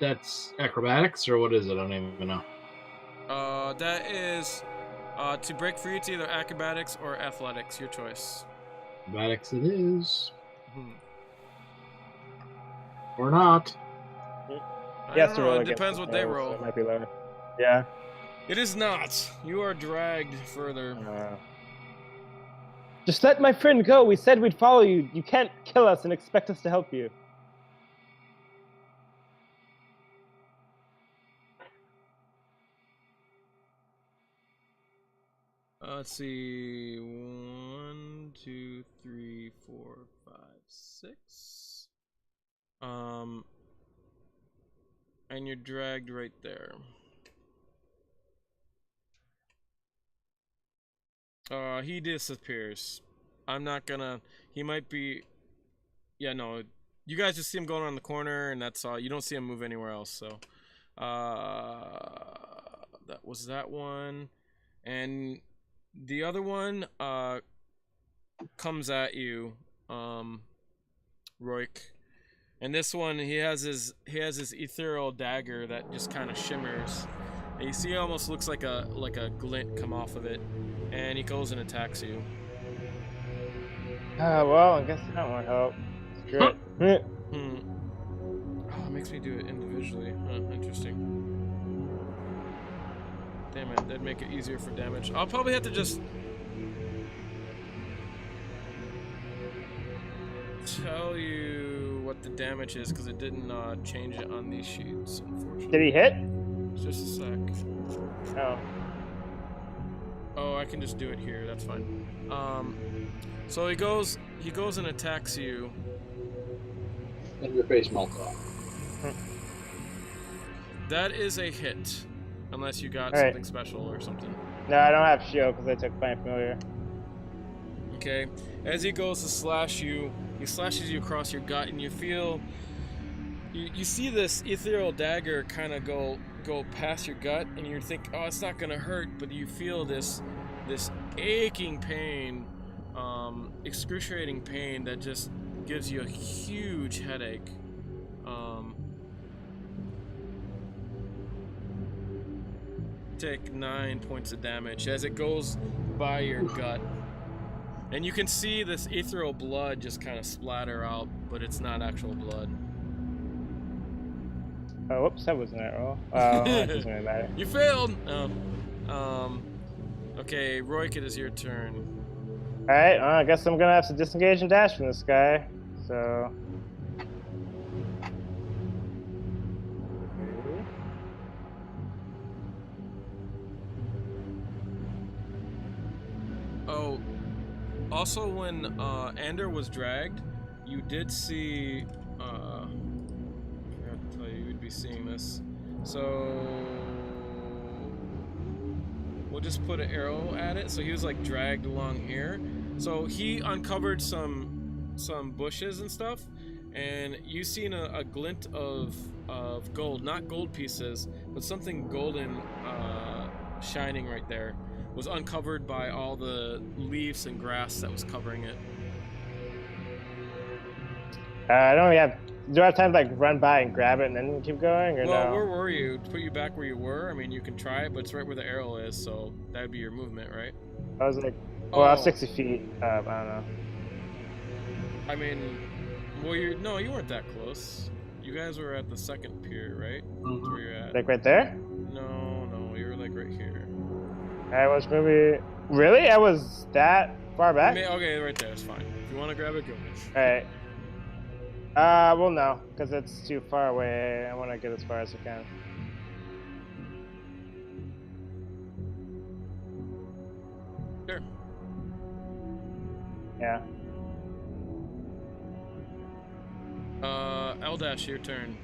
That's acrobatics, or what is it? I don't even know. That is... to break free, it's either acrobatics or athletics, your choice. Acrobatics it is. Or not. Yes, it depends what they roll. So it might be lower. Yeah. It is not. You are dragged further. Just let my friend go. We said we'd follow you. You can't kill us and expect us to help you. Let's see. 1, 2, 3, 4, 5, 6. And you're dragged right there. He disappears. I'm not gonna... He might be... Yeah, no. You guys just see him going around the corner, and that's all. You don't see him move anywhere else, so... That was that one. And the other one, comes at you, Roik. And this one, he has his ethereal dagger that just kind of shimmers. And you see, it almost looks like a glint come off of it, and he goes and attacks you. Well, I guess that won't help. Screw it. Oh makes me do it individually. Huh, interesting. Damn it, that'd make it easier for damage. I'll probably have to just tell you what the damage is because it didn't change it on these sheets, unfortunately. Did he hit? Just a sec. Oh. Oh, I can just do it here. That's fine. So he goes and attacks you. And your face melts off. That is a hit, unless you got Alright. something special or something. No, I don't have shield because I took Find Familiar. Okay. As he goes to slash you, he slashes you across your gut, and you feel. You see this ethereal dagger kind of go past your gut, and you think, oh, it's not gonna hurt, but you feel this aching pain, excruciating pain that just gives you a huge headache. Take 9 points of damage as it goes by your gut, and you can see this ethereal blood just kind of splatter out, but it's not actual blood. Oh, whoops, that wasn't it roll. Oh, that doesn't really matter. You failed! Okay, Roik, it is your turn. Alright, I guess I'm gonna have to disengage and dash from this guy. So. Oh, also when Ander was dragged, you did see. I forgot to tell you, you'd be seeing this. So we'll just put an arrow at it. So he was like dragged along here. So he uncovered some bushes and stuff, and you seen a glint of gold, not gold pieces, but something golden shining right there. Was uncovered by all the leaves and grass that was covering it. I don't really have. Do I have time to like run by and grab it and then keep going, or Well, no? where were you? To put you back where you were? I mean, you can try it, but it's right where the arrow is, so that would be your movement, right? I was like, well, I was 60 feet up. I don't know. I mean, well, you weren't that close. You guys were at the second pier, right? That's where you're at. Like right there? No, you were like right here. I was maybe. Really? I was that far back? Okay, right there. It's fine. If you want to grab it, go. Alright. Well, no, because it's too far away. I want to get as far as I can. Sure. Yeah. Eldash, your turn.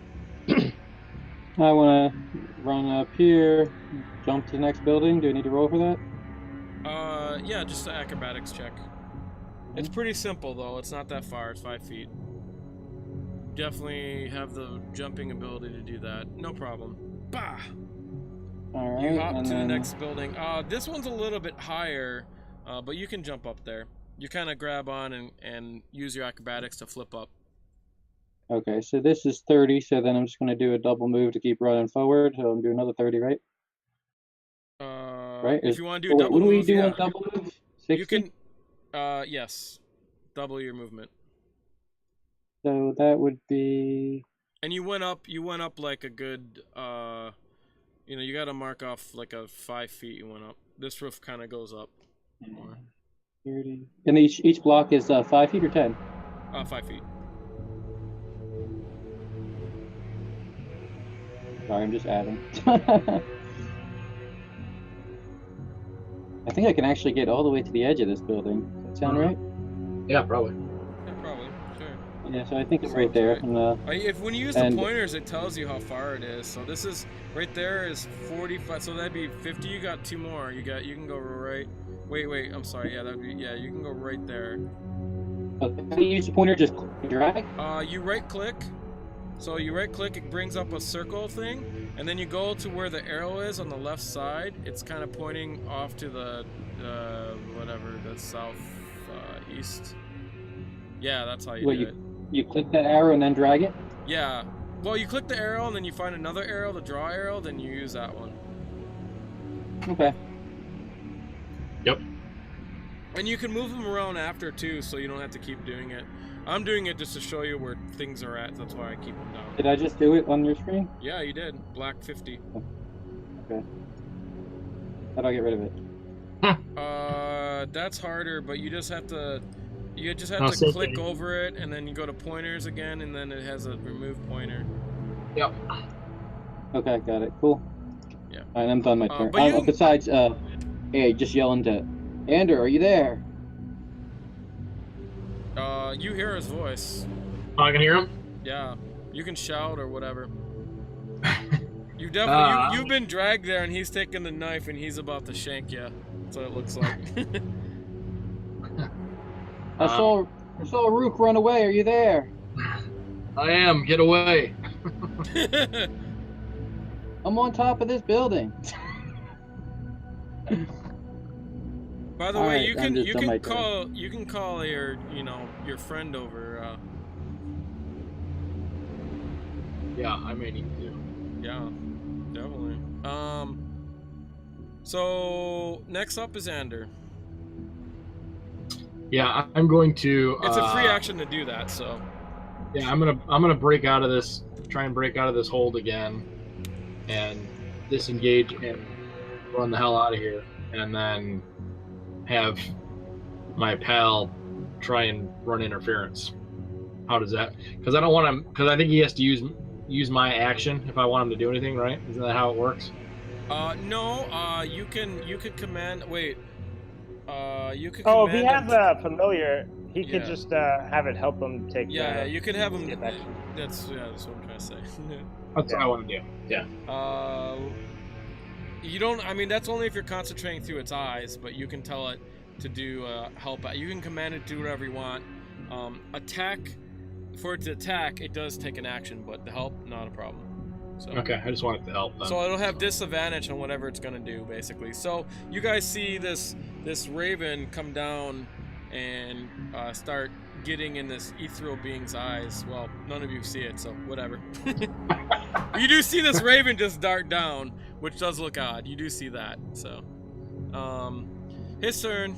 I want to run up here, jump to the next building. Do I need to roll for that? Yeah, just an acrobatics check. It's pretty simple though. It's not that far. It's 5 feet. Definitely have the jumping ability to do that. No problem. Bah! All right. You hop and to the then- next building. This one's a little bit higher, but you can jump up there. You kind of grab on and use your acrobatics to flip up. Okay, so this is 30, so then I'm just going to do a double move to keep running forward. So I'm doing another 30, right? Right? If you want to do Oh, a wait, double what do we move, do yeah. on double move? 60? You can, yes, double your movement. So that would be... And you went up like a good, you got to mark off like a 5 feet you went up. This roof kind of goes up more. 30. And each block is 5 feet or 10? 5 feet. Sorry, I'm just adding. I think I can actually get all the way to the edge of this building. Does that sound right? Yeah, probably. Yeah, probably. Sure. Yeah, so I think it's right there. Right. And, When you use the pointers, it tells you how far it is. So this is right there is 45. So that'd be 50. You got 2 more. You can go right. Wait. I'm sorry. Yeah, you can go right there. can you use the pointer just click and drag? You right click. So you right click, it brings up a circle thing, and then you go to where the arrow is on the left side. It's kind of pointing off to the south east. Yeah, that's how you do it. You click that arrow and then drag it? Yeah. Well, you click the arrow and then you find another arrow, the draw arrow, then you use that one. Okay. Yep. And you can move them around after too, so you don't have to keep doing it. I'm doing it just to show you where things are at. That's why I keep them down. Did I just do it on your screen? Yeah, you did. Black 50. Okay. How do I get rid of it? That's harder, but you just have to click over it, and then you go to pointers again, and then it has a remove pointer. Yep. Okay, got it. Cool. Yeah. All right, I'm done my turn. but you- Besides, hey, just yelling to Andrew, are you there? You hear his voice. Oh, I can hear him? Yeah. You can shout or whatever. You definitely you've been dragged there, and he's taking the knife, and he's about to shank you. That's what it looks like. I saw Rook run away. Are you there? I am. Get away. I'm on top of this building. By the All way, right, you I'm just on my can call your your friend over. Yeah, I may need to. Yeah, definitely. So next up is Ander. Yeah, I'm going to. It's a free action to do that, so. Yeah, I'm gonna break out of this. Try and break out of this hold again, and disengage and run the hell out of here, and then have my pal try and run interference. How does that? Because I don't want him. Because I think he has to use my action if I want him to do anything, right? Isn't that how it works? No. You can command. Wait. You could. Oh, if command he has him. a familiar, he Yeah. could just have it help him take. Yeah, you could have him. get action. That's what I'm trying to say. That's what I want to do. Yeah. You don't. I mean, that's only if you're concentrating through its eyes, but you can tell it to do help. You can command it to do whatever you want. Attack. For it to attack, it does take an action, but the help, not a problem. So. Okay, I just wanted to help them. So it'll have disadvantage on whatever it's gonna do, basically. So you guys see this raven come down and start getting in this ethereal being's eyes. Well, none of you see it, so whatever. You do see this raven just dart down, which does look odd. You do see that. So, his turn.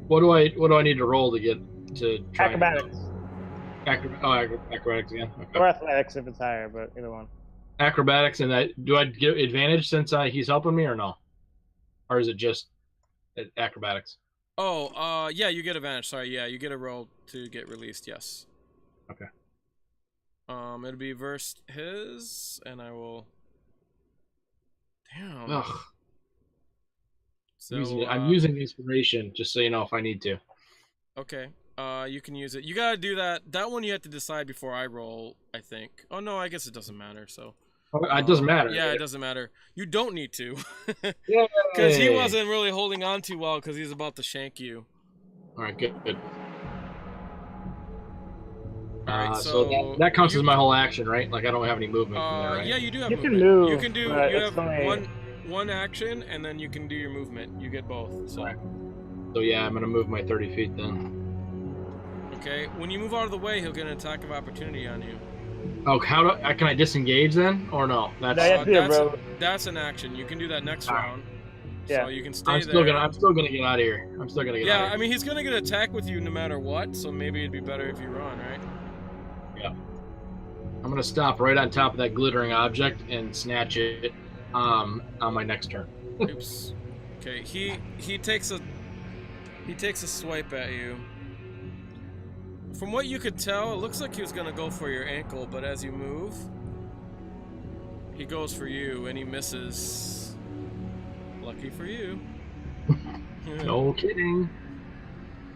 What do I need to roll to get to try Acrobatics. Acrobatics again. Okay. Or athletics if it's higher, but either one. Acrobatics, and do I get advantage since he's helping me or no? Or is it just acrobatics? Oh, yeah, you get advantage. Sorry, yeah, you get a roll to get released. Yes. Okay. It'll be versus his, and I will. Damn. Ugh. So I'm using inspiration, just so you know if I need to. Okay. You can use it. You gotta do that. That one you have to decide before I roll, I think. Oh no, I guess it doesn't matter. So. It doesn't matter. Yeah, it doesn't matter. You don't need to. Yeah. Because he wasn't really holding on too well because he's about to shank you. All right, good. All right, so that counts as my whole action, right? Like I don't have any movement from there, right? Yeah, you do have You movement. can move. You can do. but You it's have only- one action, and then you can do your movement. You get both. So. Right. So yeah, I'm gonna move my 30 feet then. Okay. When you move out of the way, he'll get an attack of opportunity on you. Oh, can I disengage then, or no? That's No, you have to be a that's, rogue. that's an action. You can do that next round. Yeah. So you can stay I'm there. still gonna get out of here. I'm still gonna get out Yeah, of here. I mean he's gonna get attacked with you no matter what. So maybe it'd be better if you run, right? Yeah. I'm gonna stop right on top of that glittering object and snatch it on my next turn. Oops. Okay. He takes a swipe at you. From what you could tell, it looks like he was gonna go for your ankle, but as you move, he goes for you and he misses. Lucky for you. No kidding.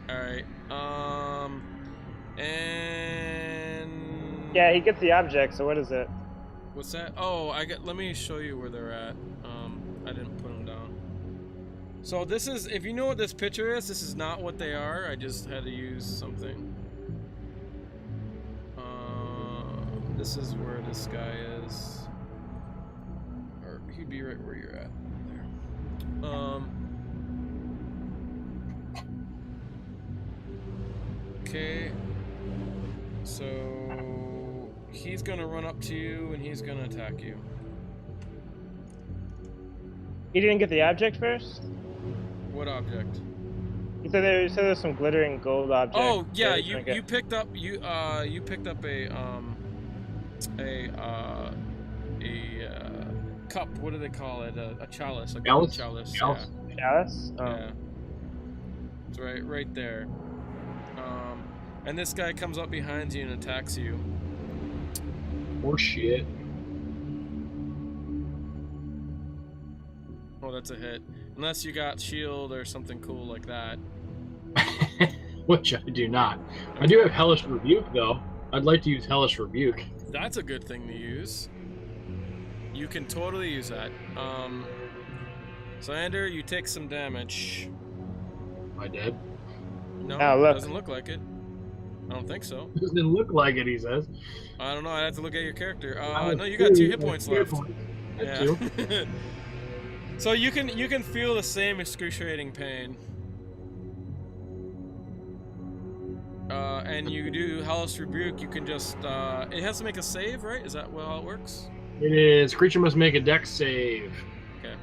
All right. And Yeah, he gets the object, so what is it? what's that? Oh, let me show you where they're at. I didn't put them down. So this is, if you know what this picture is, this is not what they are. I just had to use something. This is where this guy is. Or he'd be right where you're at. There. Okay. So he's gonna run up to you and he's gonna attack you. He didn't get the object first? What object? You said there's some glittering gold object. Oh yeah, Maybe you trinket. you picked up you picked up a cup. What do they call it? A chalice, a gold chalice. Chalice? Chalice? Oh. Yeah. It's right there. And this guy comes up behind you and attacks you. Or shit. Oh, that's a hit. Unless you got shield or something cool like that. Which I do not. I do have Hellish Rebuke, though. I'd like to use Hellish Rebuke. That's a good thing to use. You can totally use that. Sander, you take some damage. Am I dead? No, Oh, look. doesn't look like it. I don't think so. Doesn't look like it, he says. I don't know. I'd have to look at your character. I No, you got 2 hit have points 2 hit left. points. I have Yeah. 2. So you can feel the same excruciating pain. And you do Hellish Rebuke. You can just it has to make a save, right? Is that how it works? It is. Creature must make a dex save. Okay.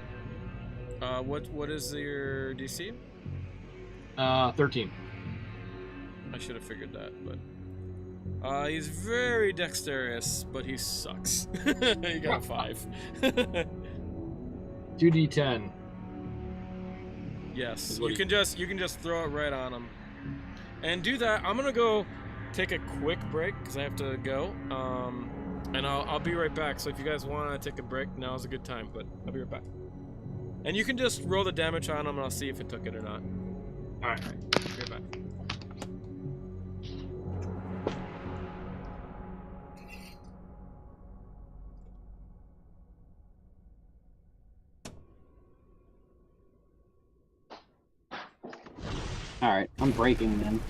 What is your DC? 13. I should have figured that, but he's very dexterous, but he sucks. He got a 5. 2d10. Yes, you can just throw it right on him, and do that. I'm gonna go take a quick break because I have to go. And I'll be right back. So if you guys want to take a break, now's a good time. But I'll be right back. And you can just roll the damage on him, and I'll see if it took it or not. All right. Be right back. All right, I'm breaking then.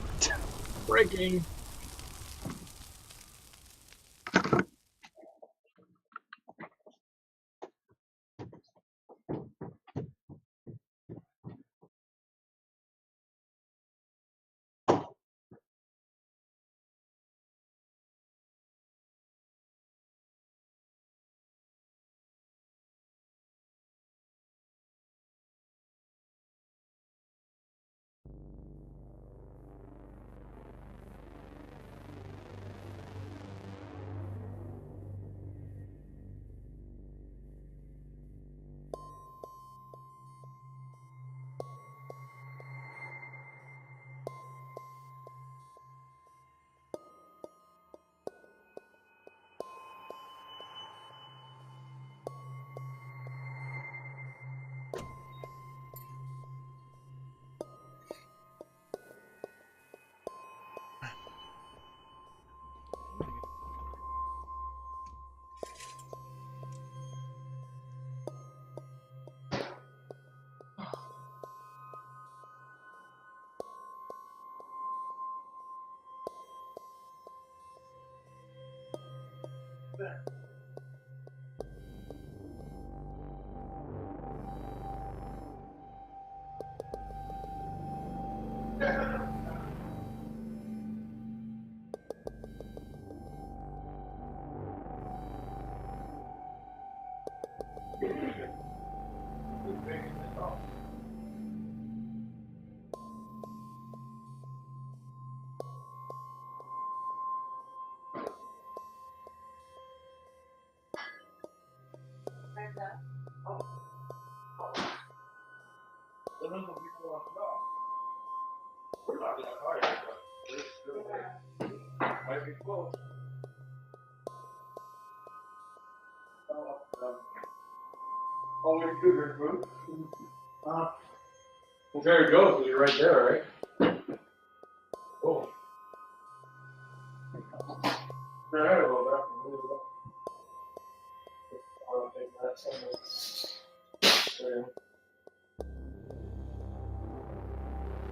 Breaking. Well, there it goes. You're right there, right? Oh. Right, a little bit. I don't think that's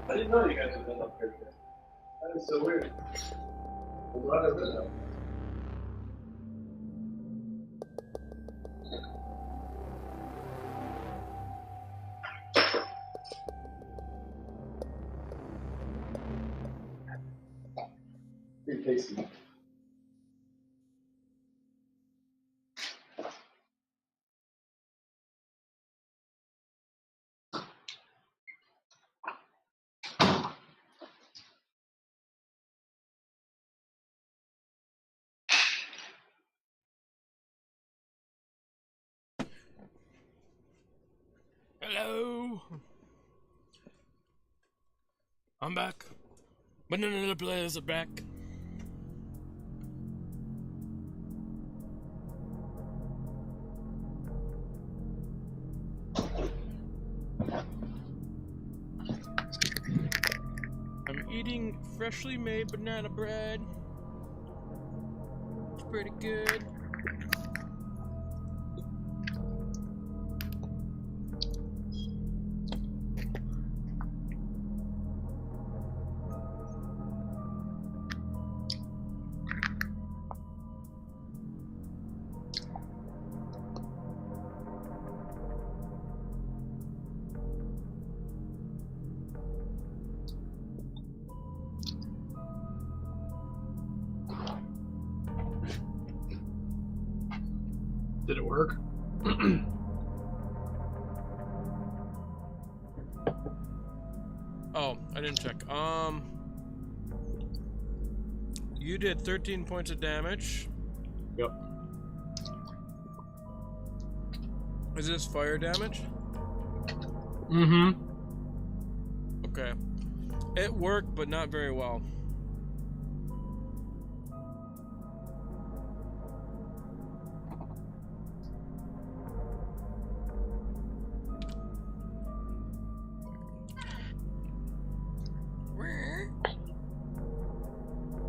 I didn't know you guys had been up here today. That is so weird. I'm glad I did that. Pretty tasty. Hello. I'm back. But none of the players are back. I'm eating freshly made banana bread. It's pretty good. Did it work? Oh, I didn't check. You did 13 points of damage. Yep. Is this fire damage? Mm-hmm. Okay. It worked, but not very well.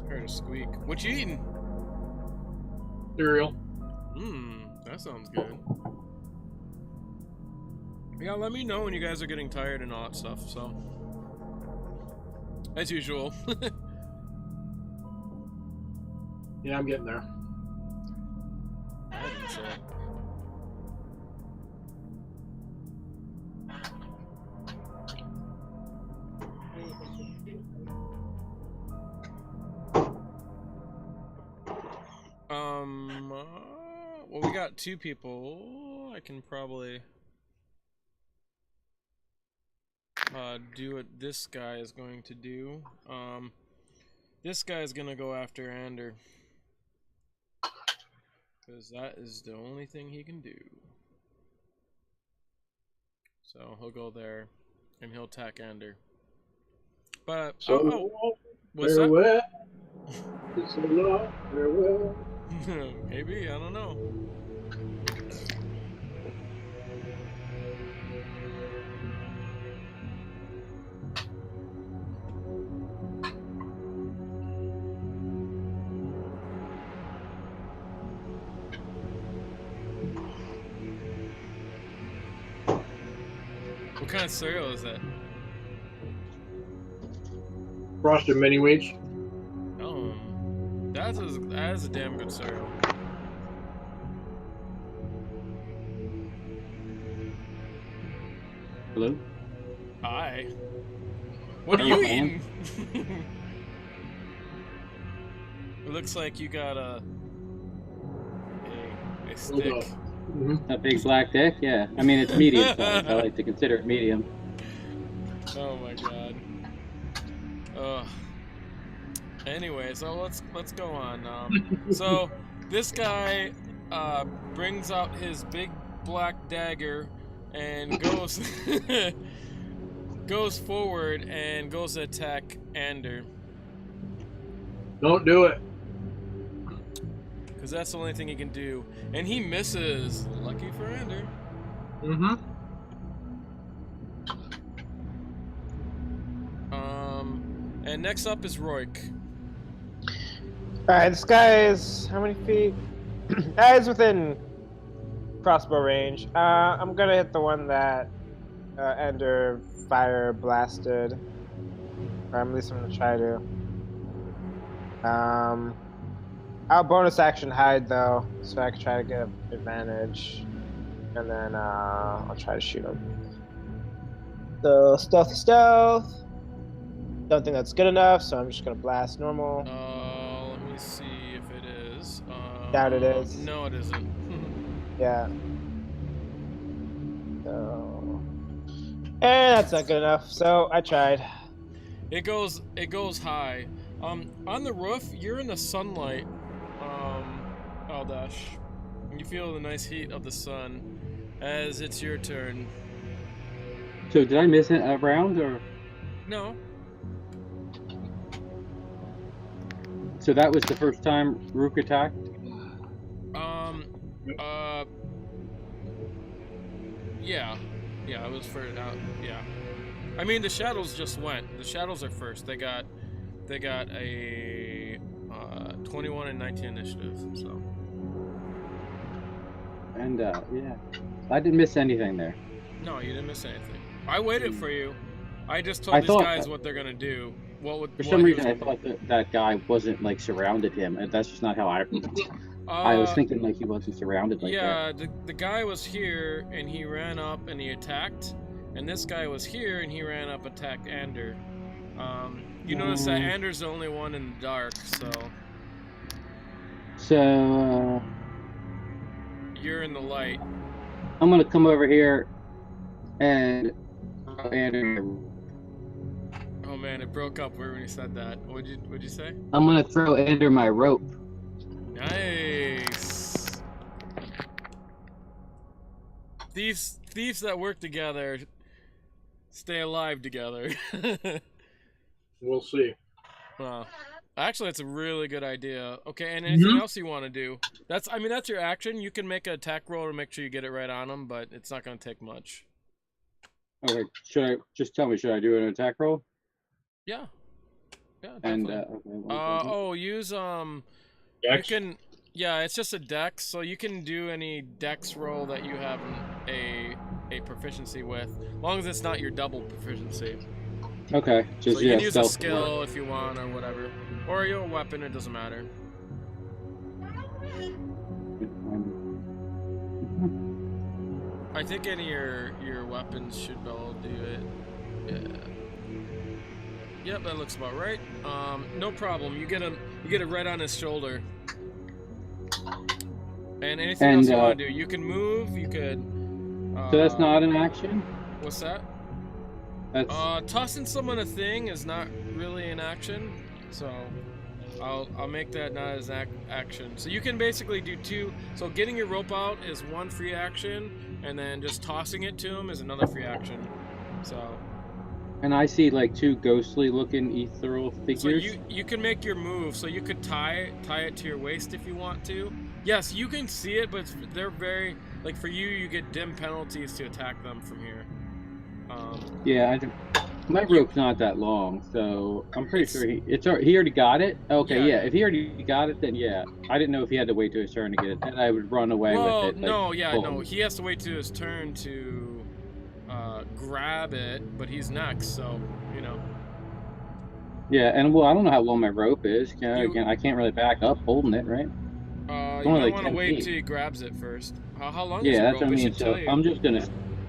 Heard a squeak. What you eating? Cereal. That sounds good. Yeah, let me know when you guys are getting tired and all that stuff, so. As usual. Yeah, I'm getting there. I didn't say it. Well, we got two people. I can probably do what this guy is going to do. This guy is gonna go after Ander, because that is the only thing he can do. So he'll go there, and he'll attack Ander. But So what's that? farewell. It's a long farewell. Maybe, I don't know. What kind of cereal is that? Frosted mini wheats. Oh, that is a damn good cereal. Hello? Hi. What are you eating? It looks like you got a stick. Mm-hmm. A big black dick? Yeah. I mean, it's medium size. I like to consider it medium. Oh my god. Ugh. Anyway, so let's go on. So this guy brings out his big black dagger and goes goes forward and goes to attack Ander. Don't do it. Because that's the only thing he can do. And he misses. Lucky for Ander. Mm-hmm. And next up is Roik. Alright, this guy is how many feet? He's within crossbow range. I'm gonna hit the one that Ender fire blasted. Or at least I'm gonna try to. I'll bonus action hide though, so I can try to get an advantage. And then I'll try to shoot him. So stealth. Don't think that's good enough, so I'm just gonna blast normal. Let me see if it is. Doubt it is. No, it isn't. Yeah. So, and that's not good enough. So I tried. It goes high. On the roof, you're in the sunlight. Aldash. You feel the nice heat of the sun as it's your turn. So did I miss a round or? No. So that was the first time Rook attacked? Yeah. Yeah, it was for, yeah. I mean, the shadows just went. The shadows are first. They got a 21 and 19 initiative, so. And, yeah. I didn't miss anything there. No, you didn't miss anything. I waited for you. I just told I these thought guys that- what they're gonna do. For some reason, I thought that guy wasn't, like, surrounded him, and that's just not how I was thinking, like, he wasn't surrounded like that. Yeah, the guy was here, and he ran up and he attacked. And this guy was here, and he ran up, attacked Ander. You notice that Ander's the only one in the dark, so... So, You're in the light. I'm gonna come over here and Oh man, it broke up when you said that. What'd you say? I'm gonna throw Ander my rope. Nice. Thieves that work together stay alive together. We'll see. Well, actually, it's a really good idea. Okay, and anything else you want to do? That's your action. You can make an attack roll to make sure you get it right on them, but it's not going to take much. Okay, should I just tell me? Should I do an attack roll? Yeah. Yeah. And okay, use Dex? You can. Yeah, it's just a dex, so you can do any dex roll that you have a proficiency with, as long as it's not your double proficiency. Okay, just so you yeah, can use a stealth skill if you want or whatever, or your weapon. It doesn't matter. I think any of your weapons should be able to do it. Yeah. Yep, that looks about right. No problem. You get it right on his shoulder. And anything else you want to do? You can move. You could. So that's not an action. What's that? That's Tossing someone a thing is not really an action, so I'll make that not as action. So you can basically do two. So getting your rope out is one free action, and then just tossing it to him is another free action. So. And I see like two ghostly looking ethereal figures. So you can make your move. So you could tie it to your waist if you want to. Yes, you can see it, but they're very like for you. You get dim penalties to attack them from here. Yeah, my rope's not that long, so I'm pretty sure he already got it. Okay, yeah. If he already got it, then yeah. I didn't know if he had to wait to his turn to get it, and I would run away with it. Like, no. He has to wait to his turn to grab it, but he's next, so you know. Yeah, and well, I don't know how long my rope is. Again, I can't really back up holding it, right? You might want to wait till he grabs it first. How long is yeah, your that's rope? what I mean. So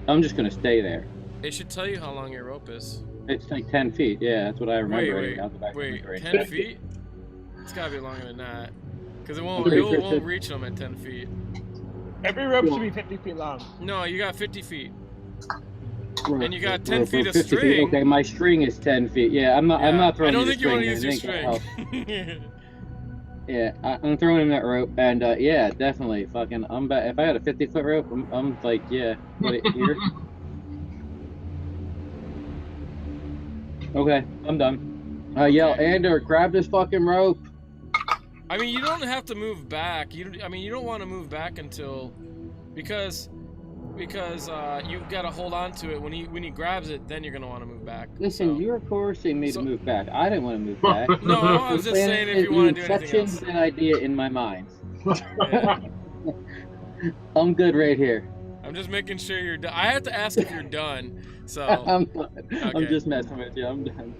I'm just gonna stay there. It should tell you how long your rope is. It's like 10 feet. Yeah, that's what I remember. Wait, 10 feet? It's gotta be longer than that, because it won't reach them at 10 feet. Every rope should be 50 feet long. No, you got 50 feet. Rope, and you got 10 feet of 50 string. Feet. Okay, my string is 10 feet. Yeah, I'm not throwing. I don't think you want to use your string. Yeah, I'm throwing him that rope, and yeah, definitely, fucking, if I had a 50-foot rope, I'm like, yeah, put it here. Okay, I'm done. Yell, Ander, grab this fucking rope. I mean, you don't have to move back. You don't want to move back until, because you've got to hold on to it. When he grabs it, then you're gonna want to move back. Listen, you're forcing me to move back. I didn't want to move back. No, I was just saying if you want to do anything else. Such an idea in my mind. Yeah. I'm good right here. I'm just making sure you're done. I have to ask if you're done. So I'm okay. just messing with you. I'm done.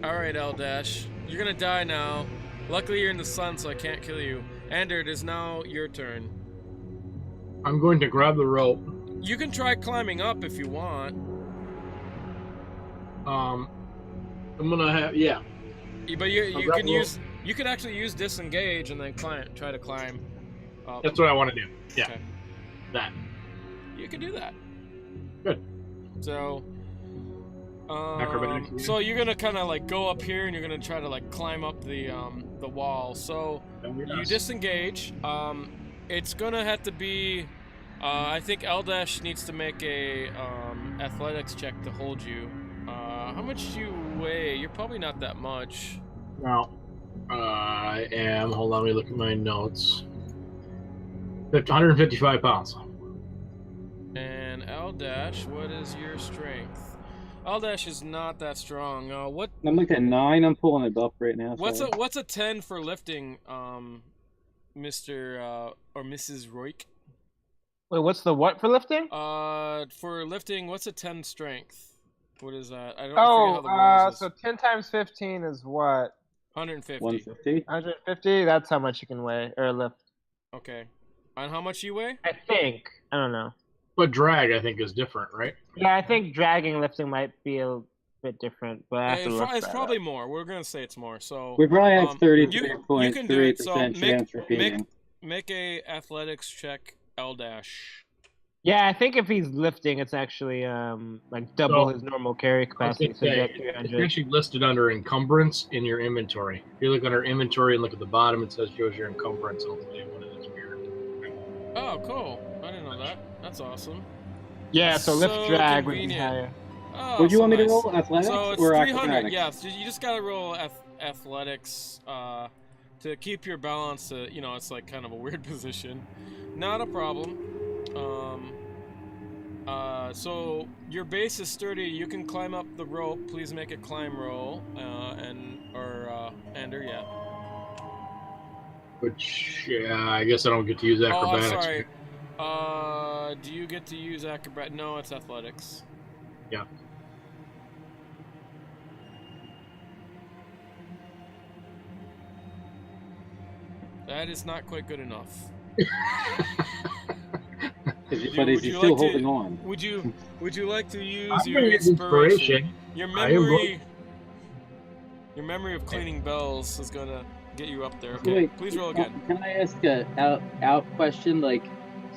All right, L-Dash. You're gonna die now. Luckily, you're in the sun, so I can't kill you. Ander, it is now your turn. I'm going to grab the rope. You can try climbing up if you want. I'm gonna have But you can actually use disengage and then try to climb up. That's what I want to do. Yeah. Okay. That. You can do that. Good. So Acrobatics. so you're gonna kind of like go up here and you're gonna try to like climb up the wall. So you disengage. It's gonna have to be I think Eldash needs to make a athletics check to hold you. How much do you weigh? You're probably not that much. No. I am. Hold on, let me look at my notes. 155 pounds. And Eldash, what is your strength? Eldash is not that strong. What? I'm like a 9. I'm pulling it up right now. What's sorry. a 10 for lifting, Mr. Or Mrs. Roik? Wait, what's the what for lifting? For lifting, what's a 10 strength? What is that? I don't forget Oh, how the rolls is. so 10 times 15 is what? 150. 150. 150? That's how much you can weigh or lift. Okay. And how much you weigh? I think. I don't know. But drag, I think, is different, right? Yeah, I think dragging and lifting might be a bit different, but I have to look It's that probably up. more. We're gonna say it's more. So We probably have you can do it. So 33.3% chance repeating. make a athletics check, Eldash. Yeah, I think if he's lifting, it's actually like double So, his normal carry capacity. So get it's 300. actually listed under encumbrance in your inventory. If you look under inventory and look at the bottom, it says shows your encumbrance. I'll tell you what it is here. Oh, cool. I didn't know that. That's awesome. Yeah, so lift So drag would be convenient. higher. Oh, Would you so want me to nice. roll athletics So it's or 300. acrobatics? Yeah, so you just gotta roll athletics to keep your balance. You know, it's like kind of a weird position. Not a problem. So your base is sturdy. You can climb up the rope. Please make a climb roll. Ender, yeah. Which, yeah, I guess I don't get to use acrobatics. Oh, sorry. Do you get to use acrobat? No, it's athletics. Yeah. That is not quite good enough. But is he still holding on? Would you like to use I'm your gonna use inspiration? Your I am memory of cleaning bells is gonna get you up there. Okay, Wait, please roll again. Can I ask a out question?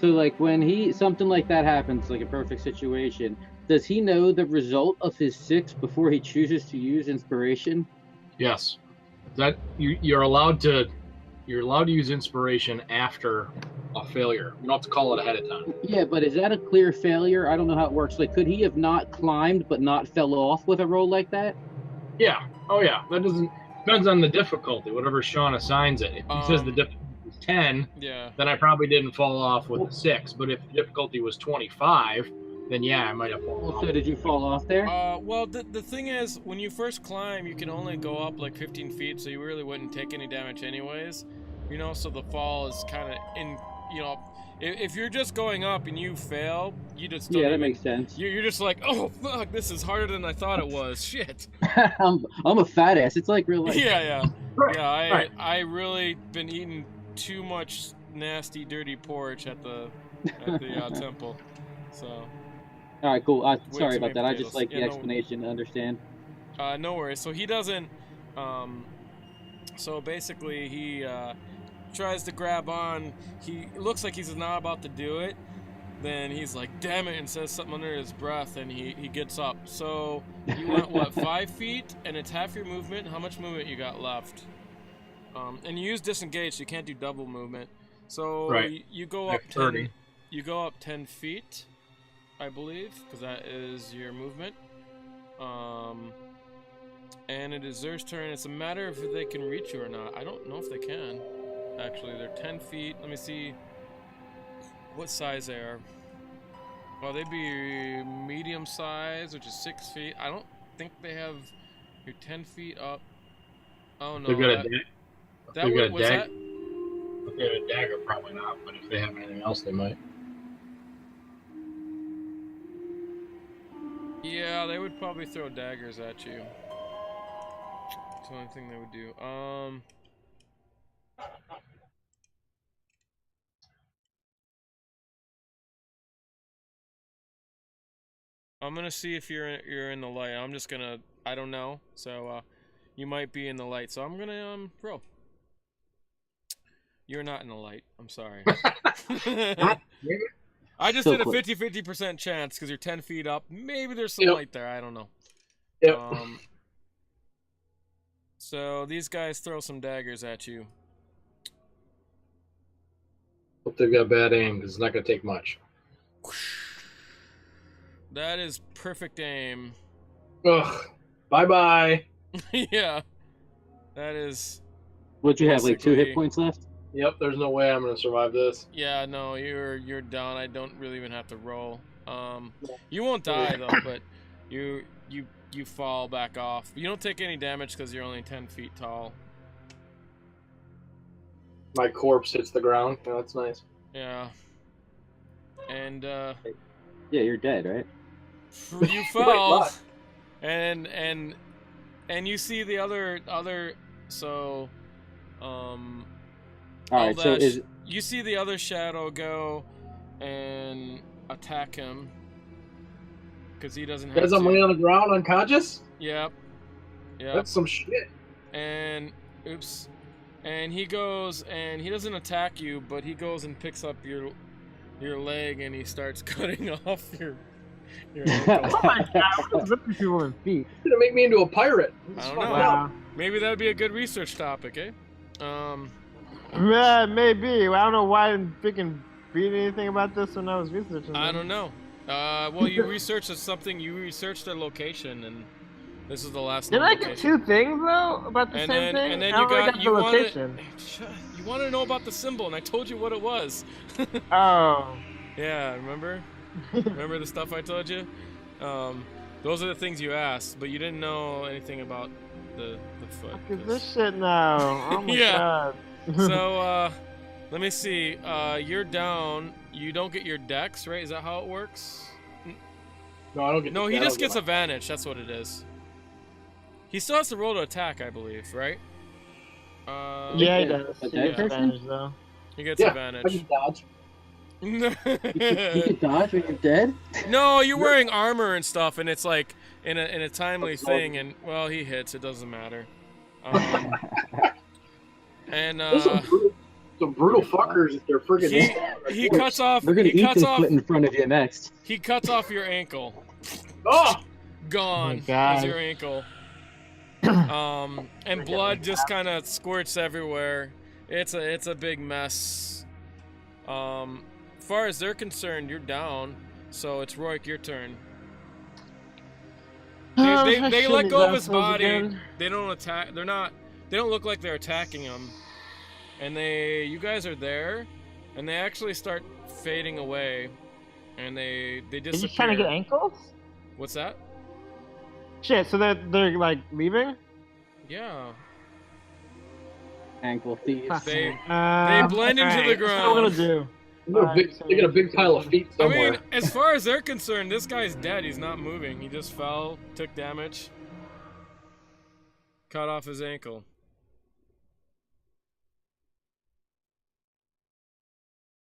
So when something like that happens, like a perfect situation, does he know the result of his 6 before he chooses to use inspiration? Yes. That you're allowed to use inspiration after a failure. You don't have to call it ahead of time. Yeah, but is that a clear failure? I don't know how it works. Like, could he have not climbed but not fell off with a roll like that? Yeah. Oh yeah. That depends on the difficulty. Whatever Sean assigns it. If he says the difficulty is 10, yeah, then I probably didn't fall off with a 6. But if the difficulty was 25, then yeah, I might have fallen off. So did you fall off there? Well, the thing is, when you first climb, you can only go up like 15 feet, so you really wouldn't take any damage anyways. You know, so the fall is kind of in. You know, if you're just going up and you fail, you just don't that makes sense. You're just like, oh fuck, this is harder than I thought it was. Shit. I'm a fat ass. It's like real life. Yeah. Right. Yeah, I really been eating too much nasty, dirty porridge at the temple. So. All right, cool. Sorry too about many that. I just potatoes. like Yeah, the no- explanation to understand. No worries. So he doesn't. So basically, he tries to grab on. He looks like he's not about to do it. Then he's like, "Damn it!" and says something under his breath, and he gets up. So you went what 5 feet, and it's half your movement. How much movement you got left? And you use disengage, so you can't do double movement. So Right. you go up 30. 10. You go up 10 feet, I believe, because that is your movement. And it is their turn. It's a matter of if they can reach you or not. I don't know if they can. Actually, they're 10 feet. Let me see what size they are. Well, they'd be medium size, which is 6 feet. I don't think they have. You're 10 feet up. Oh no. They've got a Was that? If they have a dagger, probably not. But if they have anything else, they might. Yeah, they would probably throw daggers at you. That's the only thing they would do. I'm gonna see if you're in the light. I'm just gonna. I don't know. So you might be in the light. So I'm gonna roll. You're not in the light. I'm sorry. I just did a 50% chance because you're 10 feet up. Maybe there's some light there. I don't know. Yep. So these guys throw some daggers at you. Hope they've got bad aim because it's not going to take much. That is perfect aim. Ugh. Bye-bye. Yeah. That is... What'd you have, like 2 Basically- hit points left? Yep, there's no way I'm going to survive this. Yeah, no, you're down. I don't really even have to roll. You won't die, though, but you fall back off. You don't take any damage because you're only 10 feet tall. My corpse hits the ground. Yeah, that's nice. Yeah. And, Yeah, you're dead, right? you fell, and you see the other so Alright, so is you see the other shadow go and attack him because he doesn't have Because I'm to. laying on the ground unconscious? Yep. That's some shit. And oops. And he goes and he doesn't attack you, but he goes and picks up your leg and he starts cutting off your ankle. Oh my god, I'm ripping people in feet. It's gonna make me into a pirate. I don't know. Wow. Maybe that'd be a good research topic, eh? Yeah, maybe. I don't know why I didn't freaking read anything about this when I was researching. I don't know. Well, you researched something. You researched their location, and this is the last. Did I get 2 things though about the same thing? And then I you only got the you location. you wanted to know about the symbol, and I told you what it was. Oh. Yeah, remember? Remember the stuff I told you? Those are the things you asked, but you didn't know anything about the foot. Fuck is 'cause- this shit now? Oh my Yeah. god. So, let me see. You're down. You don't get your dex, right? Is that how it works? No, I don't get. No, he I don't just get gets advantage. That's what it is. He still has to roll to attack, I believe, right? Yeah, he Yeah, does. a He dead gets person? advantage though. He gets Yeah, I advantage. can dodge. you can dodge when you're dead? No, you're wearing armor and stuff, and it's like in a timely thing. And well, he hits. It doesn't matter. And There's some brutal fuckers if they're friggin' he cuts off. We're gonna He eat cuts this off. foot in front of you next. He cuts off your ankle. Oh! Gone God. is your ankle. And blood just kind of squirts everywhere. It's a big mess. As far as they're concerned, you're down. So it's Roik, your turn. They let go of his body. Again. They don't attack. They don't look like they're attacking him. And you guys are there, and they actually start fading away, and they They're disappear. just trying to get ankles? What's that? Shit, so they're like leaving? Yeah. Ankle thieves. They blend into the That's what we're gonna ground. do. They got a big pile of feet I somewhere. mean, as far as they're concerned, this guy's dead. He's not moving. He just fell, took damage, cut off his ankle.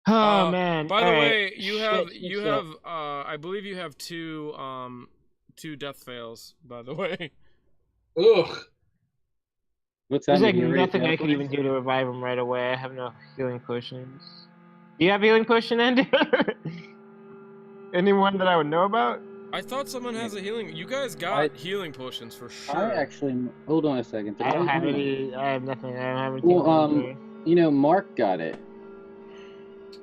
Oh man. By the All right. way, you have Shit. I believe you have two death fails. By the way, Ugh. What's that? There's like mean? You already nothing I failed can twice? even do to revive him right away. I have no healing potions. Do you have healing potion, Andy? Anyone that I would know about? I thought someone has a healing. You guys got healing potions for sure. I actually hold on a second. I don't have hold on. any. I have nothing. I don't have anything. Well, you know, Mark got it.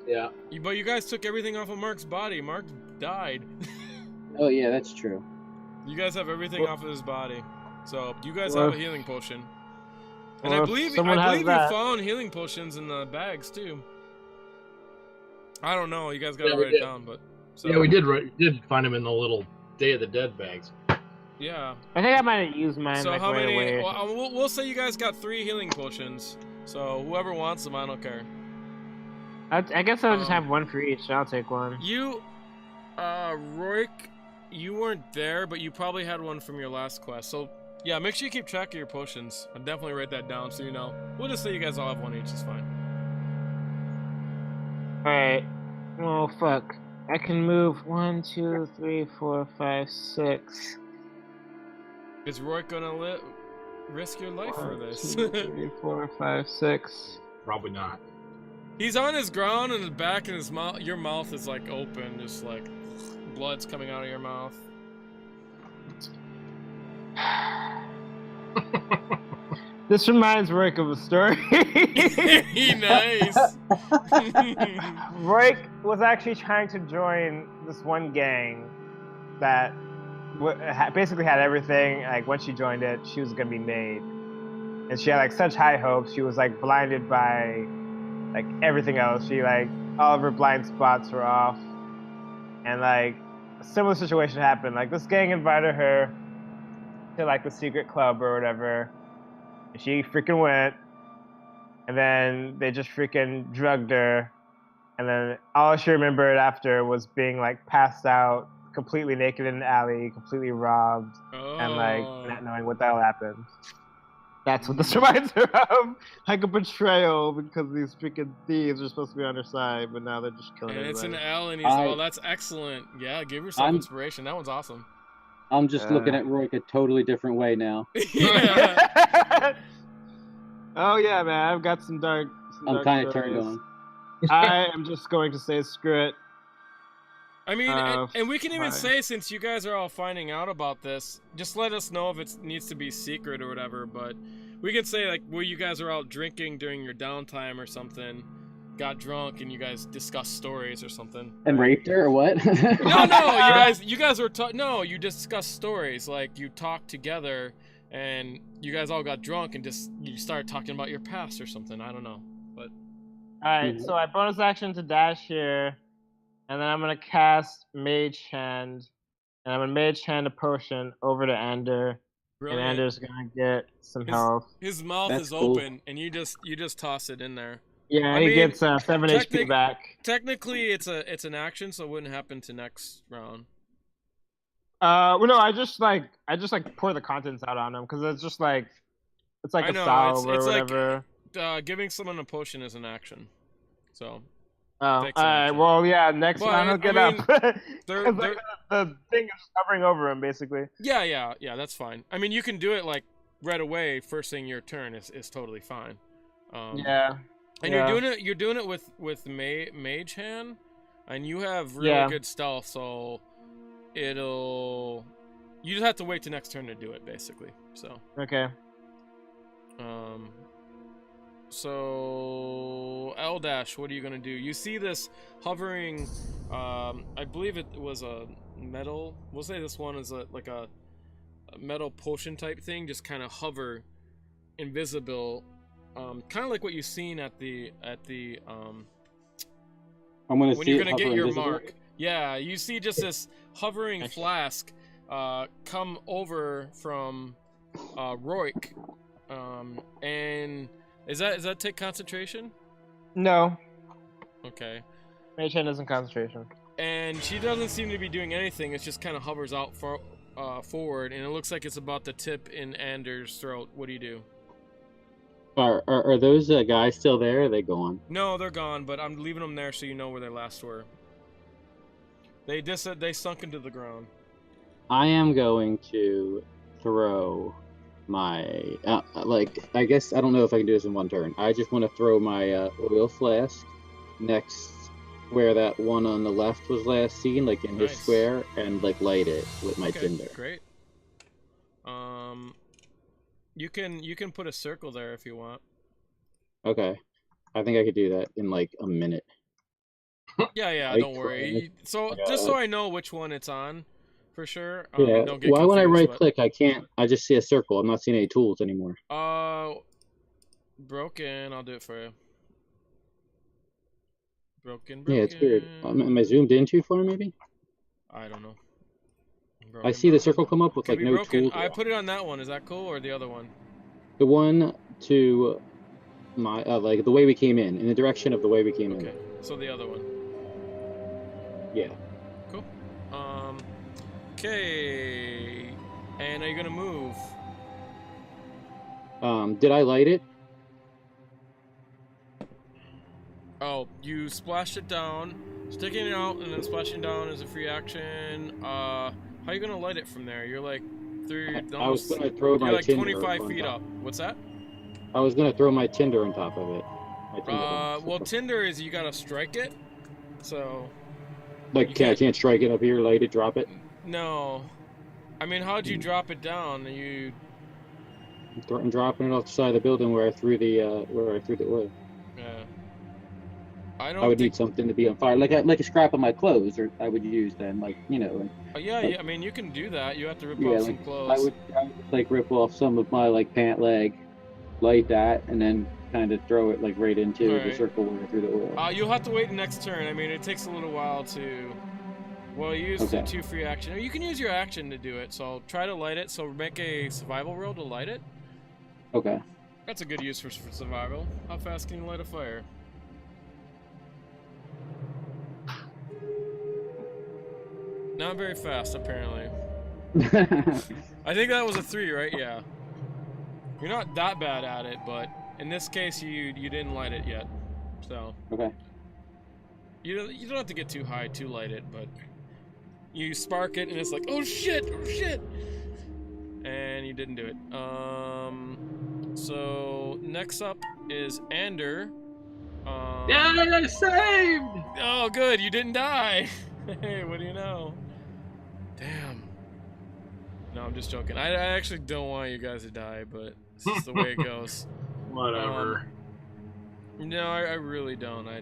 Yeah. But you guys took everything off of Mark's body. Mark died. Oh yeah, that's true. You guys have everything off of his body. So you guys Well, have a healing potion. And well, I if believe someone has you that- found healing potions in the bags too. I don't know. You guys got Yeah, to we write it did. down, but so, Yeah, we did find him in the little Day of the Dead bags. Yeah. I think I might have used mine So like how right many? away. Well, we'll say you guys got 3 healing potions. So whoever wants them, I don't care. I guess I'll just have one for each. I'll take one. You, Roik, you weren't there, but you probably had one from your last quest. So yeah, make sure you keep track of your potions. I'll definitely write that down so you know. We'll just say you guys all have one each. It's fine. Alright. Oh, fuck. I can move 1, 2, 3, 4, 5, 6. Is Roik gonna risk your life for 1, this? 2, 3, 4, 5, 6. Probably not. He's on his ground and his back and his mouth. Your mouth is like open, just like blood's coming out of your mouth. This reminds Roik of a story. Nice. Roik was actually trying to join this one gang that basically had everything. Like once she joined it, she was gonna be made, and she had like such high hopes. She was like blinded by like everything else. She like all of her blind spots were off, and like a similar situation happened. Like this gang invited her to like the secret club or whatever. And she freaking went, and then they just freaking drugged her, and then all she remembered after was being like passed out, completely naked in an alley, completely robbed, and like not knowing what the hell happened. That's what this reminds her of, like a betrayal because these freaking thieves are supposed to be on her side, but now they're just killing And everybody. it's an L, and he's oh, that's excellent. Yeah, give yourself inspiration. That one's awesome. I'm just looking at Roik a totally different way now. Yeah. Oh yeah, man, I've got some dark. I'm kind of turned on. I am just going to say screw it. I mean, and we can even say, since you guys are all finding out about this, just let us know if it needs to be secret or whatever, but we can say, like, well, you guys are out drinking during your downtime or something, got drunk, and you guys discussed stories or something. And raped her, or what? No, you guys were no, you discussed stories, like, you talked together, and you guys all got drunk, and just, you started talking about your past or something, I don't know, but... Alright, so I bonus action to dash here. And then I'm going to cast Mage Hand. And I'm going to Mage Hand a potion over to Ender. Brilliant. And Ender's going to get some health. His mouth is open, and you just toss it in there. Yeah, he gets 7 HP back. Technically, it's an action, so it wouldn't happen to next round. Well, no, I just pour the contents out on him, because it's just like, it's like a salve or whatever. Like, giving someone a potion is an action. So... Oh, alright, well, yeah, next round he'll get up. The thing is hovering over him, basically. Yeah, that's fine. I mean, you can do it, like, right away, first thing your turn is totally fine. Yeah. And you're doing it with Mage Hand, and you have really good stealth, so you just have to wait till next turn to do it, basically, so. Okay. So, L-Dash, what are you going to do? You see this hovering, I believe it was a metal, we'll say this one is like a metal potion type thing, just kind of hover, invisible, kind of like what you've seen at the I'm gonna when see you're going to get your invisible. mark. Yeah, you see just this hovering flask come over from Roik, and... Is that take concentration? No. Okay. Mage Hand isn't concentration. And she doesn't seem to be doing anything. It just kind of hovers out forward, and it looks like it's about to tip in Anders' throat. What do you do? Are those guys still there? Or are they gone? No, they're gone. But I'm leaving them there so you know where they last were. They sunk into the ground. I am going to throw my I guess I don't know if I can do this in one turn. I just want to throw my oil flask next where that one on the left was last seen, like in his square, and like light it with my tinder. Great. You can put a circle there if you want. Okay, I think I could do that in like a minute. Yeah, don't worry. So just so I know which one it's on. For sure. Yeah. Don't get Why when I confused, right click I can't? I just see a circle. I'm not seeing any tools anymore. Broken. I'll do it for you. Broken. Yeah, it's weird. Am I zoomed in too far? Maybe. I don't know. I see the circle come up with like no tools. I put it on that one. Is that cool, or the other one? The one to my like the way we came in the direction of the way we came in. Okay. So the other one. Yeah. Cool. Okay. And are you gonna move? Did I light it? Oh, you splashed it down. Sticking it out and then splashing down is a free action. How are you gonna light it from there? You're like I was gonna throw my like tinder 25 on feet top. up. What's that? I was gonna throw my tinder on top of it. Well, tinder is you gotta strike it. So. Like, I can't strike it up here, light it, drop it? No. I mean, how'd you drop it down? I'm dropping it off the side of the building where I threw the oil. Yeah. I don't I would think. need something to be on fire, like a scrap of my clothes, or I would use then, like Yeah, like, yeah. I mean, you can do that. You have to rip yeah, off like some clothes. I would like rip off some of my like pant leg, light that, and then kind of throw it like right into the Alright. circle where I threw the oil. You'll have to wait next turn. I mean, it takes a little while to. Well, you use Okay. 2 free action. Or you can use your action to do it. So try to light it. So make a survival roll to light it. Okay. That's a good use for survival. How fast can you light a fire? Not very fast, apparently. I think that was a 3, right? Yeah. You're not that bad at it, but in this case, you didn't light it yet. So Okay. you don't have to get too high to light it, but you spark it and it's like, oh shit, and you didn't do it. So next up is Ander. Yeah, saved. Oh, good, you didn't die. Hey, what do you know? Damn. No, I'm just joking. I actually don't want you guys to die, but it's just the way it goes. Whatever. No, I really don't. I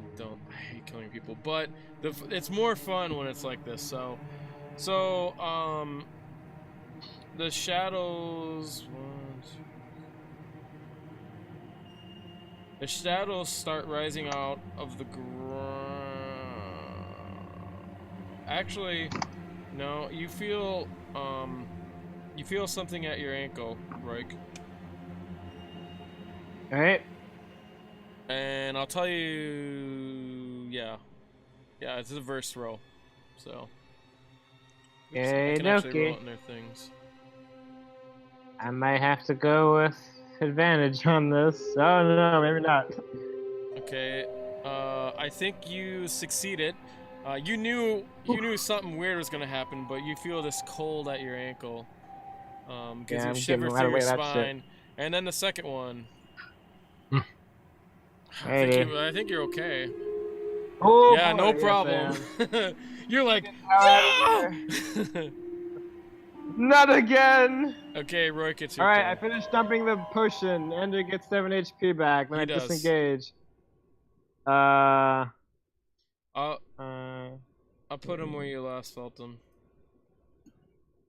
hate killing people, but it's more fun when it's like this. So the shadows. The shadows start rising out of the ground. Actually, no. You feel something at your ankle, Roik. All right. And I'll tell you, yeah, it's a verse roll, so I can actually roll it in their things. I might have to go with advantage on this. Oh no, maybe not. Okay, I think you succeeded. You knew something weird was gonna happen, but you feel this cold at your ankle. Gives you a shiver through your spine, and then the second one. I think you're okay. Oh, yeah, boy, no yes, problem. You're like, yeah! Not again! Okay, Roy, it's your Alright, turn. I finished dumping the potion. Ender gets 7 HP back, then I disengage. I'll put him where you last felt him.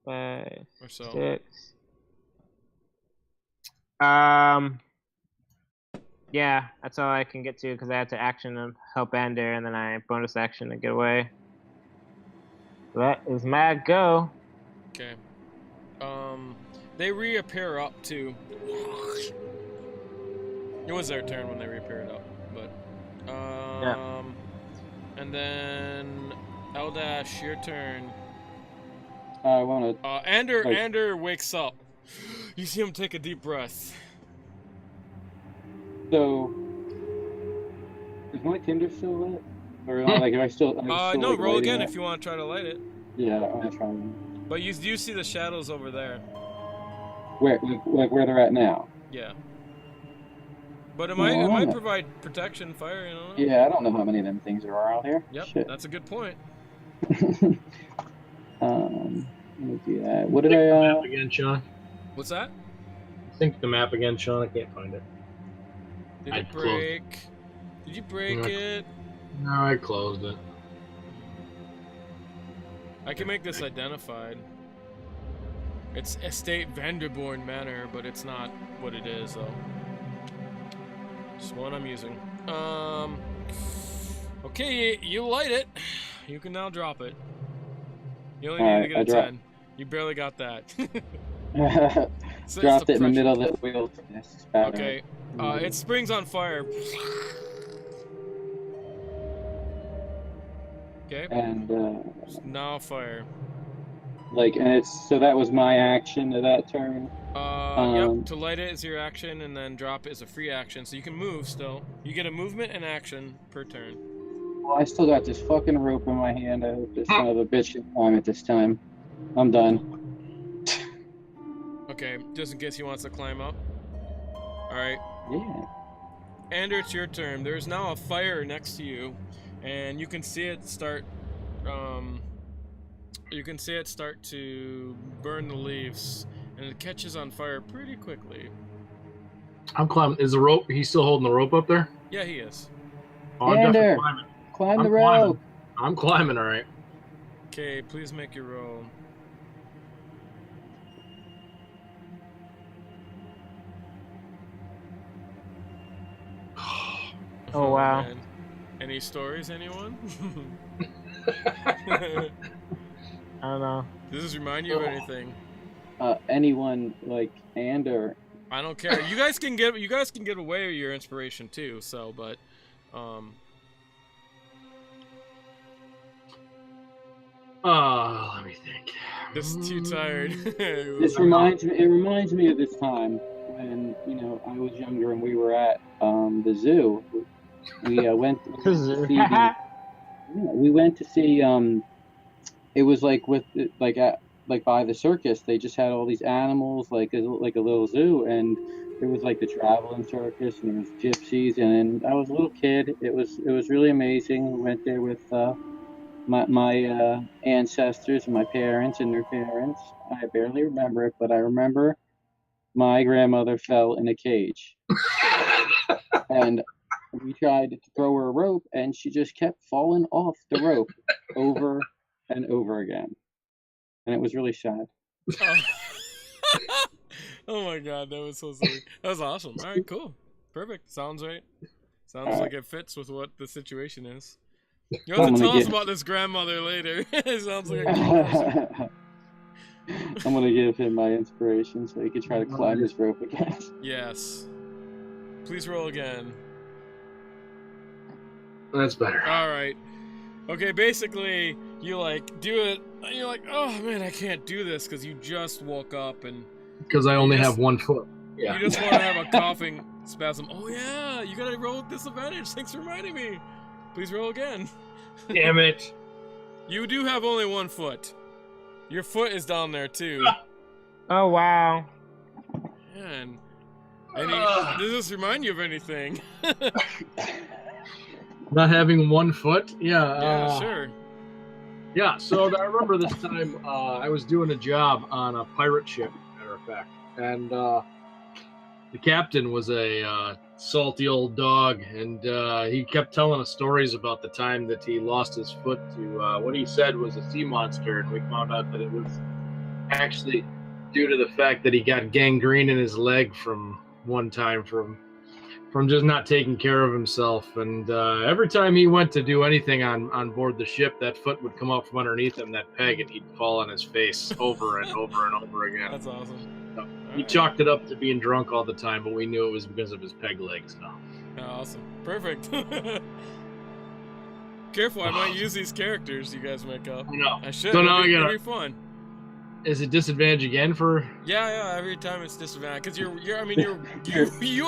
5, or so. 6. Yeah, that's all I can get to because I had to action to help Ender, and then I bonus action to get away. That is my go. Okay. They reappear up too. It was their turn when they reappeared up, but yeah. And then Eldash, your turn. I want to. Ander wakes up. You see him take a deep breath. So, is my Tinder still lit? Or like, am I still? No, like, roll again up? if you want to try to light it. Yeah, I'm gonna try one. But you do see the shadows over there. Where, like where they're at now? Yeah. But it might provide protection, fire, you know? Yeah, I don't know how many of them things there are out here. Yep, Shit. that's a good point. Let me do that. What did the map again, Sean? What's that? Think the map again, Sean. I can't find it. Did it break? Did you break it? No, I closed it. I can make this identified. It's Estate Vanderborn Manor, but it's not what it is, though. Just one I'm using. Okay, you light it. You can now drop it. You only need to get a 10. You barely got that. So dropped it in the middle of the wheel. Okay. It springs on fire. Okay. And now fire. Like, and it's so that was my action to that turn. Yep. To light it is your action, and then drop it is a free action, so you can move still. You get a movement and action per turn. Well, I still got this fucking rope in my hand. I hope this son of a bitch can climb it this time. I'm done. Okay, just in case he wants to climb up. Alright. Yeah. Ander, it's your turn. There's now a fire next to you, and you can see it start, to burn the leaves, and it catches on fire pretty quickly. I'm climbing. Is the rope? He's still holding the rope up there? Yeah, he is. Oh, I'm definitely Ander, climbing. climb the I'm rope. climbing. I'm climbing, all right. Okay, please make your roll. Oh, wow. Man. Any stories, anyone? I don't know. Does this remind you of anything? Anyone like Ander? I don't care. You guys can give away your inspiration too. So, but, let me think. just too tired. This reminds me. It reminds me of this time when I was younger and we were at the zoo. We went to see. We went to see. It was like by the circus. They just had all these animals, like a little zoo, and it was like the traveling circus, and there was gypsies, and I was a little kid. It was really amazing. We went there with my ancestors and my parents and their parents. I barely remember it, but I remember my grandmother fell in a cage, and we tried to throw her a rope, and she just kept falling off the rope over and over again, and it was really sad. Oh. Oh my god, that was so silly. That was awesome. All right, cool, perfect. Sounds right. Sounds like it fits with what the situation is. You have to tell us about this grandmother later. It sounds like a cool person. I'm gonna give him my inspiration so he can try to climb this rope again. Yes. Please roll again. That's better. All right. Okay, basically, you do it, and you're like, oh man, I can't do this because you just woke up and. Because I only have 1 foot. Yeah. You just want to have a coughing spasm. Oh yeah, you gotta roll with disadvantage. Thanks for reminding me. Please roll again. Damn it. You do have only 1 foot. Your foot is down there too. Oh, wow. Man. Does this remind you of anything? Not having 1 foot? Yeah. Yeah, sure. Yeah, so I remember this time I was doing a job on a pirate ship, matter of fact. And the captain was a salty old dog, and he kept telling us stories about the time that he lost his foot to what he said was a sea monster, and we found out that it was actually due to the fact that he got gangrene in his leg from one time from just not taking care of himself. And every time he went to do anything on board the ship, that foot would come out from underneath him, that peg, and he'd fall on his face over and over and over again. That's awesome. So he chalked it up to being drunk all the time, but we knew it was because of his peg legs. So. Awesome. Perfect. Careful, I might use these characters you guys make up. No. I should. So now it'll be fun. Is it disadvantage again for? Yeah. Every time it's disadvantage because you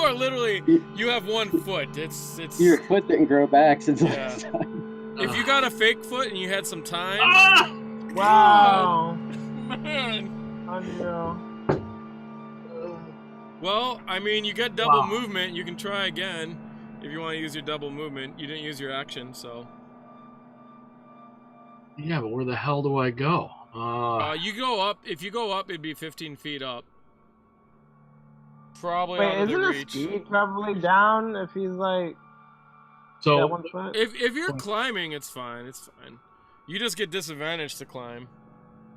are literally you have 1 foot. It's your foot didn't grow back since last time. If you got a fake foot and you had some time. Wow. Man. Unreal. Well, I mean, you get double movement. You can try again if you want to use your double movement. You didn't use your action, so. Yeah, but where the hell do I go? You go up. If you go up, it'd be 15 feet up. Probably Wait, out of the isn't reach. his speed probably down if he's like? So 1 foot? If you're climbing, it's fine. It's fine. You just get disadvantage to climb.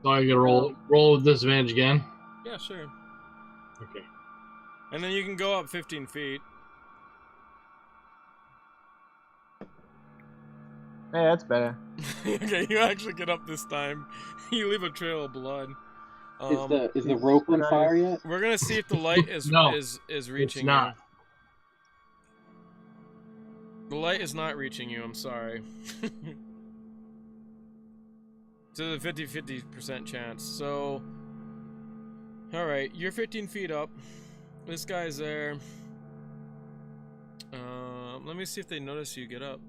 So I gotta roll with disadvantage again. Yeah, sure. Okay. And then you can go up 15 feet. Hey, that's better. Okay, you actually get up this time. You leave a trail of blood. Is the rope on fire yet? We're gonna see if the light is is reaching it's not. you. The light is not reaching you. I'm sorry. It's a 50% chance. So, all right, you're 15 feet up. This guy's there. Let me see if they notice you get up.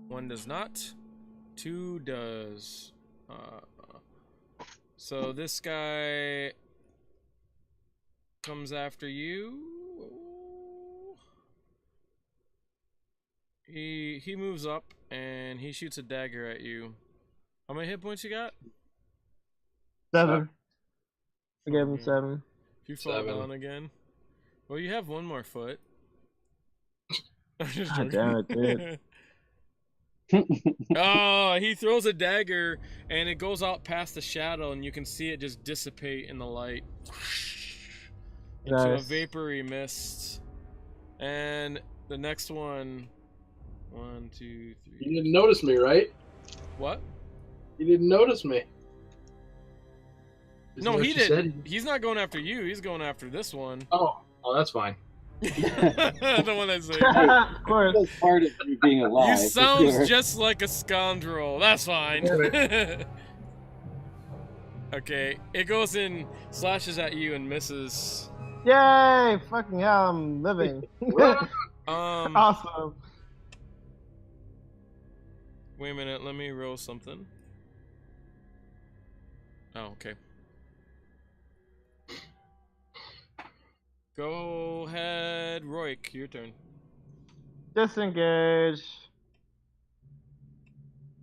1 does not. 2 does. So this guy comes after you. He moves up and he shoots a dagger at you. How many hit points you got? 7. I gave him 7. If you fall 7. down again. Well, you have one more foot. I'm just God joking. damn it, Oh, he throws a dagger and it goes out past the shadow and you can see it just dissipate in the light into a Nice. vapory mist. And the next one, 1, 2, 3. You didn't notice me, right? What? You didn't notice me. Isn't No, that he what you said? didn't. He's not going after you. He's going after this one. Oh, that's fine. The one I say. Of course. That's part of you being alive. You for sound sure. just like a scoundrel. That's fine. Okay, it goes in, slashes at you and misses. Yay! Fucking hell, I'm living. Awesome. Wait a minute, let me roll something. Oh, okay. Go ahead, Roik, your turn. Disengage.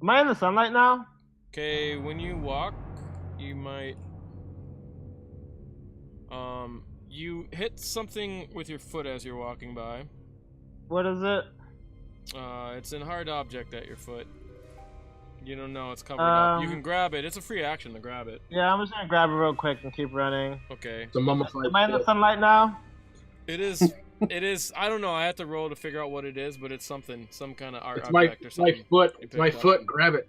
Am I in the sunlight now? Okay, when you walk, you might... you hit something with your foot as you're walking by. What is it? It's a hard object at your foot. You don't know, it's covered up. You can grab it. It's a free action to grab it. Yeah, I'm just gonna grab it real quick and keep running. Okay. It's a mummified Am I in the foot. sunlight now? It is. It is. I don't know. I have to roll to figure out what it is, but it's something, some kind of art It's object or my something. foot. you It's my picked up. foot. Grab it.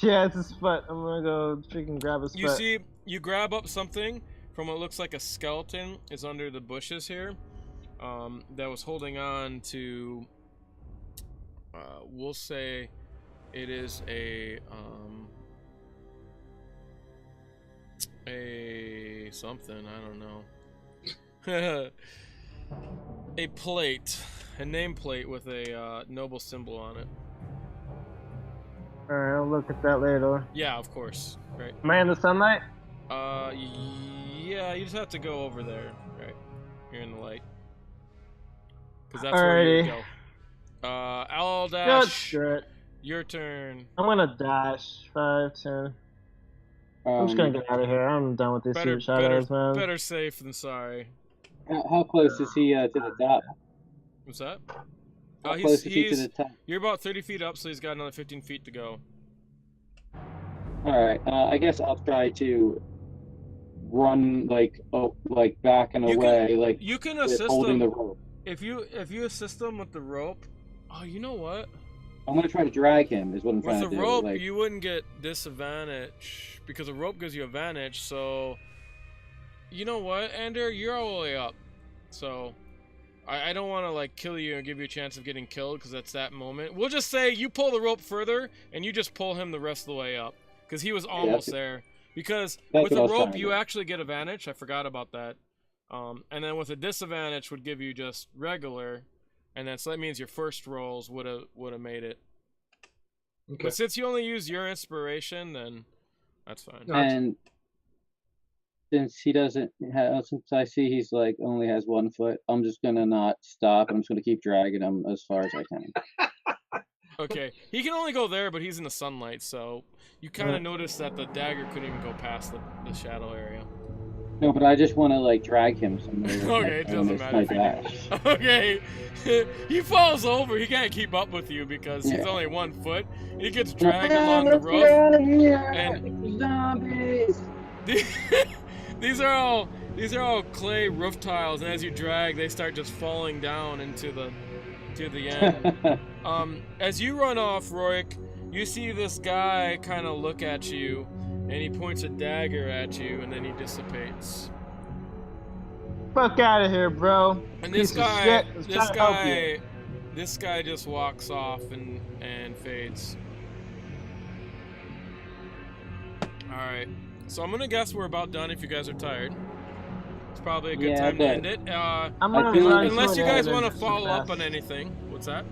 Yeah, it's his foot. I'm gonna go freaking grab his You foot. see, you grab up something from what looks like a skeleton is under the bushes here, that was holding on to. We'll say, it is a something. I don't know. A plate, a nameplate with a noble symbol on it. Alright, I'll look at that later. Yeah, of course. Right. Am I in the sunlight? Yeah, you just have to go over there. Right. You're in the light. Because that's where you Alrighty. go. Owl Good dash. shit. Your turn. I'm gonna dash. 5, 10. I'm just gonna get out of here. I'm done with these Better, secret shadows, man. better safe than sorry. How close is he to the top? What's that? How close is he to the top? You're about 30 feet up, so he's got another 15 feet to go. All right. I guess I'll try to run like back and away, like You can with assist holding them the rope. if you assist them with the rope. Oh, you know what? I'm gonna try to drag him. Is what I'm trying With to the do. rope, like, you wouldn't get disadvantage because a rope gives you advantage. So, you know what, Ander, you're all the way up. So, I don't want to like kill you and give you a chance of getting killed because that's that moment. We'll just say you pull the rope further and you just pull him the rest of the way up because he was almost there. Because with what the I was rope, trying to you do. actually get advantage. I forgot about that. And then with a disadvantage would give you just regular, and then so that means your first rolls would have made it. Okay. But since you only use your inspiration, then that's fine. No, and since he doesn't have, since I see he's like only has 1 foot, I'm just gonna not stop. And I'm just gonna keep dragging him as far as I can. Okay, he can only go there, but he's in the sunlight, so you kind of notice that the dagger couldn't even go past the shadow area. No, but I just want to like drag him somewhere. with Okay, my- it and doesn't with matter my if you dash. do. Okay, he falls over. He can't keep up with you because he's Yeah. only 1 foot. He gets dragged along the rope. And- zombies. These are all clay roof tiles, and as you drag, they start just falling down into the end. As you run off, Roik, you see this guy kind of look at you, and he points a dagger at you, and then he dissipates. Fuck out of here, bro. And this Piece of guy, shit. I was trying to help you. this guy just walks off and fades. All right, so I'm gonna guess we're about done. If you guys are tired, it's probably a good Yeah, time to but- end it. I'm I gonna feel run like- Unless to you an guys end want to and follow up rest. on anything. What's that?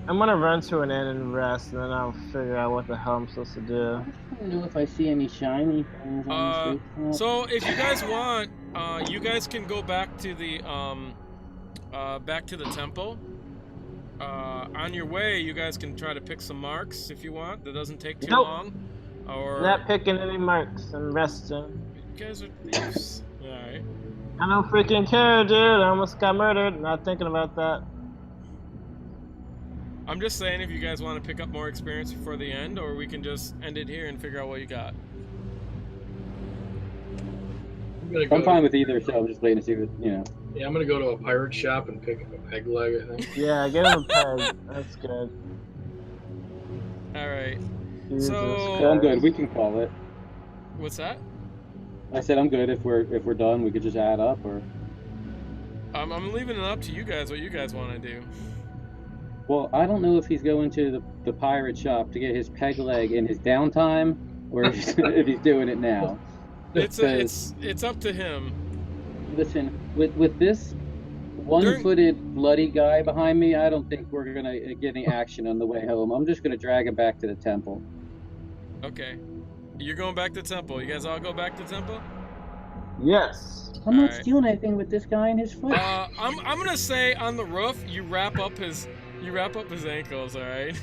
I'm gonna run to an end and rest, and then I'll figure out what the hell I'm supposed to do. I don't know if I see any shiny things on the street. So if you guys want, you guys can go back to the temple. On your way, you guys can try to pick some marks if you want. That doesn't take too Nope. long. Or Not picking any marks and resting. guys are thieves. Alright. I don't freaking care, dude. I almost got murdered. Not thinking about that. I'm just saying if you guys want to pick up more experience before the end, or we can just end it here and figure out what you got. I'm fine with either, so I'm just waiting to see what, you know. Yeah, I'm gonna go to a pirate shop and pick up a peg leg, I think. Yeah, get him a peg. That's good. Alright. Jesus So I'm good. We can call it. What's that? I said I'm good. If we're done, we could just add up, or. I'm leaving it up to you guys what you guys want to do. Well, I don't know if he's going to the pirate shop to get his peg leg in his downtime, or if he's doing it now. It's up to him. Listen, with this one-footed bloody guy behind me, I don't think we're gonna get any action on the way home. I'm just gonna drag him back to the temple. Okay. You're going back to temple. You guys all go back to temple? Yes. I'm not Alright. stealing anything with this guy in his foot. I'm gonna say on the roof you wrap up his ankles, all right?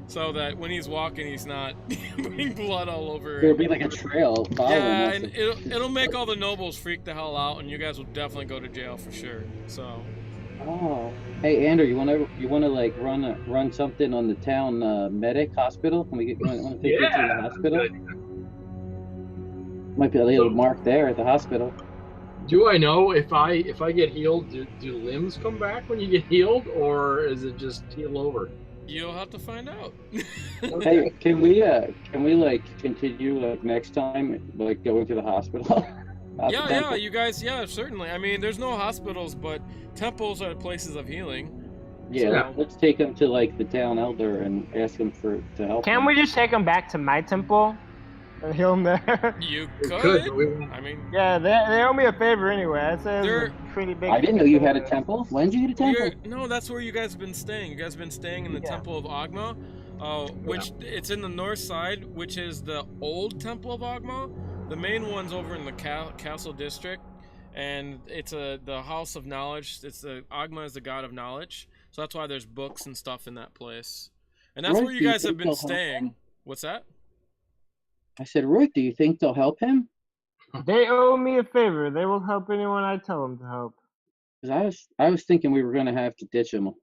So that when he's walking, he's not putting blood all over. There'll be like a trail following Yeah, us. and it'll make all the nobles freak the hell out, and you guys will definitely go to jail for sure. So. Oh, hey Andrew, you wanna like run something on the town medic hospital? Can we wanna take you to the hospital? Might be a little mark there at the hospital. Do I know if I get healed, do limbs come back when you get healed, or is it just heal over? You'll have to find out. Hey, can we like continue like next time, like going to the hospital? Yeah, you guys, yeah, certainly. I mean, there's no hospitals, but temples are places of healing. Yeah, So- let's take him to like the town elder and ask him to help. Can't we just take him back to my temple and heal him there? You We could. but we won't. I mean, Yeah, they owe me a favor anyway. I'd say They're- it's a pretty big. I didn't know you had a temple. When did you get a temple? no, that's where you guys have been staying. You guys have been staying in the Yeah. Temple of Agma, which it's in the north side, which is the old Temple of Agma. The main one's over in the Castle District, and it's the House of Knowledge. Agma is the god of knowledge, so that's why there's books and stuff in that place. And that's Roy, where you do you guys have think been they'll help staying. him? What's that? I said, Roy, do you think they'll help him? They owe me a favor. They will help anyone I tell them to help. Because I was thinking we were gonna have to ditch him.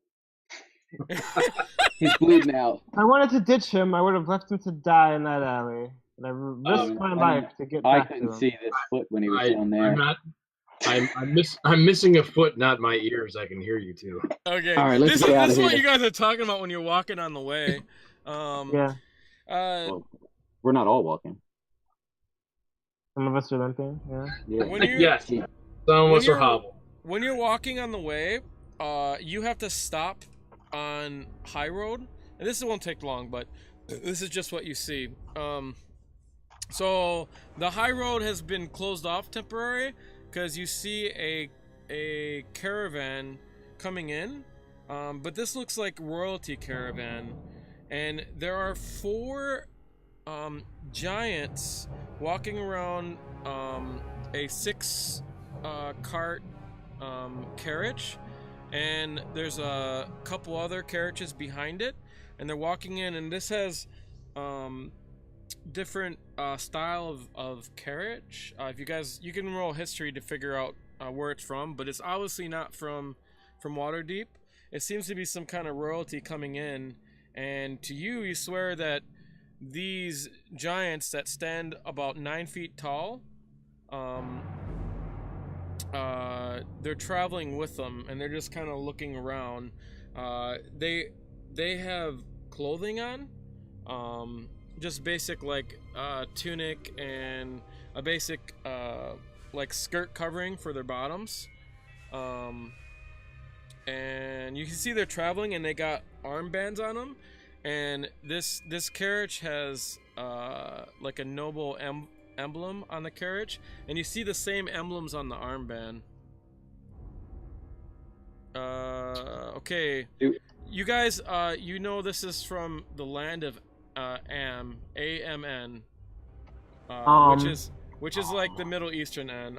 He's bleeding out. If I wanted to ditch him, I would have left him to die in that alley. And I risked my life to get I back to couldn't him. see this foot when he was down there. I'm missing a foot, not my ears. I can hear you too. Okay. All right, let's get out This of is what here. you guys are talking about when you're walking on the way. Yeah, Well, we're not all walking. some of us are limping. Yeah. Yeah. When you're, Yes, some of us are you're- hobble. When you're walking on the way, you have to stop on high road, and this won't take long, but this is just what you see. So the high road has been closed off temporary because you see a caravan coming in, but this looks like royalty caravan, and there are 4 giants walking around a 6 cart carriage, and there's a couple other carriages behind it, and they're walking in, and this has different style of carriage. If you can roll history to figure out where it's from, but it's obviously not from Waterdeep. It seems to be some kind of royalty coming in, and to you swear that these giants that stand about 9 feet tall, they're traveling with them, and they're just kind of looking around. They have clothing on, just basic like tunic and a basic like skirt covering for their bottoms, and you can see they're traveling, and they got armbands on them, and this carriage has like a noble emblem on the carriage, and you see the same emblems on the armband. Okay, you guys, you know this is from the land of Amn, which is like the Middle Eastern end.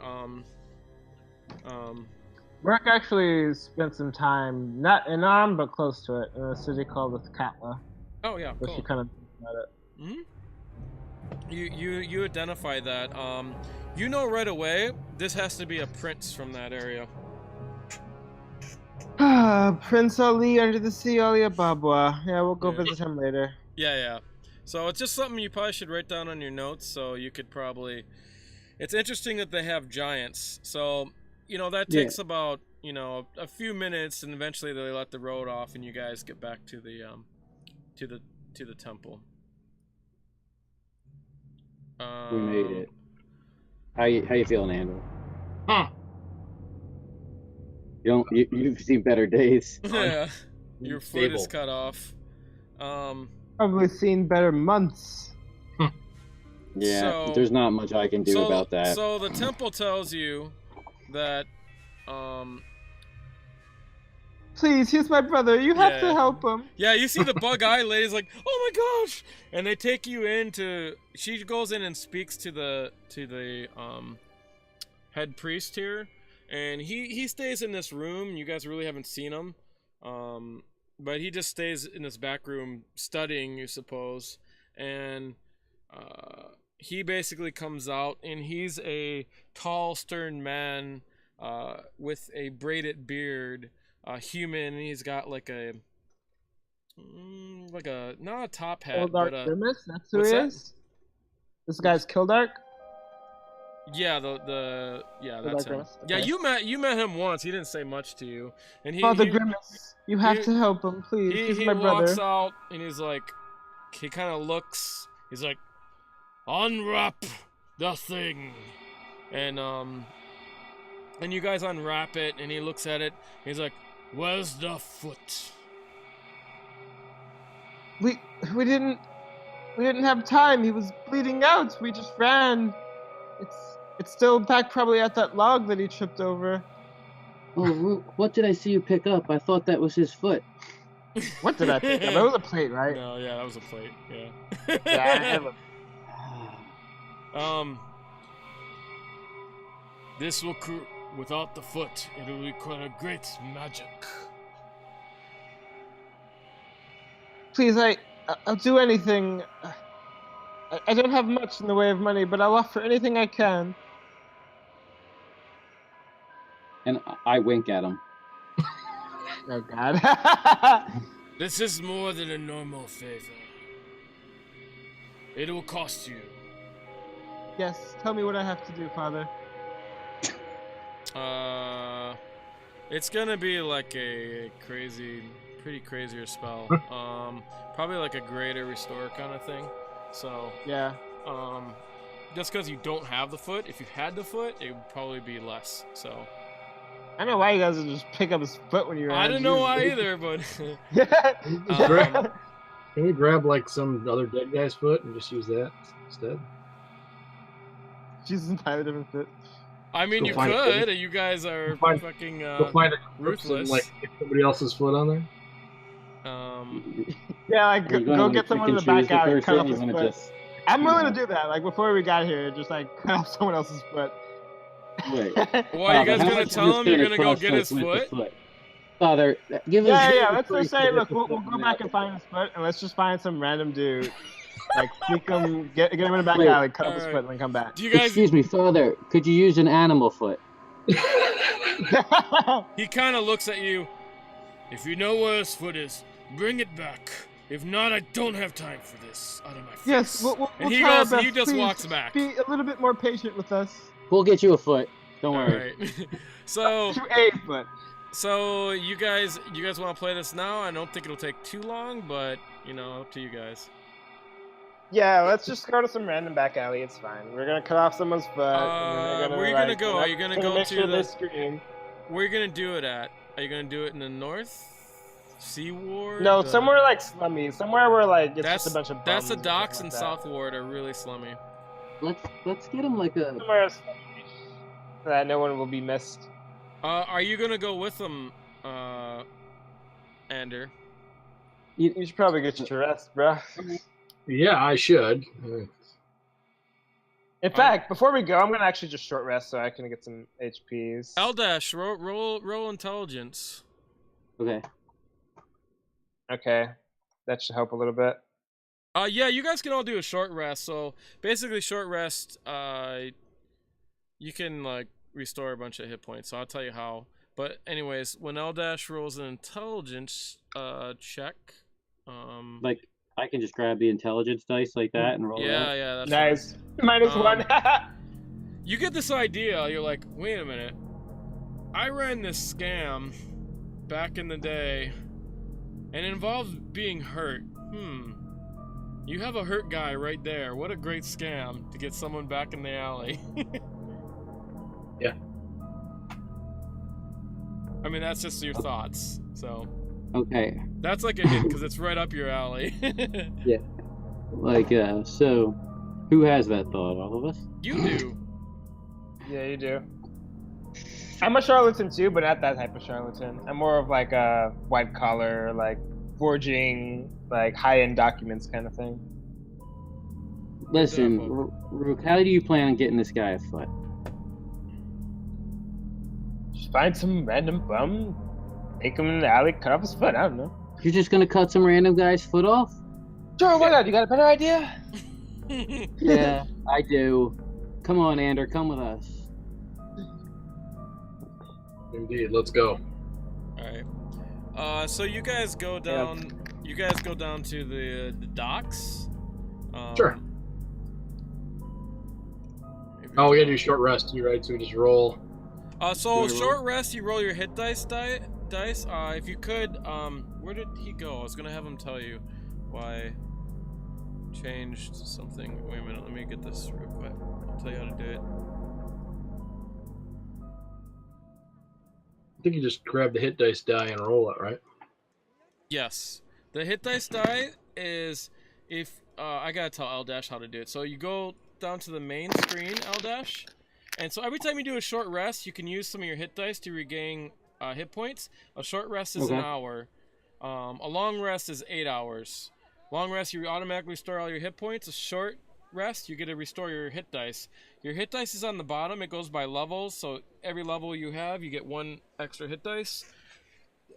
Rick actually spent some time, not in Amn, but close to it, in a city called Katla. Oh yeah, Where cool. she kind of about it. You identify that. You know right away this has to be a prince from that area. Prince Ali under the sea, Ali Ababwa. Yeah, we'll go Yeah. visit him later. Yeah. So it's just something you probably should write down on your notes. So you could probably. It's interesting that they have giants. So that takes about a few minutes, and eventually they let the road off, and you guys get back to the temple. We made it. How you feeling, Andrew? Huh. You've seen better days. Yeah, your foot is Stable. cut off. Probably seen better months. Yeah, So- there's not much I can do about that. So the temple tells you that, Please, he's my brother. You have to Yeah. help him. yeah, you see the bug-eye lady's like, oh my gosh, and they take you into. She goes in and speaks to the head priest here, and he stays in this room. You guys really haven't seen him, but he just stays in this back room studying, you suppose, and he basically comes out, and he's a tall, stern man with a braided beard, human, and he's got like a not a top hat, Kildark but Grimace? That's who what's he that? is? This guy's Kildark? yeah, that's him. Grimace? Yeah, Okay. you met him once. He didn't say much to you, and Father Grimace, you have he- to help him, please. He's he my walks brother. out, and he's like, he kind of looks. He's like, unwrap the thing, and you guys unwrap it, and he looks at it. And he's like, where's the foot? We didn't have time. He was bleeding out. We just ran. It's still back probably at that log that he tripped over. Oh, what did I see you pick up? I thought that was his foot. What did I pick up? That was a plate, right? No, yeah, that was a plate. Yeah. Yeah, I have a... This will without the foot, it will require great magic. Please, I'll do anything. I don't have much in the way of money, but I'll offer anything I can. And I wink at him. Oh God. This is more than a normal favor. It will cost you. Yes, tell me what I have to do, Father. It's gonna be like a pretty crazier spell. Probably like a greater restore kind of thing. So, Yeah. just because you don't have the foot, if you had the foot, it would probably be less. So, I don't know why you guys would just pick up his foot when you ran. I don't know why either, but Can we grab like some other dead guy's foot and just use that instead? She's entirely different foot. I mean, Go you find could. it. You guys are Go fucking Go find a corpse and ruthless. like get somebody else's foot on there. Yeah, like Are you gonna go wanna get pick someone in and the back choose the alley and cut person, off or his you wanna foot. just I'm willing to do that. Like before we got here, just like cut off someone else's foot. wait? Well, you guys how gonna much tell is him this you're gonna go cost get us his with the foot? Father, give us. Yeah. Let's just say, look, we'll go back and find his foot, and let's just find some random dude, like sneak him, get him in the back Wait. alley, cut off his Alright. foot, and then come back. Do you guys? Excuse me, Father. Could you use an animal foot? He kind of looks at you. If you know where his foot is, bring it back. If not, I don't have time for this. Out of my face. Yes, we'll And he try our goes. best. He just Please, walks back. Be a little bit more patient with us. We'll get you a foot. Don't All worry. right. So To a foot. you guys want to play this now? I don't think it'll take too long, but up to you guys. Yeah, let's just go to some random back alley. It's fine. We're gonna cut off someone's foot. and Where are you gonna go? Are you gonna go make to sure the- they scream? Where are you gonna do it at? Are you gonna do it in the north? Sea Ward? No, somewhere like slummy. Somewhere where like it's just a bunch of. That's the bums and docks stuff in like that. South Ward are really slummy. Let's get him like a. Somewhere slummy, so that no one will be missed. Are you gonna go with them, Ander? You should probably get you to rest, bro. Yeah, I should. In fact, before we go, I'm gonna actually just short rest so I can get some HPs. Eldash, roll intelligence. Okay. Okay, that should help a little bit. Yeah, you guys can all do a short rest. So basically, short rest, you can like restore a bunch of hit points. So I'll tell you how. But anyways, when Eldash rolls an intelligence check, Like I can just grab the intelligence dice like that and roll it yeah, out. yeah, that's Nice. right. -1. You get this idea. You're like, wait a minute. I ran this scam back in the day, and it involved being hurt. You have a hurt guy right there. What a great scam to get someone back in the alley. Yeah. I mean, that's just your thoughts. So Okay. that's like a hit because it's right up your alley. Yeah. Like so, who has that thought? All of us? You do. Yeah, you do. I'm a charlatan too, but not that type of charlatan. I'm more of like a white collar, like forging, like high-end documents kind of thing. Listen, Rook, how do you plan on getting this guy a foot? Just find some random bum, take him in the alley, cut off his foot. I don't know. You're just gonna cut some random guy's foot off? Sure, why not? You got a better idea? Yeah, I do. Come on, Ander, come with us. Indeed, let's go. Alright. So you guys go down. Yeah. You guys go down to the docks. Sure. Oh, we gotta do short rest too, right? So we just roll. So short rest, you roll your hit dice. If you could, where did he go? I was gonna have him tell you why. Changed something. Wait a minute, let me get this real quick. I'll tell you how to do it. I think you just grab the hit dice die and roll it, right? Yes. The hit dice die is if I gotta tell Eldash how to do it. So you go down to the main screen, Eldash, and so every time you do a short rest, you can use some of your hit dice to regain hit points. A short rest is an hour. A long rest is 8 hours. Long rest, you automatically restore all your hit points. A short rest, you get to restore your hit dice. Your hit dice is on the bottom. It goes by levels, so every level you have, you get 1 extra hit dice.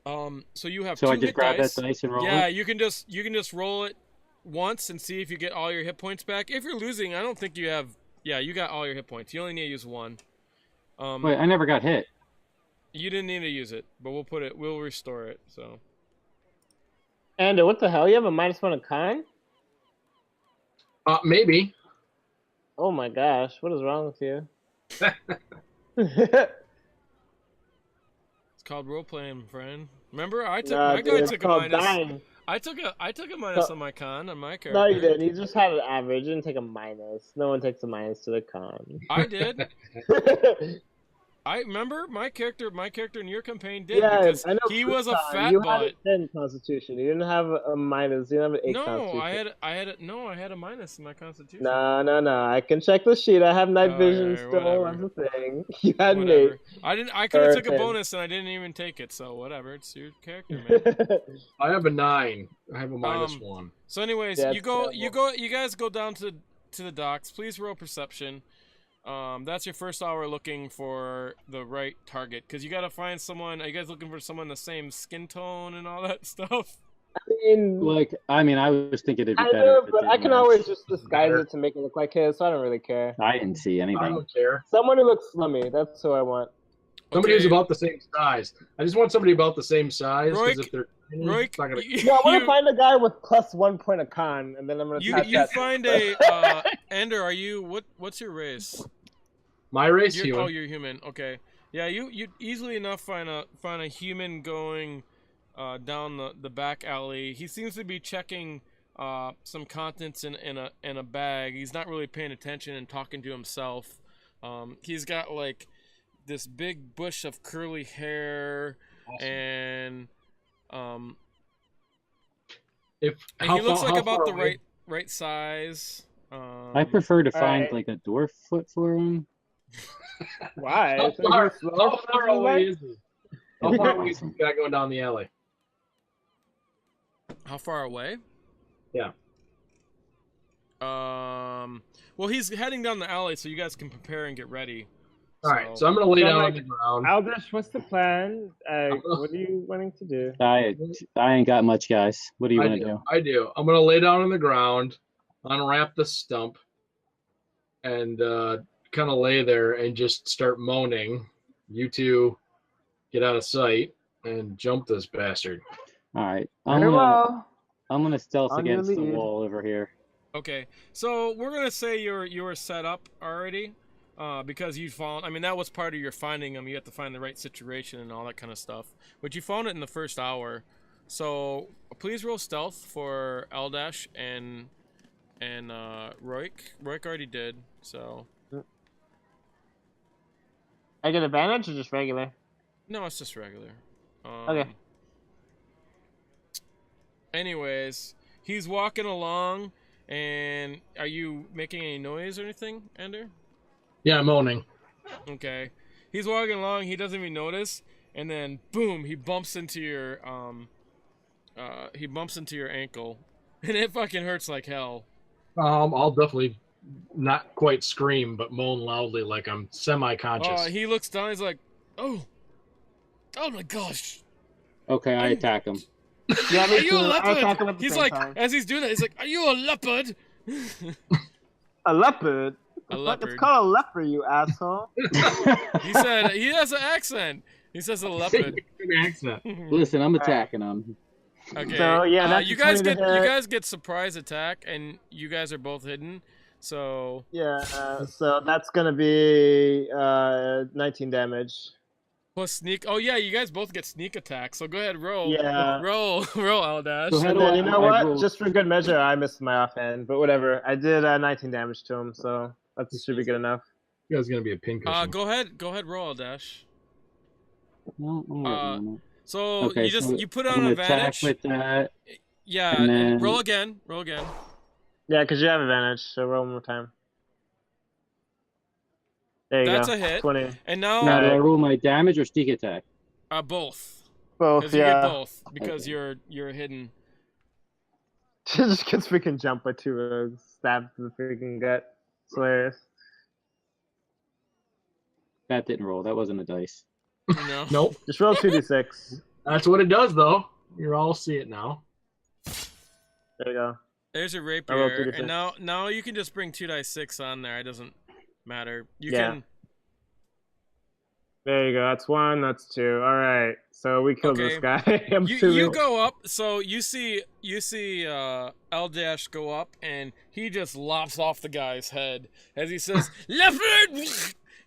So you have 2 So I just hit grab dice. that dice and roll it? Yeah, you can just roll it once and see if you get all your hit points back. If you're losing, I don't think you have. Yeah, you got all your hit points. You only need to use 1. Wait, I never got hit. You didn't need to use it, but we'll restore it. So. And what the hell? You have a -1 of con? Maybe. Oh my gosh, what is wrong with you? It's called role playing, friend. Remember, I took Nah, my dude, guy it's took a called minus. dying. I took a minus on my con on my character. No, you didn't. You just had an average. You didn't take a minus. No one takes a minus to the con. I did. I remember my character in your campaign did Yeah, because I know. he was a Pluton, fat you butt. had a 10 constitution. You didn't have a minus. You didn't have an 8 No, constitution. I had a minus in my constitution. No. I can check the sheet. I have night vision Alright, still. whatever. That's the thing. You had an Whatever. 8. I could have Or took a 10. bonus and I didn't even take it. So whatever. It's your character, man. I have a 9. I have a -1. So anyways, Yeah, you guys go down to the docks. Please roll perception. That's your first hour looking for the right target because you got to find someone. Are you guys looking for someone the same skin tone and all that stuff? I was thinking it'd be I better. know, if it but I didn't can match. always just disguise it to make it look like his, so I don't really care. I didn't see I anything. don't care. Someone who looks slummy, that's who I want. Somebody Okay. who's about the same size. I just want somebody about the same size because Roik, if they're tiny, Roik, it's not gonna... No, I want to find a guy with +1 point of con, and then I'm gonna you type that. find a Ender. Are you what's your race? My race, human. Oh, you're human. Okay. Yeah, you easily enough find a human going down the back alley. He seems to be checking some contents in a bag. He's not really paying attention and talking to himself. He's got like this big bush of curly hair, Awesome. and If and how he looks far- like how about far the away- right size. I prefer to find Alright. like a dwarf foot for him. Why? How Is it far, slow how for far everyone? away is he? How far away is the guy going down the alley? How far away? Yeah. Well, he's heading down the alley, so you guys can prepare and get ready. All right, so I'm gonna lay So, down like, on the ground. Aldish, what's the plan? What are you wanting to do? I ain't got much, guys. What do you want to do? I do. I'm gonna lay down on the ground, unwrap the stump, and kind of lay there and just start moaning. You two get out of sight and jump this bastard. All right. Very well. I'm gonna stealth On your against the lead. wall over here. Okay, so we're gonna say you were set up already, because you found. I mean, that was part of your finding them. You have to find the right situation and all that kind of stuff. But you found it in the first hour, so please roll stealth for Eldash and Roik. Roik already did. So I get advantage or just regular? no, it's just regular. Okay. Anyways, he's walking along, and are you making any noise or anything, Ender? Yeah, moaning. Okay. He's walking along, he doesn't even notice, and then boom, he bumps into your ankle. And it fucking hurts like hell. I'll definitely not quite scream, but moan loudly like I'm semi-conscious. He looks down, he's like, oh my gosh. Okay, I attack him. Yeah, Are you a I attack him at leopard? the He's same like, time. as he's doing that, he's like, are you a leopard? A leopard? A Fuck, leopard. it's called a leper, you asshole. He said, he has an accent. He says a leopard. Good accent. Listen, I'm attacking him. Okay. So, yeah, that's you a guys 20 get to hit. you guys get surprise attack, and you guys are both hidden. So Yeah, so that's gonna be 19 damage. plus sneak. Oh yeah, you guys both get sneak attack. So go ahead, roll. Yeah. Roll, Aldash. So how And do then, I- you know I what? roll- Just for good measure, I missed my offhand, but whatever. I did 19 damage to him, so that should be good enough. You guys gonna be a pincushion. Go ahead, roll, Aldash. No, I'm working on it. So Okay, you just so you put I'm on gonna advantage. attack with that. Yeah, and and then- roll again. Yeah, because you have advantage, so roll one more time. There you That's go. a hit. 20. And Now, now do I roll my damage or sneak attack? both. Both, Because you get yeah. both because Okay. you're hidden. Just gets freaking jumped by two rogues, stabbed to the freaking gut. It's hilarious. That didn't roll. That wasn't a dice. You know. Nope. Just roll 2d6. That's what it does, though. You all see it now. There you go. There's a I rolled rapier, 2d6. and now you can just bring 2d6 on there. It doesn't matter. You Yeah. can. There you go. That's 1, that's 2. All right. So we killed this guy. I'm You assuming- go up, so you see Eldash go up, and he just lops off the guy's head as he says, "Leopard!"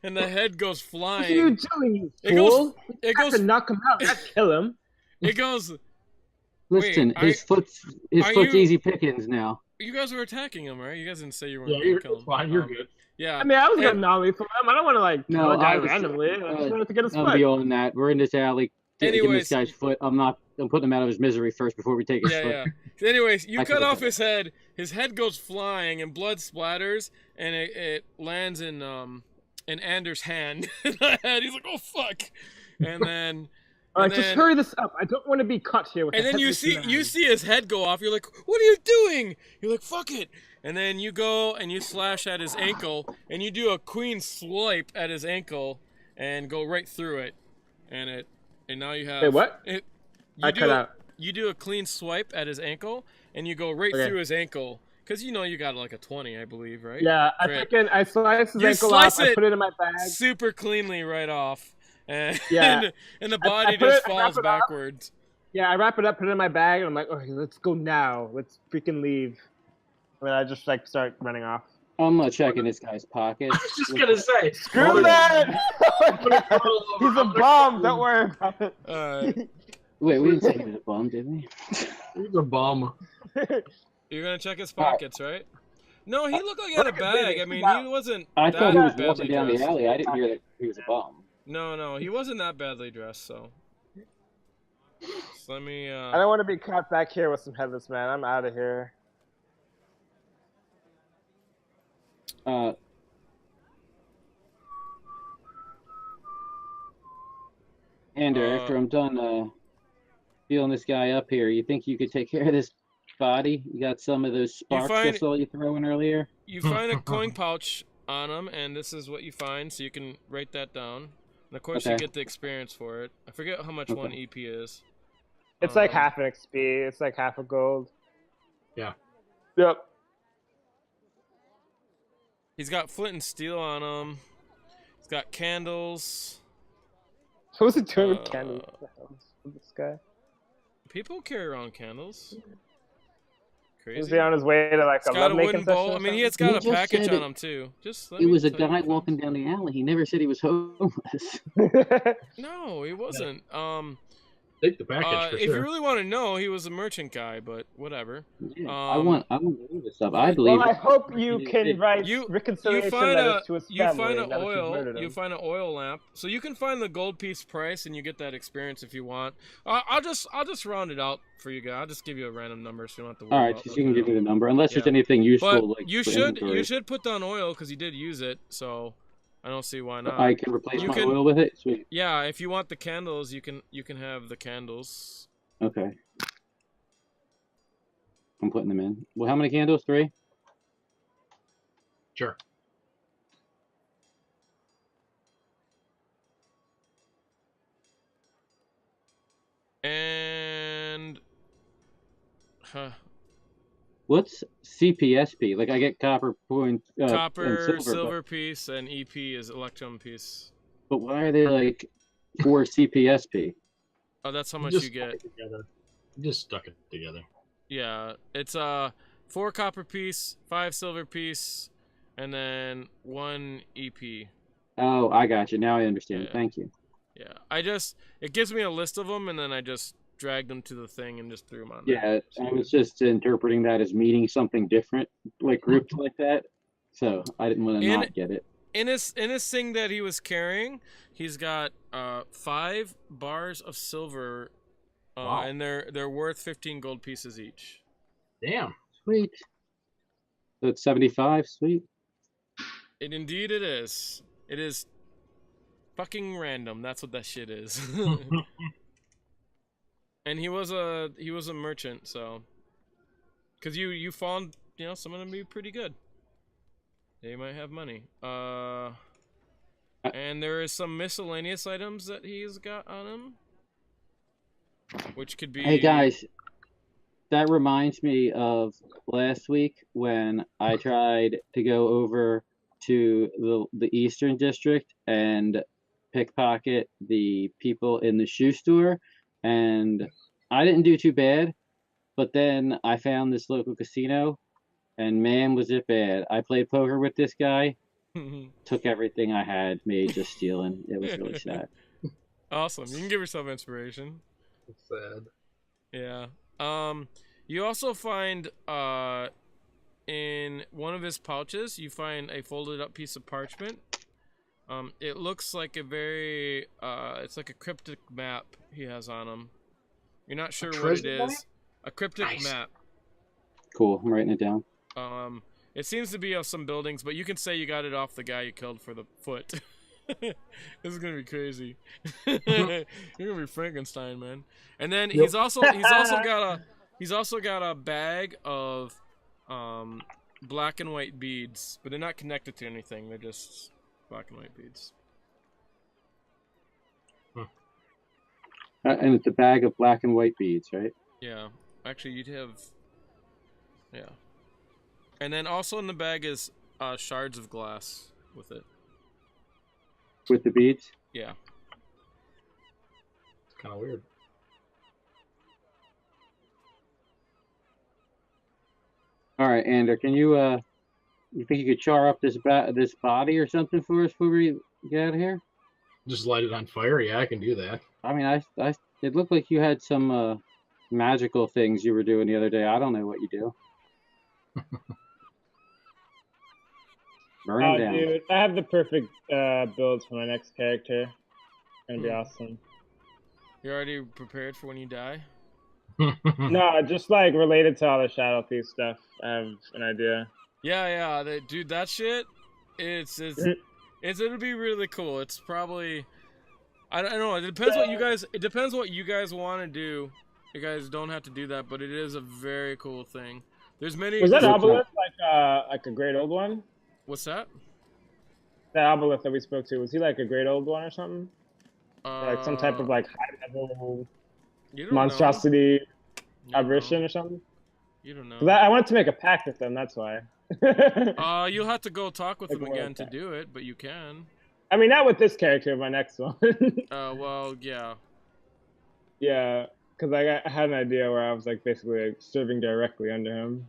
and the head goes What are you flying. doing, you It fool? goes. It You have to goes. knock him out, not kill him. It goes. Listen, Wait, his foot's are foot's you- easy pickings now. You guys were attacking him, right? You guys didn't say you were Yeah, going to you're kill him. fine. You're good. Yeah. I mean, I was And- gonna nollie for him. I don't want to like No, kill a guy I was- randomly. I just wanted to get his I'm foot. beyond that. We're in this alley. Give Anyways. this guy's foot. I'm putting him out of his misery first before we take his foot. Yeah. So anyways, you I cut could've off done his head. His head goes flying, and blood splatters, and it lands in Anders' hand. In the head, he's like, "Oh fuck!" And then, All right, and just then- hurry this up. I don't want to be caught here with. and the then you headless see man. his head go off. You're like, "What are you doing?" You're like, "Fuck it!" And then you go and you slash at his ankle, and you do a queen swipe at his ankle, and go right through it, and now you have. Wait, what? It, I cut out. You do a clean swipe at his ankle, and you go right Okay. through his ankle. Because you got like a 20, I believe, right? Yeah, I Crit. freaking I sliced his You ankle slice off. I it put it in my bag. Super cleanly right off. And, Yeah. and the I body put just it- I wrap falls it up. backwards. Yeah, I wrap it up, put it in my bag, and I'm like, okay, let's go now. Let's freaking leave. And then I just like start running off. I'm not checking this guy's pockets. I was just gonna say. Screw that! He's a bomb. Don't worry about it. Wait, we didn't say he was a bum, did we? He's a bum. You're going to check his pockets, right? No, he looked like he had a Look at bag. this. I mean, he wasn't I that thought he was badly walking down the dressed. alley. I didn't hear that he was a bum. No, he wasn't that badly dressed, so. So let me, I don't want to be caught back here with some headless man. I'm out of here. Ander, after I'm done feeling this guy up here, you think you could take care of this body? You got some of those sparks I find- saw you throwing earlier? you find a coin pouch on them, and this is what you find, so you can write that down. And of course, Okay. you get the experience for it. I forget how much one EP is. It's like half an XP. It's like half a gold. Yeah. Yep. He's got flint and steel on him. He's got candles. What was it doing with candles? This guy. People carry around candles. Crazy. Was he on his way to like He's a got a lovemaking wooden session bowl. or I mean, he something? has got He a just package said on it- him too. Just let It me was a tell you. guy walking down the alley. He never said he was homeless. No, he wasn't. Take the package for If sure. you really want to know, he was a merchant guy, but whatever. Yeah, I want to believe this stuff. I believe. Well, I it. hope you can write You reconciliation find letters a to his you family. find now an that you've oil murdered you him. find an oil lamp, so you can find the gold piece price, and you get that experience if you want. I'll just round it out for you guys. I'll just give you a random number, so you don't have to worry All right, about so you can looking give it me up. the number, unless there's Yeah. anything useful. But like you for should inventory. put down oil because you did use it, so I don't see why not. I can replace You my can- oil with it. Sweet. Yeah, if you want the candles, you can have the candles. Okay. I'm putting them in. Well, how many candles? 3? Sure. And What's CPSP? Like I get copper point, copper, and silver piece, and EP is electrum piece. But why are they like 4 CPSP? Oh, that's how much Just you get. stuck it together. Just stuck it together. Yeah, it's 4 copper piece, 5 silver piece, and then 1 EP. Oh, I got you. Now I understand. Yeah. Thank you. Yeah, it gives me a list of them, and then I just dragged them to the thing and just threw them on Yeah, there. I was just interpreting that as meaning something different, like grouped like that. So I didn't want to In- not get it. In his thing that he was carrying, he's got 5 bars of silver, Wow. and they're worth 15 gold pieces each. Damn. Sweet. So it's 75. Sweet. And indeed it is. It is fucking random. That's what that shit is. And he was a merchant, so because you found some of them be pretty good. They might have money. And there is some miscellaneous items that he's got on him, which could be. Hey guys, that reminds me of last week when I tried to go over to the Eastern District and pickpocket the people in the shoe store, and I didn't do too bad, but then I found this local casino, and man, was it bad. I played poker with this guy, took everything I had, made just stealing. It was really sad. Awesome. You can give yourself inspiration. It's sad. Yeah. You also find in one of his pouches, you find a folded up piece of parchment. It looks like a very it's like a cryptic map he has on him. You're not sure what it treasure map? is. A cryptic Nice. map. Cool, I'm writing it down. It seems to be of some buildings, but you can say you got it off the guy you killed for the foot. This is gonna be crazy. You're gonna be Frankenstein, man. And then he's also got a bag of black and white beads, but they're not connected to anything. They're just black and white beads. And it's a bag of black and white beads, right? Yeah. Actually, you'd have. Yeah. And then also in the bag is shards of glass with it. With the beads? Yeah. It's kind of weird. All right, Ander, can you you think you could char up this body or something for us before we get out of here? Just light it on fire. Yeah, I can do that. I mean, I it looked like you had some magical things you were doing the other day. I don't know what you do. Burn 'em down. Dude, I have the perfect build for my next character. It's gonna be awesome. You're already prepared for when you die? No, just like related to all the Shadow Thief stuff. I have an idea. Yeah. Dude, that shit. It'll be really cool. It's probably. I don't know. It depends what you guys. It depends what you guys want to do. You guys don't have to do that, but it is a very cool thing. There's many. Was that Which one? obelisk like a great old one? What's that? that obelisk that we spoke to, was he like a great old one or something? Or like some type of like high level You don't monstrosity know. apparition or something? You don't know. 'Cause I wanted to make a pact with them, that's why. You'll have to go talk with Like them what again to pact? do it, but you can. I mean, not with this character, my next one. Well, yeah. Yeah, because I had an idea where I was like basically like, serving directly under him.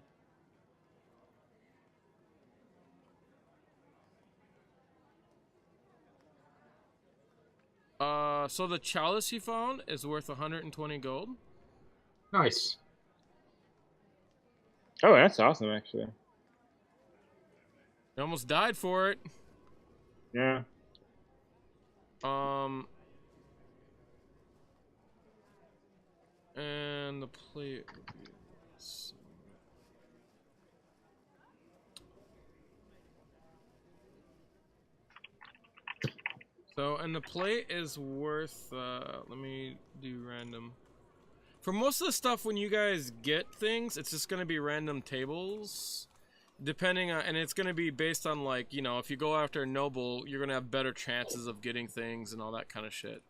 So the chalice you found is worth 120 gold. Nice. Oh, that's awesome, actually. You almost died for it. Yeah. And the plate. So, and the plate is worth, let me do random. For most of the stuff, when you guys get things, it's just going to be random tables. Depending on, and it's going to be based on, like, you know, if you go after a noble, you're going to have better chances of getting things and all that kind of shit.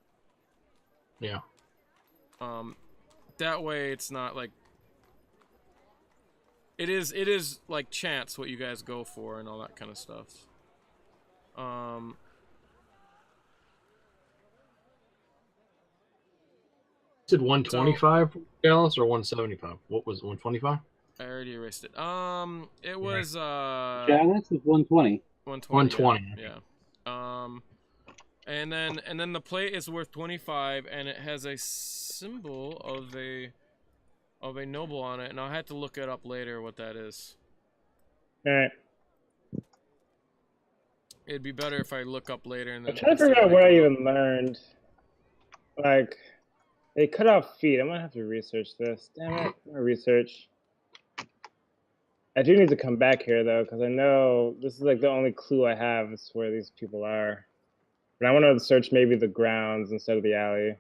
Yeah. That way it's not like, it is like chance what you guys go for and all that kind of stuff. Is it 125 Dallas or 175? What was 125? I already erased it. It was Chalice is 120. 120. Yeah. And then the plate is worth 25, and it has a symbol of a noble on it, and I'll have to look it up later what that is. Alright. It'd be better if I look up later and then. I'm trying to figure out what I even learned. Like, they cut off feet. I'm gonna have to research this. Damn it, I'm gonna research. I do need to come back here though, because I know this is like the only clue I have is where these people are. But I want to search maybe the grounds instead of the alley.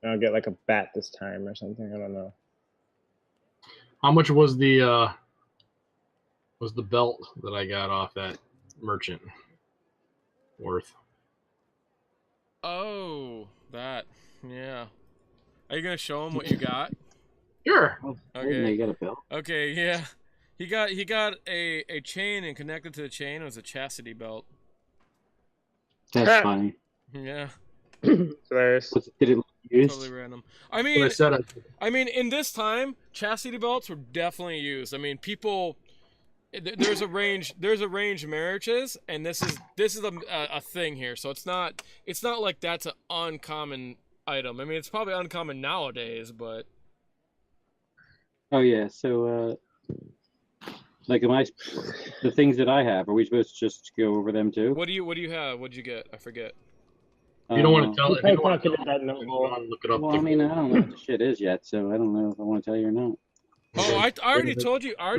And I'll get like a bat this time or something. I don't know. How much was the belt that I got off that merchant worth? Oh, that. Yeah. Are you gonna show him what you got? Sure. Okay. You got a belt. Okay, yeah. He got a chain, and connected to the chain was a chastity belt. That's funny. Yeah. Hilarious. Did it look used? Totally random. I mean, in this time, chastity belts were definitely used. I mean, people. There's a range of marriages, and this is a thing here. So it's not like that's an uncommon item. I mean, it's probably uncommon nowadays, but. Oh yeah. So like the things that I have, are we supposed to just go over them too? What do you have? What'd you get? I forget. You don't want to tell it. You don't want to Look look it up. Well, I mean, I don't know what the shit is yet, so I don't know if I want to tell you or not. Oh, I already told you. I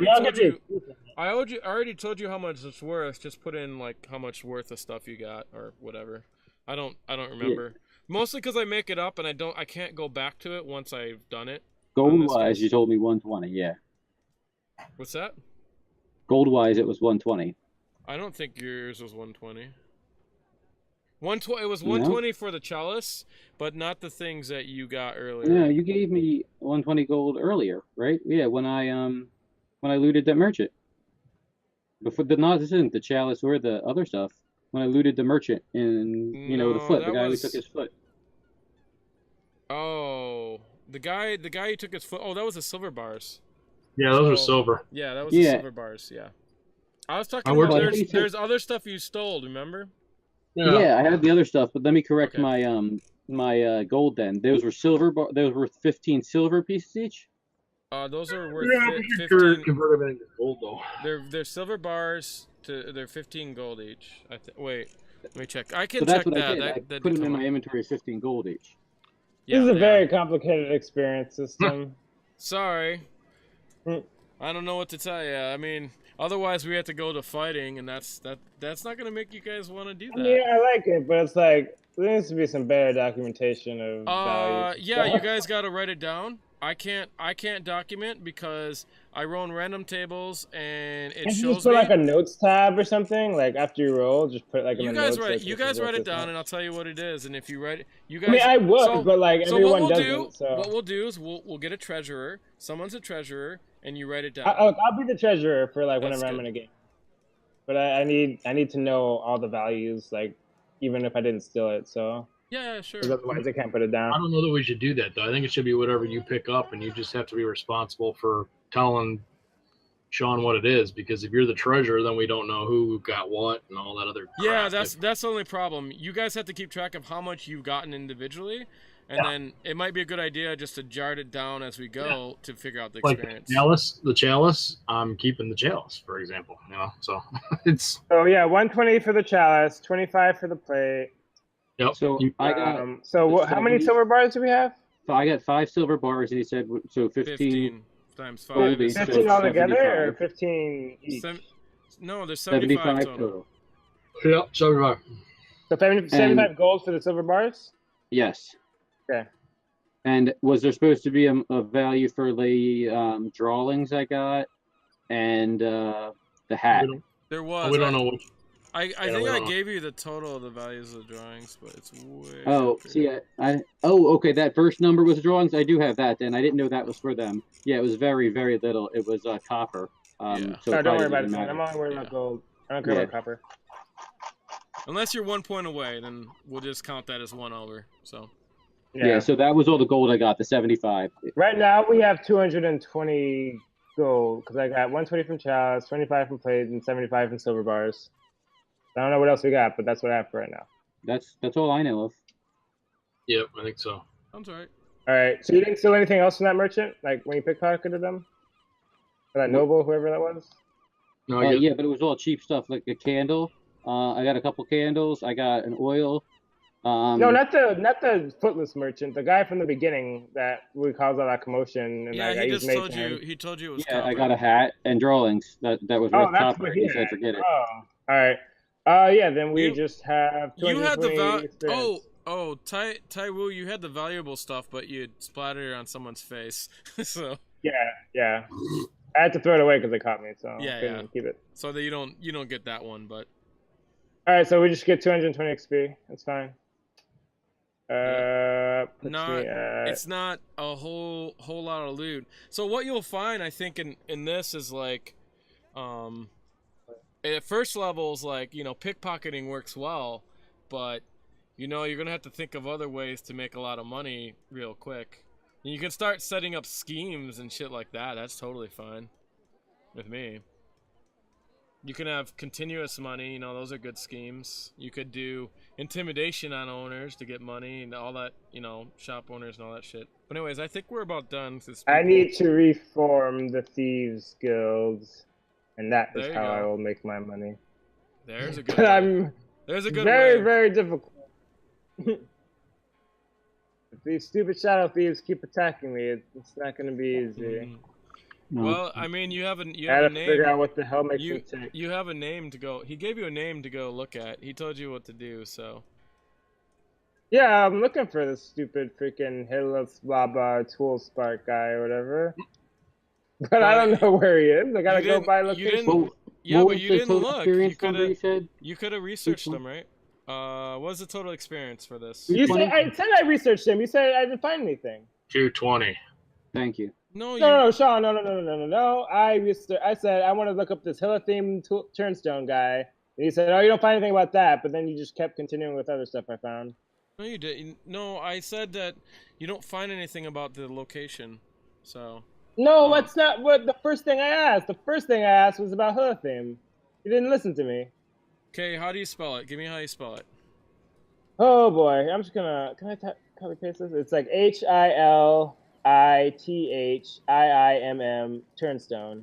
already told you how much it's worth. Just put in like how much worth of stuff you got or whatever. I don't remember. Yeah. Mostly because I make it up and I can't go back to it once I've done it. Gold wise, you told me 120. Yeah. What's that? Gold wise, it was 120. I don't think yours was 120. 120. It was 120 for the chalice, but not the things that you got earlier. No, you gave me 120 gold earlier, right? Yeah, when I looted that merchant. Before this isn't the chalice or the other stuff. When I looted the merchant and the foot, the guy who took his foot. Oh, the guy who took his foot. Oh, that was the silver bars. Yeah, those are silver. Yeah, that was the silver bars. Yeah, I was talking about there's other stuff you stole. Remember? Yeah, I had the other stuff, but let me correct my gold. Then those were silver. Those were 15 silver pieces each. Those are worth 15. Convert everything to gold though. They're silver bars they're 15 gold each. Wait, let me check. I can so that's check what that. I did. I put them in my inventory, 15 gold each. Yeah, this is a very complicated experience system. Sorry. I don't know what to tell you. I mean, otherwise we have to go to fighting, and that's not gonna make you guys want to do that. I mean, I like it, but it's like there needs to be some better documentation of value. Yeah, you guys gotta write it down. I can't document because I run random tables and it Can't you shows just put me. like a notes tab or something? Like after you roll, just put like in You the guys notes. write. Like, You this is guys worth write it this down, much. and I'll tell you what it is. And if you write it, you guys. I mean, I would, but like so everyone what we'll doesn't. do, So what we'll do is we'll get a treasurer. Someone's a treasurer, and you write it down. I'll be the treasurer for like That's whenever I'm good. in a game. But I need to know all the values, like even if I didn't steal it. So Yeah, sure. 'cause otherwise I can't put it down. I don't know that we should do that, though. I think it should be whatever you pick up, and you just have to be responsible for telling Sean what it is. Because if you're the treasurer, then we don't know who got what and all that other crap. Yeah, that's the only problem. You guys have to keep track of how much you've gotten individually, and then it might be a good idea just to jot it down as we go to figure out the like experience. the chalice. I'm keeping the chalice, for example. So it's So yeah, 120 for the chalice, 25 for the plate. yep. So I got How many silver bars do we have? so I got 5 silver bars, and he said so 15. 15 times 5 Goldie. is 15 altogether, or 75. 15 each? No, there's 75 total. total. Yep. 75. So 75 gold for the silver bars. Yes. Okay. And was there supposed to be a value for the drawings I got and the hat? There was. We don't know what. I we think I don't know. gave you the total of the values of the drawings, but it's way. Oh, up here. see, okay, that first number was drawings. I do have that. Then I didn't know that was for them. Yeah, it was very, very little. It was copper. Yeah. So No, it don't worry probably about it. didn't Man. matter. I'm only worried about gold. I don't care Yeah. about copper. Unless you're 1 point away, then we'll just count that as 1 over. So. Yeah, so that was all the gold I got, the 75. Right now we have 220 gold because I got 120 from chalice, 25 from plate, and 75 from silver bars. I don't know what else we got, but that's what I have for right now. That's all I know of. Yep, I think so. Sounds right. All right. So you didn't steal anything else from that merchant, like when you pickpocketed them, or that noble, whoever that was? No, Yeah, but it was all cheap stuff, like a candle. I got a couple candles. I got an oil. No, not the footless merchant, the guy from the beginning that we caused all that commotion. And Yeah, like, he I just used told mage hand. you. He told you it was. Yeah, copper. I got a hat and drawings. That was Oh, worth that's copper. what He he said had. forget it. Oh, all right. Yeah, then we just have You had the 220 experience. Tai Wu, you had the valuable stuff, but you splattered it on someone's face. So. Yeah. I had to throw it away because they caught me, so Yeah, I couldn't keep it. So that you don't get that one, but. All right, so we just get 220 XP. That's fine. It's not a whole lot of loot. So what you'll find, I think, in this is like, at first levels, like, pickpocketing works well, but you're gonna have to think of other ways to make a lot of money real quick. And you can start setting up schemes and shit like that. That's totally fine with me. You can have continuous money, those are good schemes. You could do intimidation on owners to get money and all that, shop owners and all that shit. But anyways, I think we're about done. I need to reform the Thieves Guilds, and that is how I will make my money. There's a good But way. There's a good very, way. very difficult. If these stupid shadow thieves keep attacking me, it's not going to be easy. No. Well, I mean, you have a name. Figure out what the hell makes them tick. You have a name to go. He gave you a name to go look at. He told you what to do, so. Yeah, I'm looking for this stupid freaking Hitless blah blah tool spark guy or whatever. But I don't know where he is. I gotta go by location. But you didn't look. Experience You could have researched them, right? What was the total experience for this? You said I researched him. You said I didn't find anything. 220. Thank you. No, Sean, no. I said I want to look up this Hillitheme Turnstone guy. And he said, "Oh, you don't find anything about that." But then you just kept continuing with other stuff I found. No, you didn't. No, I said that you don't find anything about the location. So. No, that's not what the first thing I asked. The first thing I asked was about Hillitheme. You didn't listen to me. Okay, how do you spell it? Give me how you spell it. Oh boy, I'm just gonna. Can I copy paste this? It's like HILITHIIMM Turnstone.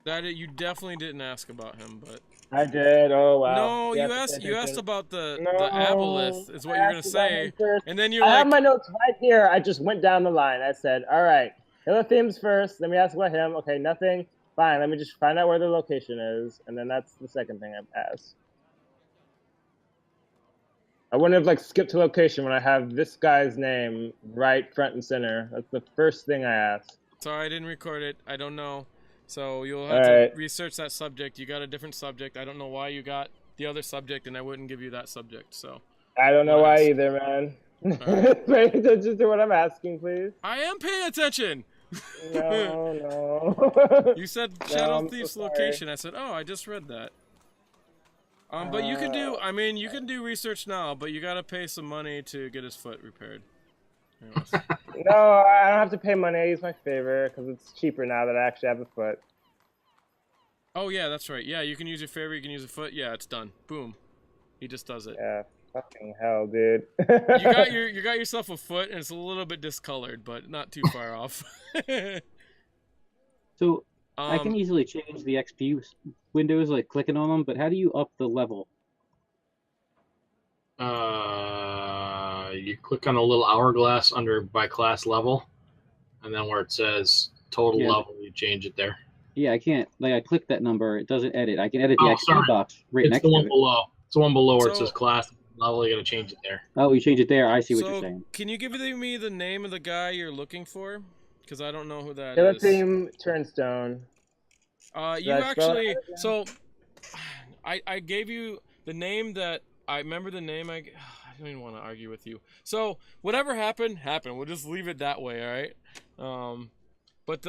That you definitely didn't ask about him, but. I did. Oh wow. No, you asked about the aboleth is what you're gonna say, and then you're I have my notes right here. I just went down the line. I said, "All right, Hillitheme's first. Let me ask about him. Okay, nothing. Fine. Let me just find out where the location is, and then that's the second thing I've asked." I wouldn't have like skipped to location when I have this guy's name right front and center. That's the first thing I asked. Sorry, I didn't record it. I don't know. So you'll All have to right. research that subject. You got a different subject. I don't know why you got the other subject, and I wouldn't give you that subject. So I don't know What why else? either, man. right. Pay attention to what I'm asking, please. I am paying attention. No. You said No, Shadow I'm so Thief's sorry. location. I said, oh, I just read that. But you can do. I mean, you can do research now, but you gotta pay some money to get his foot repaired. Anyways. No, I don't have to pay money. I use my favor because it's cheaper now that I actually have a foot. Oh yeah, that's right. Yeah, you can use your favor. You can use a foot. Yeah, it's done. Boom. He just does it. Yeah, fucking hell, dude. You got yourself a foot, and it's a little bit discolored, but not too far off. So I can easily change the XP windows, like clicking on them, but how do you up the level? You click on a little hourglass under by class level, and then where it says total Yeah. level, you change it there. Yeah, I can't. Like, I click that number, it doesn't edit. I can edit the Oh, XP sorry. box right It's next the to one it. below. It's the one below where it So- says class level. You gotta change it there. Oh, you change it there. I see what So, you're saying. can you give me the name of the guy you're looking for? Because I don't know who that Killer is. Team Turnstone. You Did I spell actually. it? So, I gave you the name that I remember. The name I don't even want to argue with you. So whatever happened. We'll just leave it that way. All right. But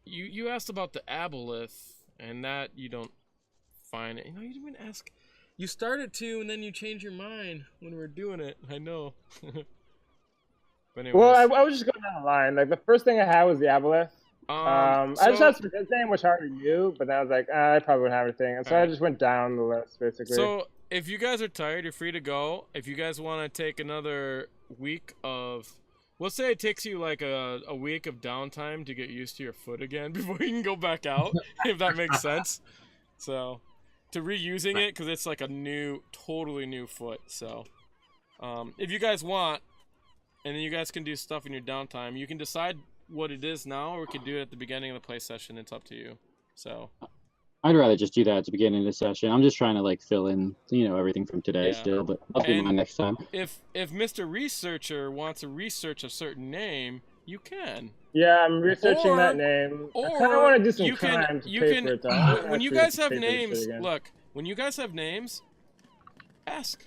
you asked about the aboleth, and that you don't find it. You know, you didn't even ask. You started to, and then you changed your mind when we were doing it. I know. But anyways. Well, I was just going down the line. Like the first thing I had was the Aboleth. I just so- had some his name, which I already knew, but then I was like, I probably wouldn't have anything, and so I Alright. just went down the list basically. So if you guys are tired, you're free to go. If you guys want to take another week of, let's say it takes you like a week of downtime to get used to your foot again before you can go back out, if that makes sense. So to reusing it, because it's like a totally new foot. So if you guys want, and then you guys can do stuff in your downtime, you can decide what it is now, or we could do it at the beginning of the play session. It's up to you. So I'd rather just do that at the beginning of the session. I'm just trying to like fill in, everything from today Yeah. still, but I'll do And- mine next time. if Mr. Researcher wants to research a certain name, you can. yeah, I'm researching Or- that name. I Or kind of want to do some you can crime to you pay can for it. Though. when you Actually, guys to have pay for this shit names, again. look, when you guys have names, ask.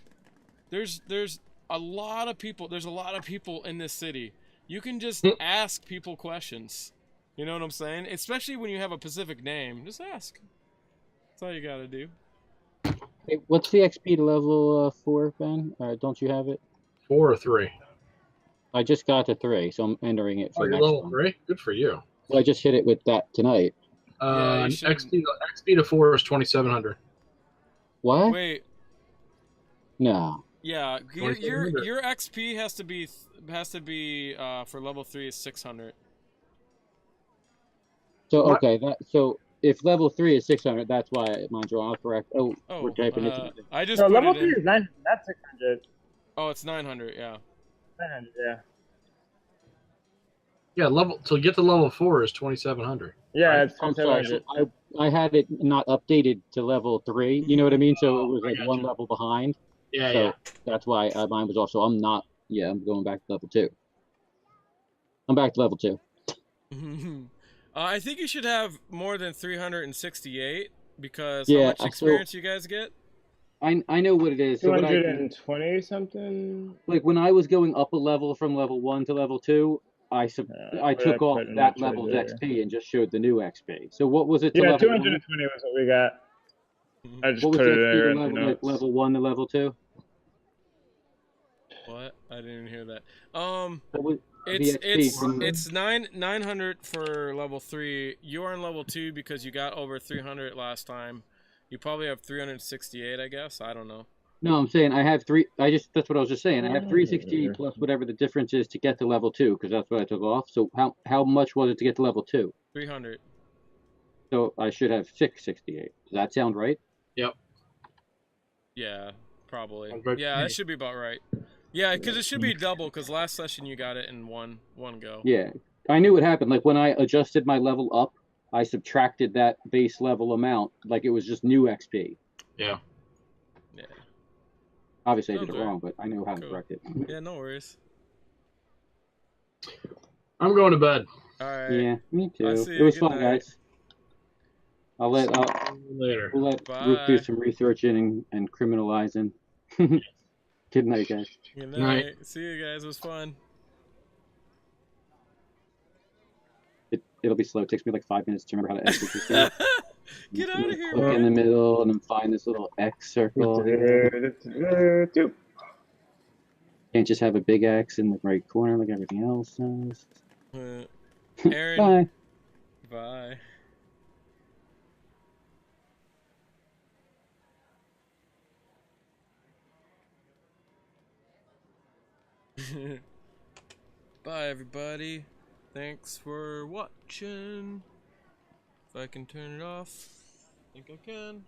There's a lot of people. There's a lot of people in this city. You can just ask people questions. You know what I'm saying? Especially when you have a specific name, just ask. That's all you gotta do. Hey, what's the XP to level 4, Ben? Don't you have it? 4 or 3. I just got to 3, so I'm entering it Oh, for you're next level one. 3. Good for you. Well, I just hit it with that tonight. Yeah, you should- XP to 4 is 2,700. What? Wait, No. yeah, your 2700. your XP has to be for level 3 is 600. So What? okay, so if level 3 is 600, that's why mine's wrong. Correct. Oh, Oh, we're typing it. I just No, put level it in. 3 is 900. That's 600. Oh, it's 900. Yeah. 900, yeah. Yeah, to get to level 4 is 2,700. Yeah, it's I'm sorry. 700. I had it not updated to level 3. You know what I mean? So it was I like got one you. level behind. Yeah, So yeah. that's why mine was off. So I'm not. Yeah, I'm going back to level 2. I'm back to level 2. I think you should have more than 368 because Yeah, how much I still- experience you guys get? I know what it is. So what I do, 220 something. like when I was going up a level from level 1 to level 2, I what did took I off put in that my level's treasure? XP and just showed the new XP. So what was it to Yeah, level 1? 220 was what we got. I just What was put the it XP there to in the level, like notes. level 1 to level 2? What? I didn't even hear that. What was It's the XP from- 900 for level 3. You're on level 2 because you got over 300 last time. You probably have 368, I guess. I don't know. No, I'm saying I have 3. That's what I was just saying. I have 368 plus whatever the difference is to get to level 2, because that's what I took off. So how much was it to get to level 2? 300. So I should have 668. Does that sound right? Yeah, probably. Sounds right to Yeah, me. that should be about right. Yeah, because it should be double. Because last session you got it in one go. Yeah. I knew what happened. Like when I adjusted my level up, I subtracted that base level amount like it was just new XP. Yeah. Yeah. Obviously, I did Sounds it right. wrong, but I know how to Cool. correct it. Yeah, no worries. I'm going to bed. All right. Yeah, me I'll too. see It you. was Good fun, night. guys. I'll let See you later. we'll let Rook do Bye. some researching and criminalizing. Good night, guys. Good Night. night. See you guys. It was fun. It'll be slow. It takes me like 5 minutes to remember how to exit this game. Get out of here, Click in the man. middle and then find this little X circle. Can't just have a big X in the right corner like everything else does. Aaron. Bye. Bye. Bye, everybody. Thanks for watching. If I can turn it off, I think I can.